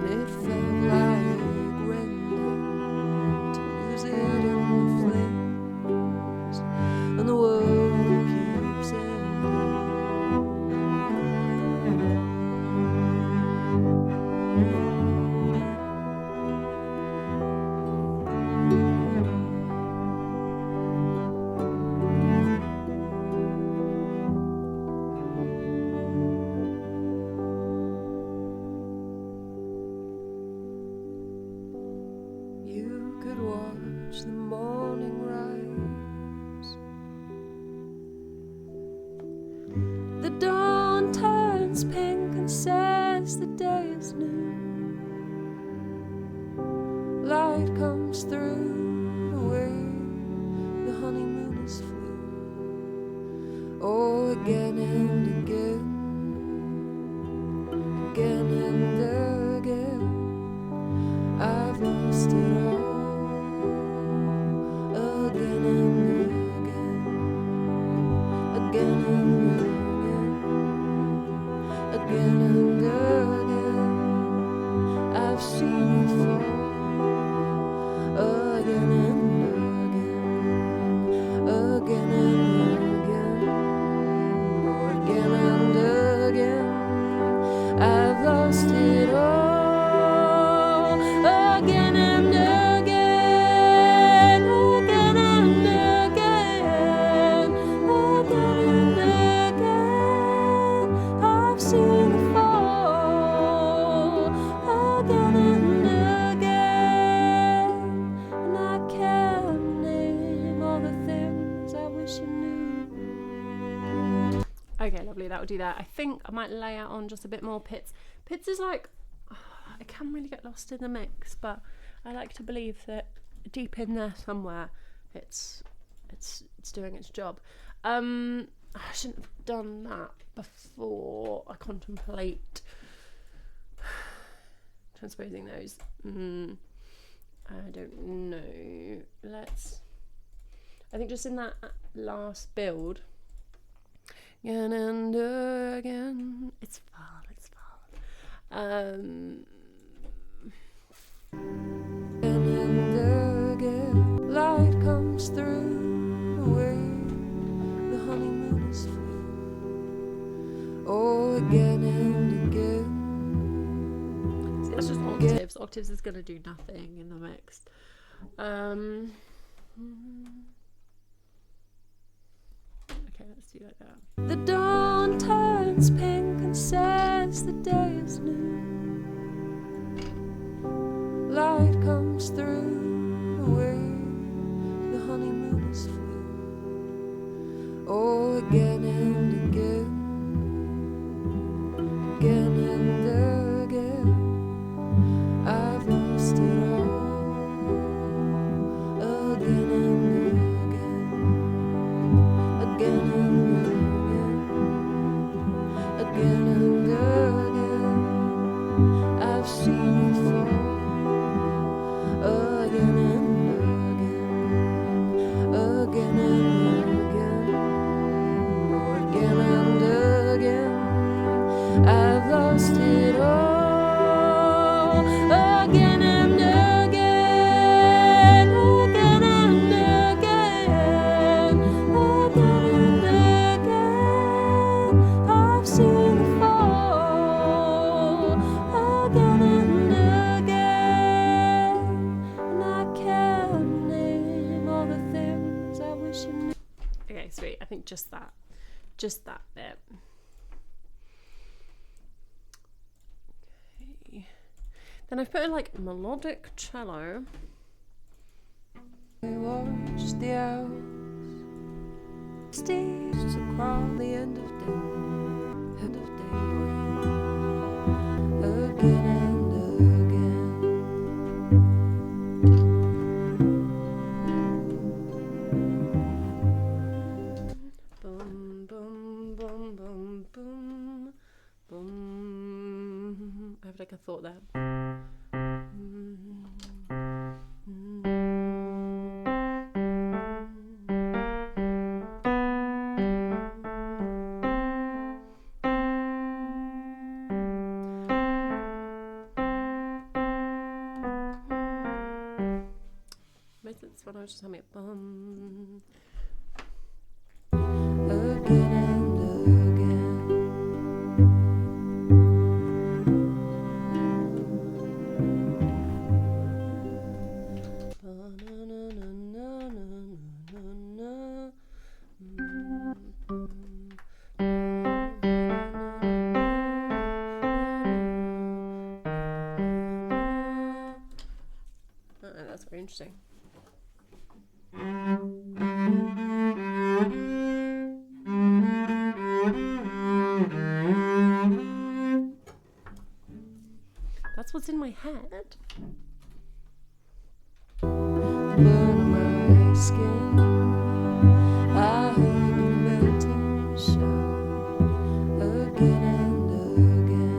and it felt like rending to lose it in the flames, and the world keeps ending. You could watch the morning rise. The dawn turns pink and says the day is new. Light comes through the way the honeymoon is flew. Oh, again and again, again and again, I've lost it all. Again and again, again and again, again and again, I've seen it fall. Again and again, again and again, oh, again and again, I've lost it all. Again and again, again and again, again and again, I've seen it fall. Again and again, and I can't name all the things I wish I knew. okay, lovely, that'll do that. I think I might lay out on just a bit more pits. Pits is like, I can really get lost in the mix, but I like to believe that deep in there somewhere it's doing its job. I shouldn't have done that before. I contemplate transposing those. I don't know. I think just in that last build, again and again, it's fun. Again and again, light comes through the way the honeymoon is flew. Oh, again and again. See, that's just octaves. Octaves is going to do nothing in the mix. Okay, let's do like that. The dawn turns pink and says the day is new. Light comes through the way the honeymoon is flew. Oh, again and again, again and again, I've lost it all. think just that bit. Okay. Then I've put in like melodic cello. We watched the owls stitched across the end of day again and again. Boom, boom, boom, boom, boom, boom. I have like a thought there. This one I was just humming it. Bum. Again and again. That's very interesting. That's what's in my head. Burn my skin. I heard the mountains shout again and again.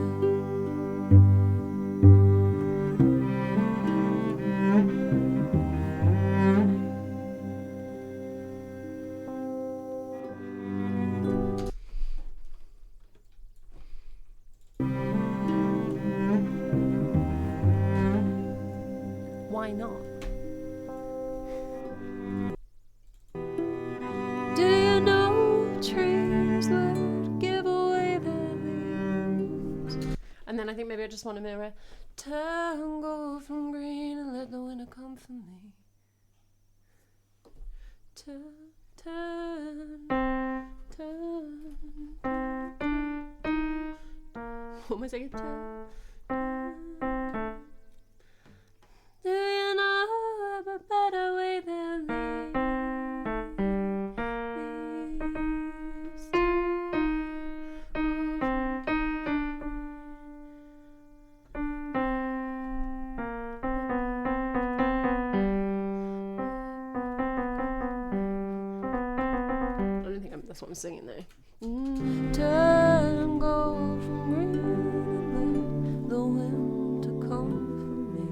Why not? Do you know trees would give away their leaves? And then I think maybe I just want to mirror. Turn gold from green and let the winter come for me. Turn, turn, turn. What am I saying? Turn. Do you know of a better way than these? I don't think that's what I'm singing though. Turn gold from green and let the winter come for me.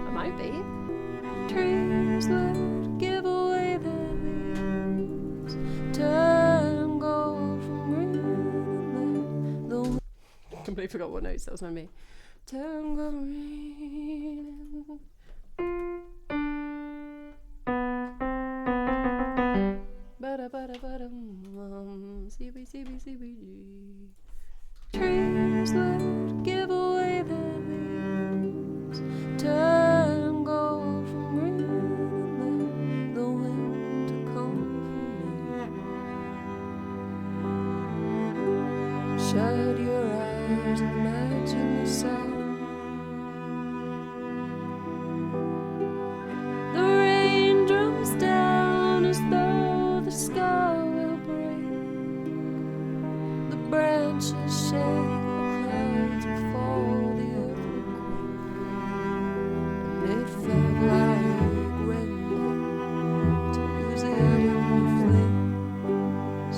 I might be. Trees would give away their leaves. Turn gold from green and let the winter. Completely forgot what notes that was meant to be. Turn gold green. CBCBCBG. Trees would give away their leaves. Turn gold from green and let the winter come for me. Shut your eyes and imagine yourself. The rain drums down as though the sky will break. The branches shake, the clouds will fall, the earth will quake. And it felt like rending to lose it in the flames.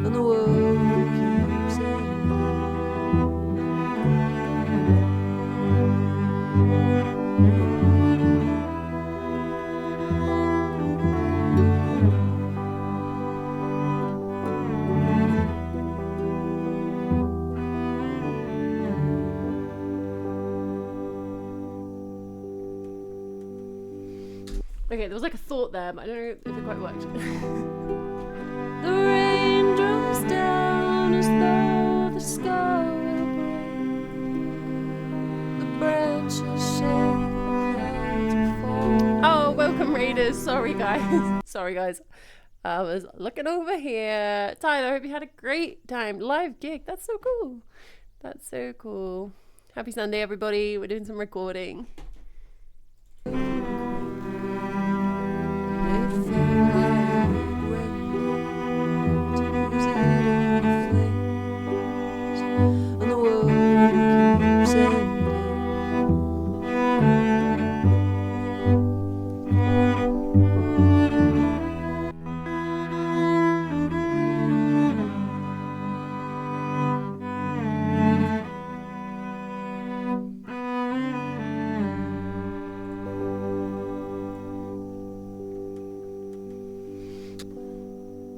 And the world keeps ending. Okay, there was like a thought there, but I don't know if it quite worked. The rain drums down as though the sky will break. The branches shake, the clouds will fall. Oh, welcome readers. Sorry guys. Sorry guys. I was looking over here. Tyler, I hope you had a great time. Live gig. That's so cool. That's so cool. Happy Sunday, everybody. We're doing some recording.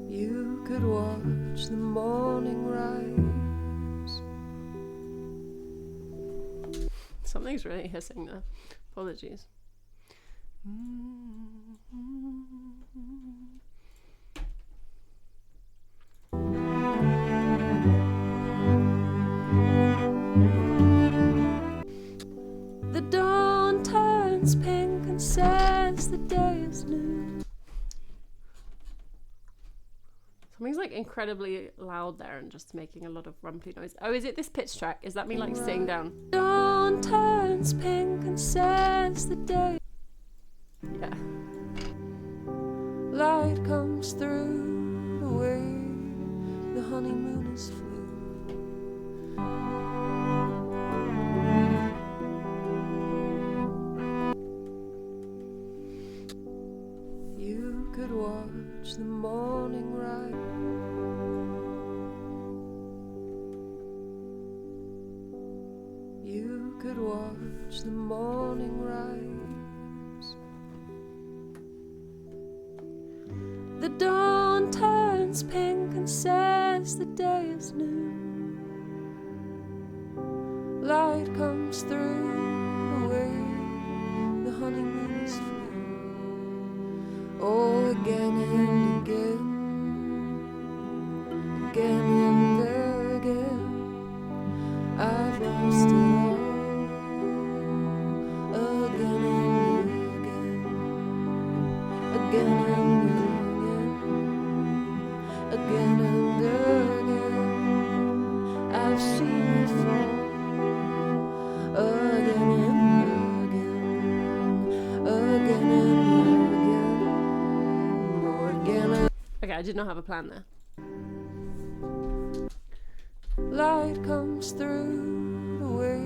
You could watch the morning rise. Something's really hissing there. Apologies. The dawn turns pink and says the day is new. Something's like incredibly loud there and just making a lot of rumply noise. Oh, is it this pitch track? Is that me like sitting down? Dawn turns pink and says the day. Yeah. Light comes through the way the honeymoon is flew. You could watch the morning rise. You could watch the morning rise. The dawn turns pink and says the day is new. Light comes through the way the honeymoon is flew. Oh, again and again, again and again, I've lost it all. Again and again, again and again, again and again, I've seen it fall. Again and again, again and again, oh, again and Okay, I did not have a plan there. light comes through the way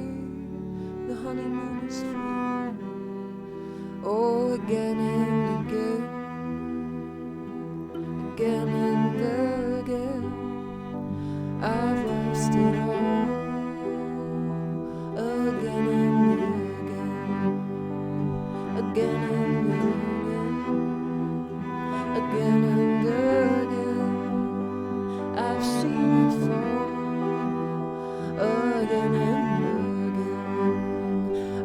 the honeymoon is flew. Oh, again and again, again and again, I've lost it all. Again and again, again and again, again and again, I've seen it fall. Again and again,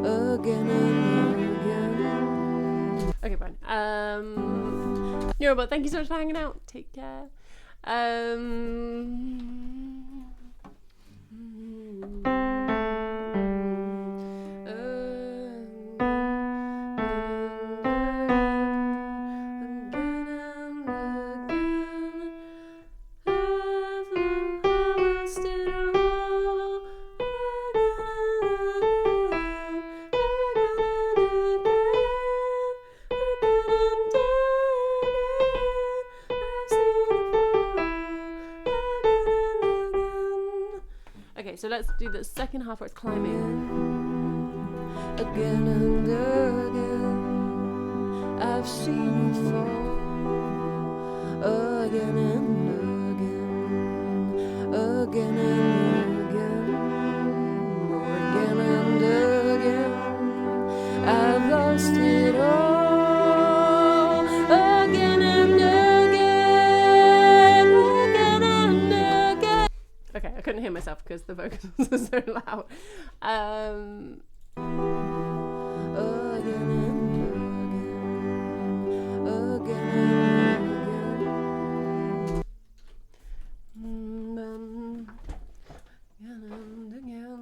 again and again. Okay, fine. Neurobot, thank you so much for hanging out. Take care. Okay, so let's do the second half where it's climbing. Again and again, I've seen it fall. Again and again, again and again, oh, again and again, I've lost it all. Again and again, again and again. Okay, I couldn't hear myself because the vocals are so loud. Again and again, again and again, Again and again.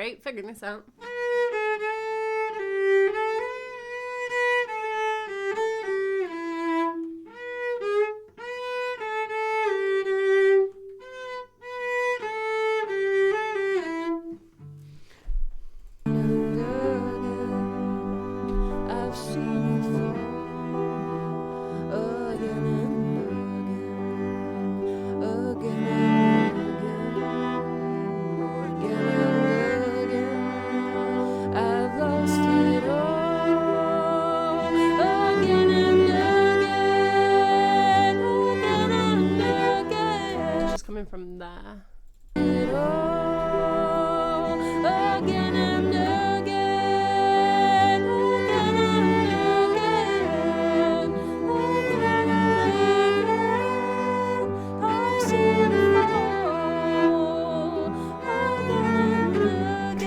Sorry, figuring this out. I've seen it fall again and again and again. I've lost it all again and again. It's just coming from there. It all again and again. I've seen it fall again.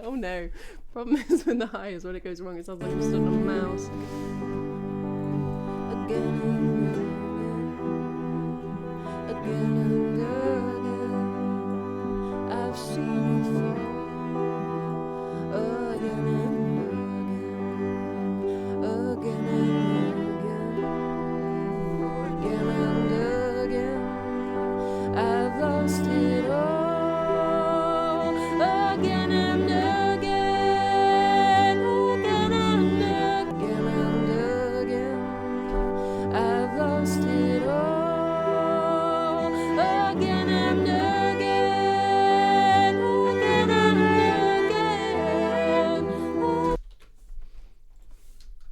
Oh no. Problem is when the high is when it goes wrong, it sounds like I'm stood on a mouse. Again and again and again, I've seen it fall again and again and again. I've lost it all again and again and again. I've lost it all again and again and again.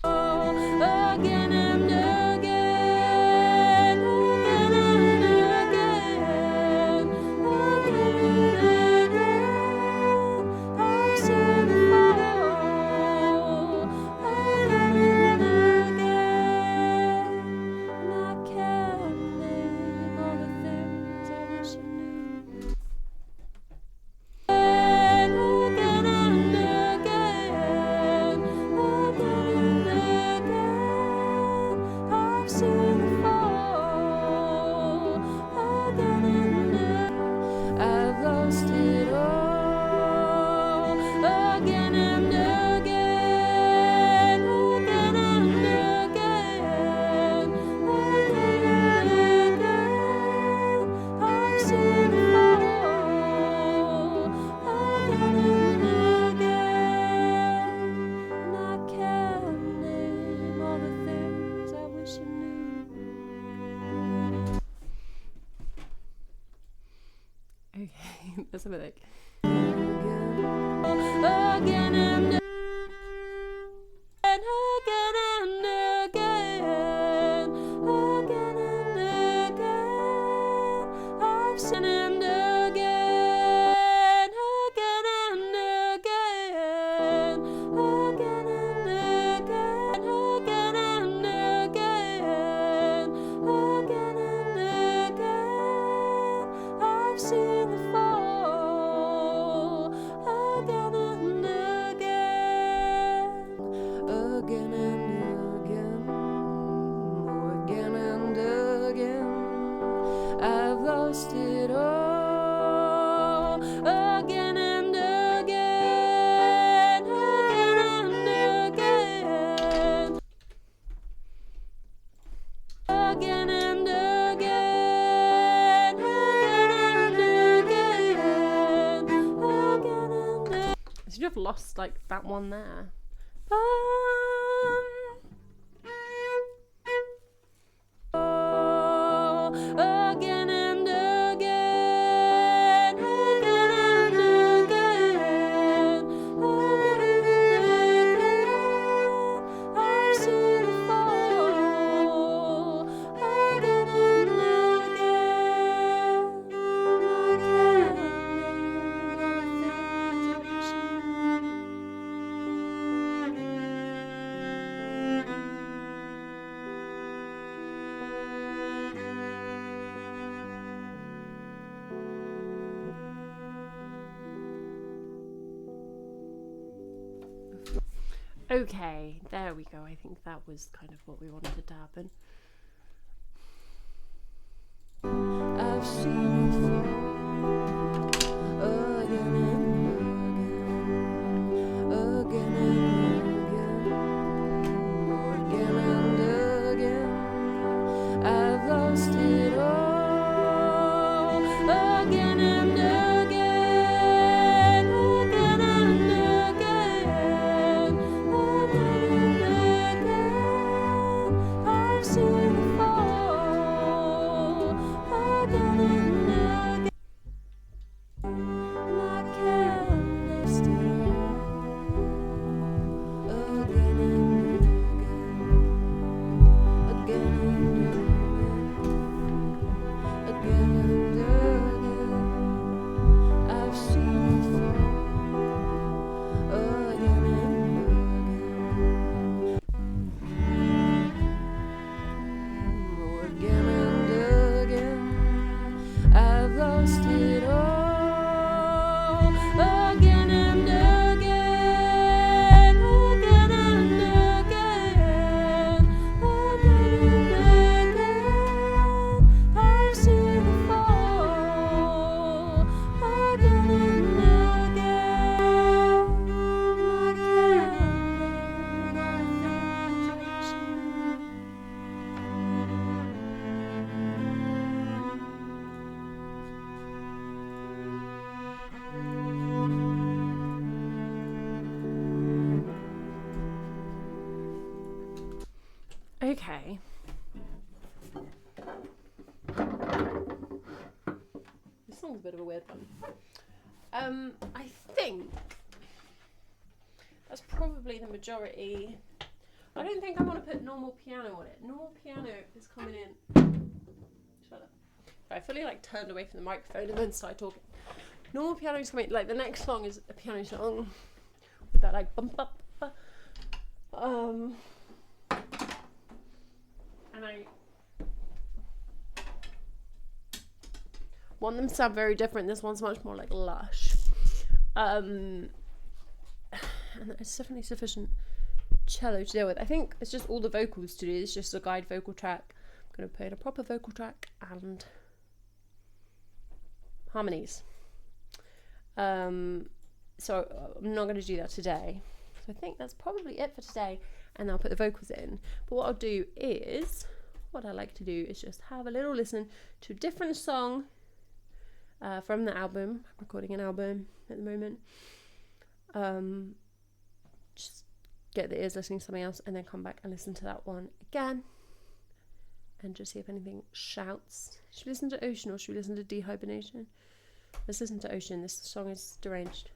Oh, again and again and again. I've seen it fall again and again. And I can't name all the things I wish I knew. Again and again, I've seen it fall again and again. I've lost it all again and again and again. I've seen it fall again and again. And I can't name all the things I wish I knew. Okay, that's a bit like. Again and again and again, again and again. I've seen and again, again and again, again and again, again and again, again and again. I've seen the fall again and again, again and again, oh, again and again. I've lost it all again and again, again and again, again and again, again and again, again and again. So you have lost like that one there. Oh, again and again, again and again, again and again. I've seen it fall again and again. I can't name all the things I wish I knew. Okay, there we go. I think that was kind of what we wanted to happen. I've seen it fall again and again. again and again, again and again, again and again. I've seen the fall again and again. My canvas still again and again, again and again, again and again. I've seen it fall again and again, again and again. I've lost it all again and again, again and again, again and again. I've seen it fall again and again. My Okay. This song's a bit of a weird one. I think that's probably the majority. I don't think I want to put normal piano on it. Normal piano is coming in. Shut up. I fully turned away from the microphone and then started talking. Normal piano is coming. The next song is a piano song with that bump up. And I want them to sound very different. This one's much more lush. And it's definitely sufficient cello to deal with. I think it's just all the vocals to do. It's just a guide vocal track. I'm going to play in a proper vocal track and harmonies. So I'm not going to do that today. So I think that's probably it for today. And I'll put the vocals in. But what I'll do is, what I like to do is just have a little listen to a different song from the album. I'm recording an album at the moment. Just get the ears listening to something else and then come back and listen to that one again. And just see if anything shouts. Should we listen to Ocean or should we listen to Dehibernation? Let's listen to Ocean. This song is deranged.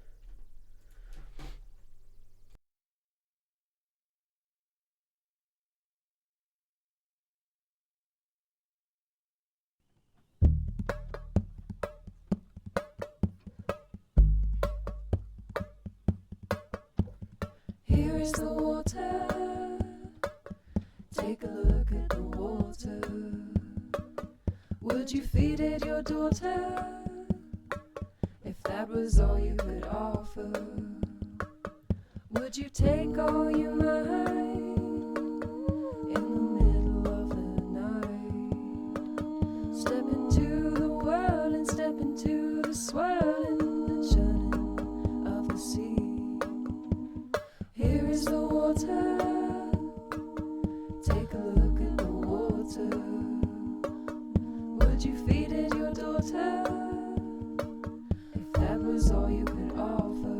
Here is the water. Take a look at the water. Would you feed it your daughter if that was all you could offer? Would you take all you might in the middle of the night? Step into the world and step into the swirling, the churning of the sea. Here is the water. Take a look at the water. Would you feed it your daughter if that was all you could offer?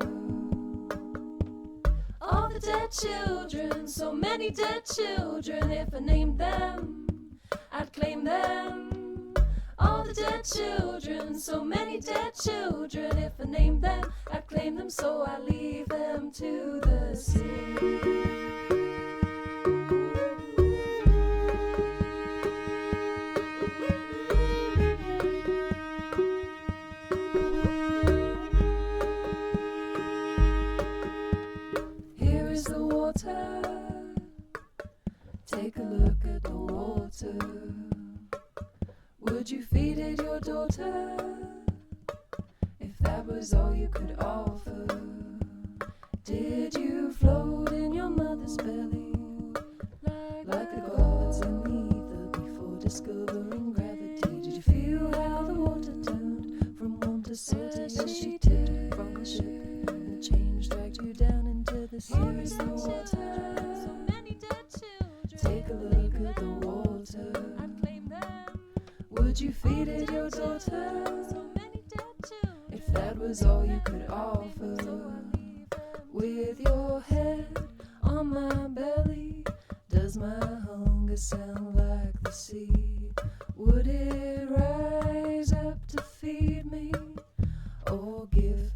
All the dead children, so many dead children. If I named them, I'd claim them. All the dead children, so many dead children. If I named them, I'd claim them. So I leave them to the sea. Take a look at the water. Would you feed it your daughter if that was all you could offer? Did you float in your mother's belly like the gods in the ether before discovering gravity? Did you feel how the water turned from warm to salty as she tipped from the ship and the change dragged you down into the sea? Here is the water. Take a look at the water. I'd claim them. Would you feed it your daughter was all you could offer. With your head on my belly, does my hunger sound like the sea? Would it rise up to feed me, or give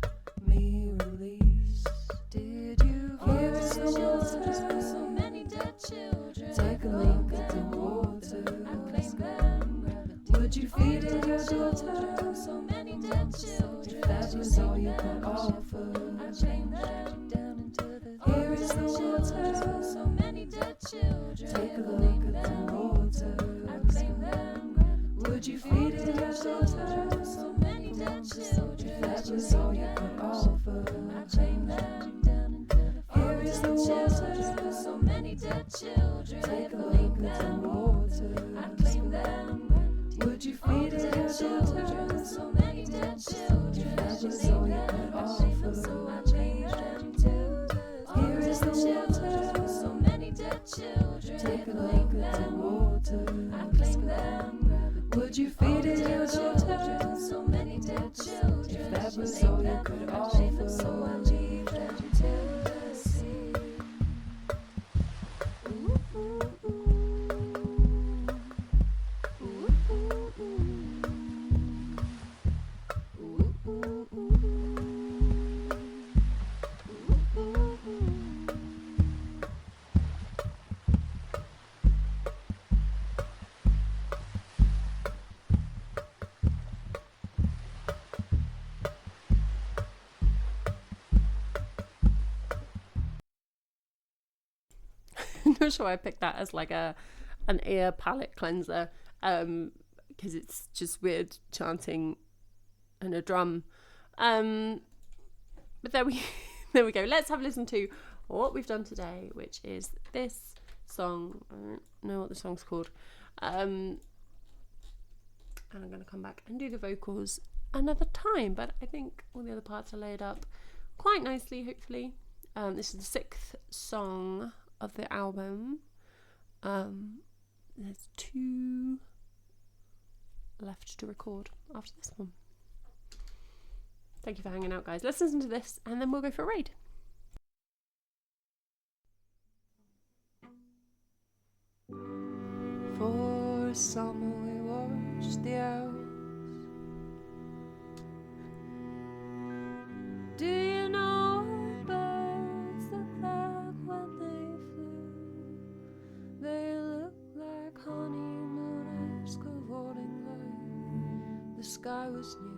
me release? Did you hear the water? So many dead children. Take a look at the water. I claim them. Would you feed it your daughter? So many dead children. If that was all you could offer. I claim them. Down into the here is the water. So many dead children. Take a look at the water. I claim them. Would you feed it your daughter? So many dead children. If that was all you could offer. I claim them. Down into the here is the water. So many dead children. Take a look at the water. I claim them. Would you feed it your daughter? So many dead children. If that was all you could offer. So I claim them. Here is the water. So many dead children. Take a look at the water. I claim them. Would you feed it your daughter? So many dead children. If that was all you could offer. So I leave them to the sea. Ooh, ooh, ooh. Ooh, ooh, ooh. Ooh, ooh, ooh. Ooh, ooh, ooh. I'm not sure I picked that as like an ear palate cleanser, because it's just weird chanting and a drum. But there we there we go. Let's have a listen to what we've done today, which is this song. I don't know what the song's called. And I'm going to come back and do the vocals another time, but I think all the other parts are laid up quite nicely, hopefully. This is the 6th song of the album. There's 2 left to record after this one. Thank you for hanging out, guys. Let's listen to this and then we'll go for a raid. For summer we watched the owls. Do you know what birds look like when they flew? They look like honeymooners cavorting like the sky was new.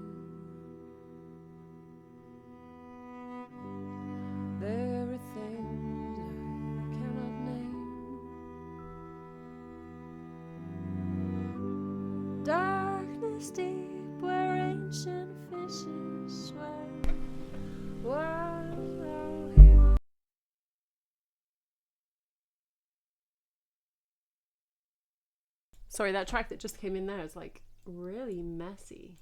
There are things I cannot name. Darkness deep where ancient fishes sway. Wild out here. Sorry, that track that just came in there is like really messy.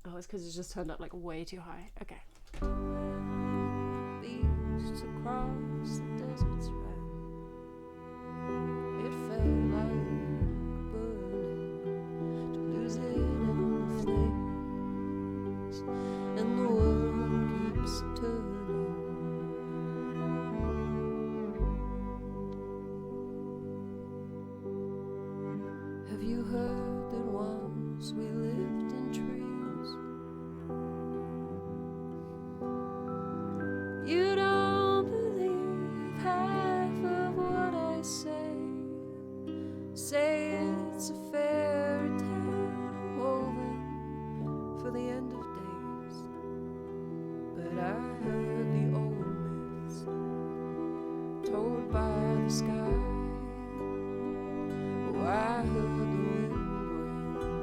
Oh, it's because it's just turned up like way too high. Okay. Beasts across the desert's red. It felt like burning to lose it in the flames, and the world keeps turning. Have you heard that once we lived in trees? You don't believe half of what I say. Say it's a fairy tale woven for the end of days. But I heard the old myths told by the sky. Oh, I heard the wind wail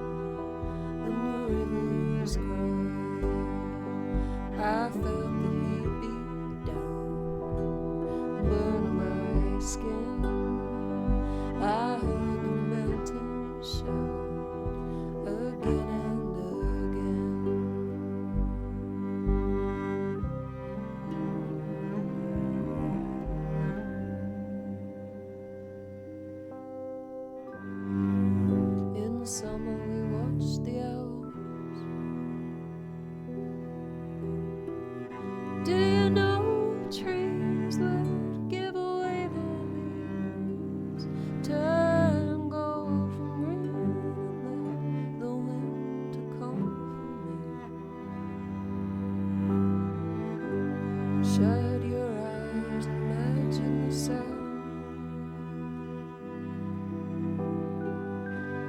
and the rivers cry. I felt the heat beat down, burn my skin. I heard the mountains shout again and again. In the summer we watched the owls. Shut your eyes, imagine yourself.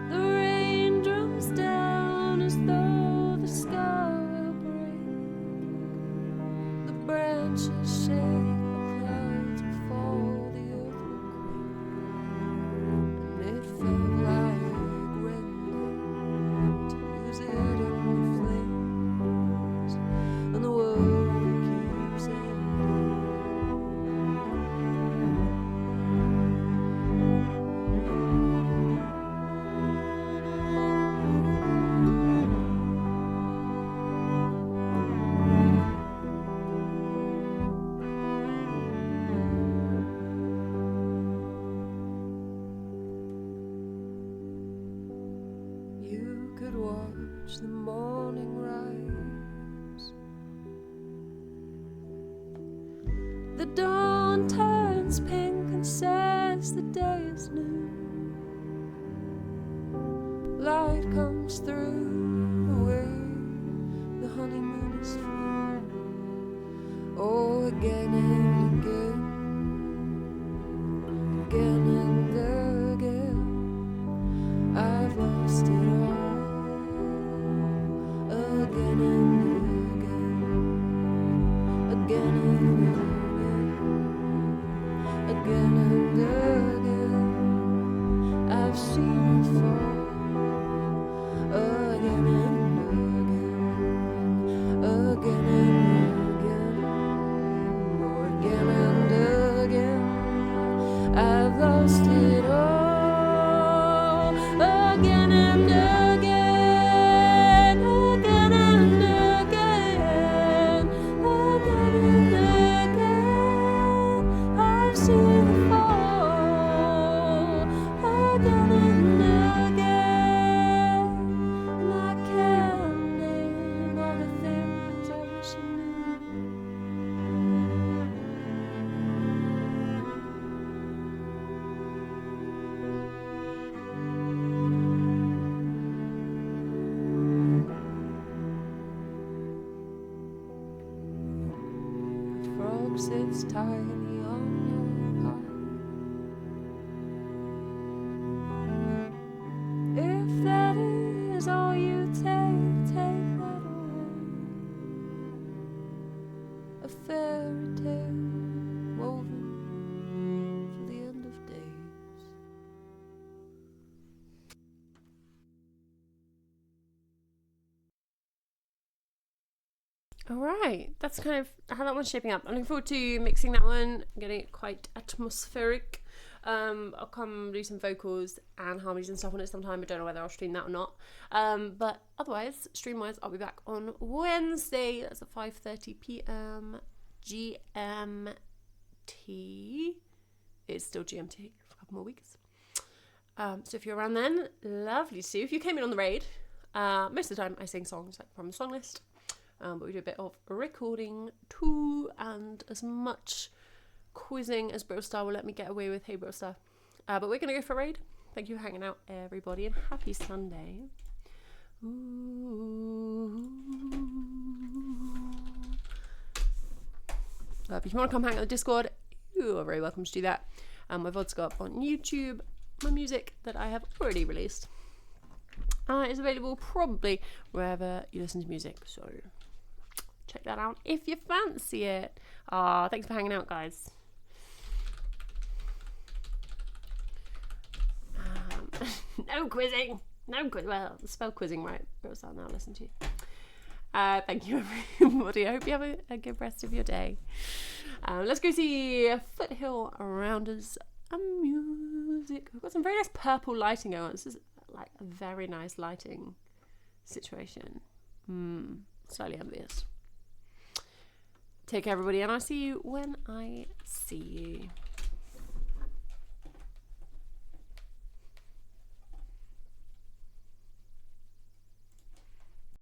The rain drops down as though the sky will break. The branches shake, the clouds will fall, the earth will quake. And it felt like rending to lose it in the flames. And the world keeps ending. You could watch the morning rise. The dawn turns pink and says the day is new. Light comes through the way the honeymoon is free. Oh, again and again, again and again, I've lost it all. Again and again, again and again, again and again, I've seen it fall. Again and again, again and again, oh, again and again, I've lost it all. Again and again, again and again, again and again, I've seen it fall. Again and again, and I can't name all the things I wish I knew. Frog sits tiny on your pie. If that is all you take that away. A fairy tale woven for the end of days. Alright, that's kind of how that one's shaping up. I'm looking forward to mixing that one, getting it quite atmospheric. I'll come do some vocals and harmonies and stuff on it sometime. I don't know whether I'll stream that or not. But otherwise, stream-wise, I'll be back on Wednesday. That's at 5:30 p.m. GMT. It's still GMT for a couple more weeks. So if you're around then, lovely to see you. If you came in on the raid, most of the time I sing songs like from the song list. But we do a bit of recording too, and as much quizzing as Brostar will let me get away with. Hey Brostar. But we're going to go for a raid. Thank you for hanging out, everybody, and happy Sunday. Ooh. If you want to come hang out on the Discord, you are very welcome to do that. My VODs go up on YouTube. My music that I have already released is available probably wherever you listen to music, so check that out if you fancy it. Thanks for hanging out, guys. No quizzing. Well, spell quizzing right. Girls, I'll now listen to you. Thank you, everybody. I hope you have a good rest of your day. Let's go see Foothill Rounders music. We've got some very nice purple lighting going on. This is like a very nice lighting situation. Slightly envious. Take care, everybody, and I'll see you when I see you.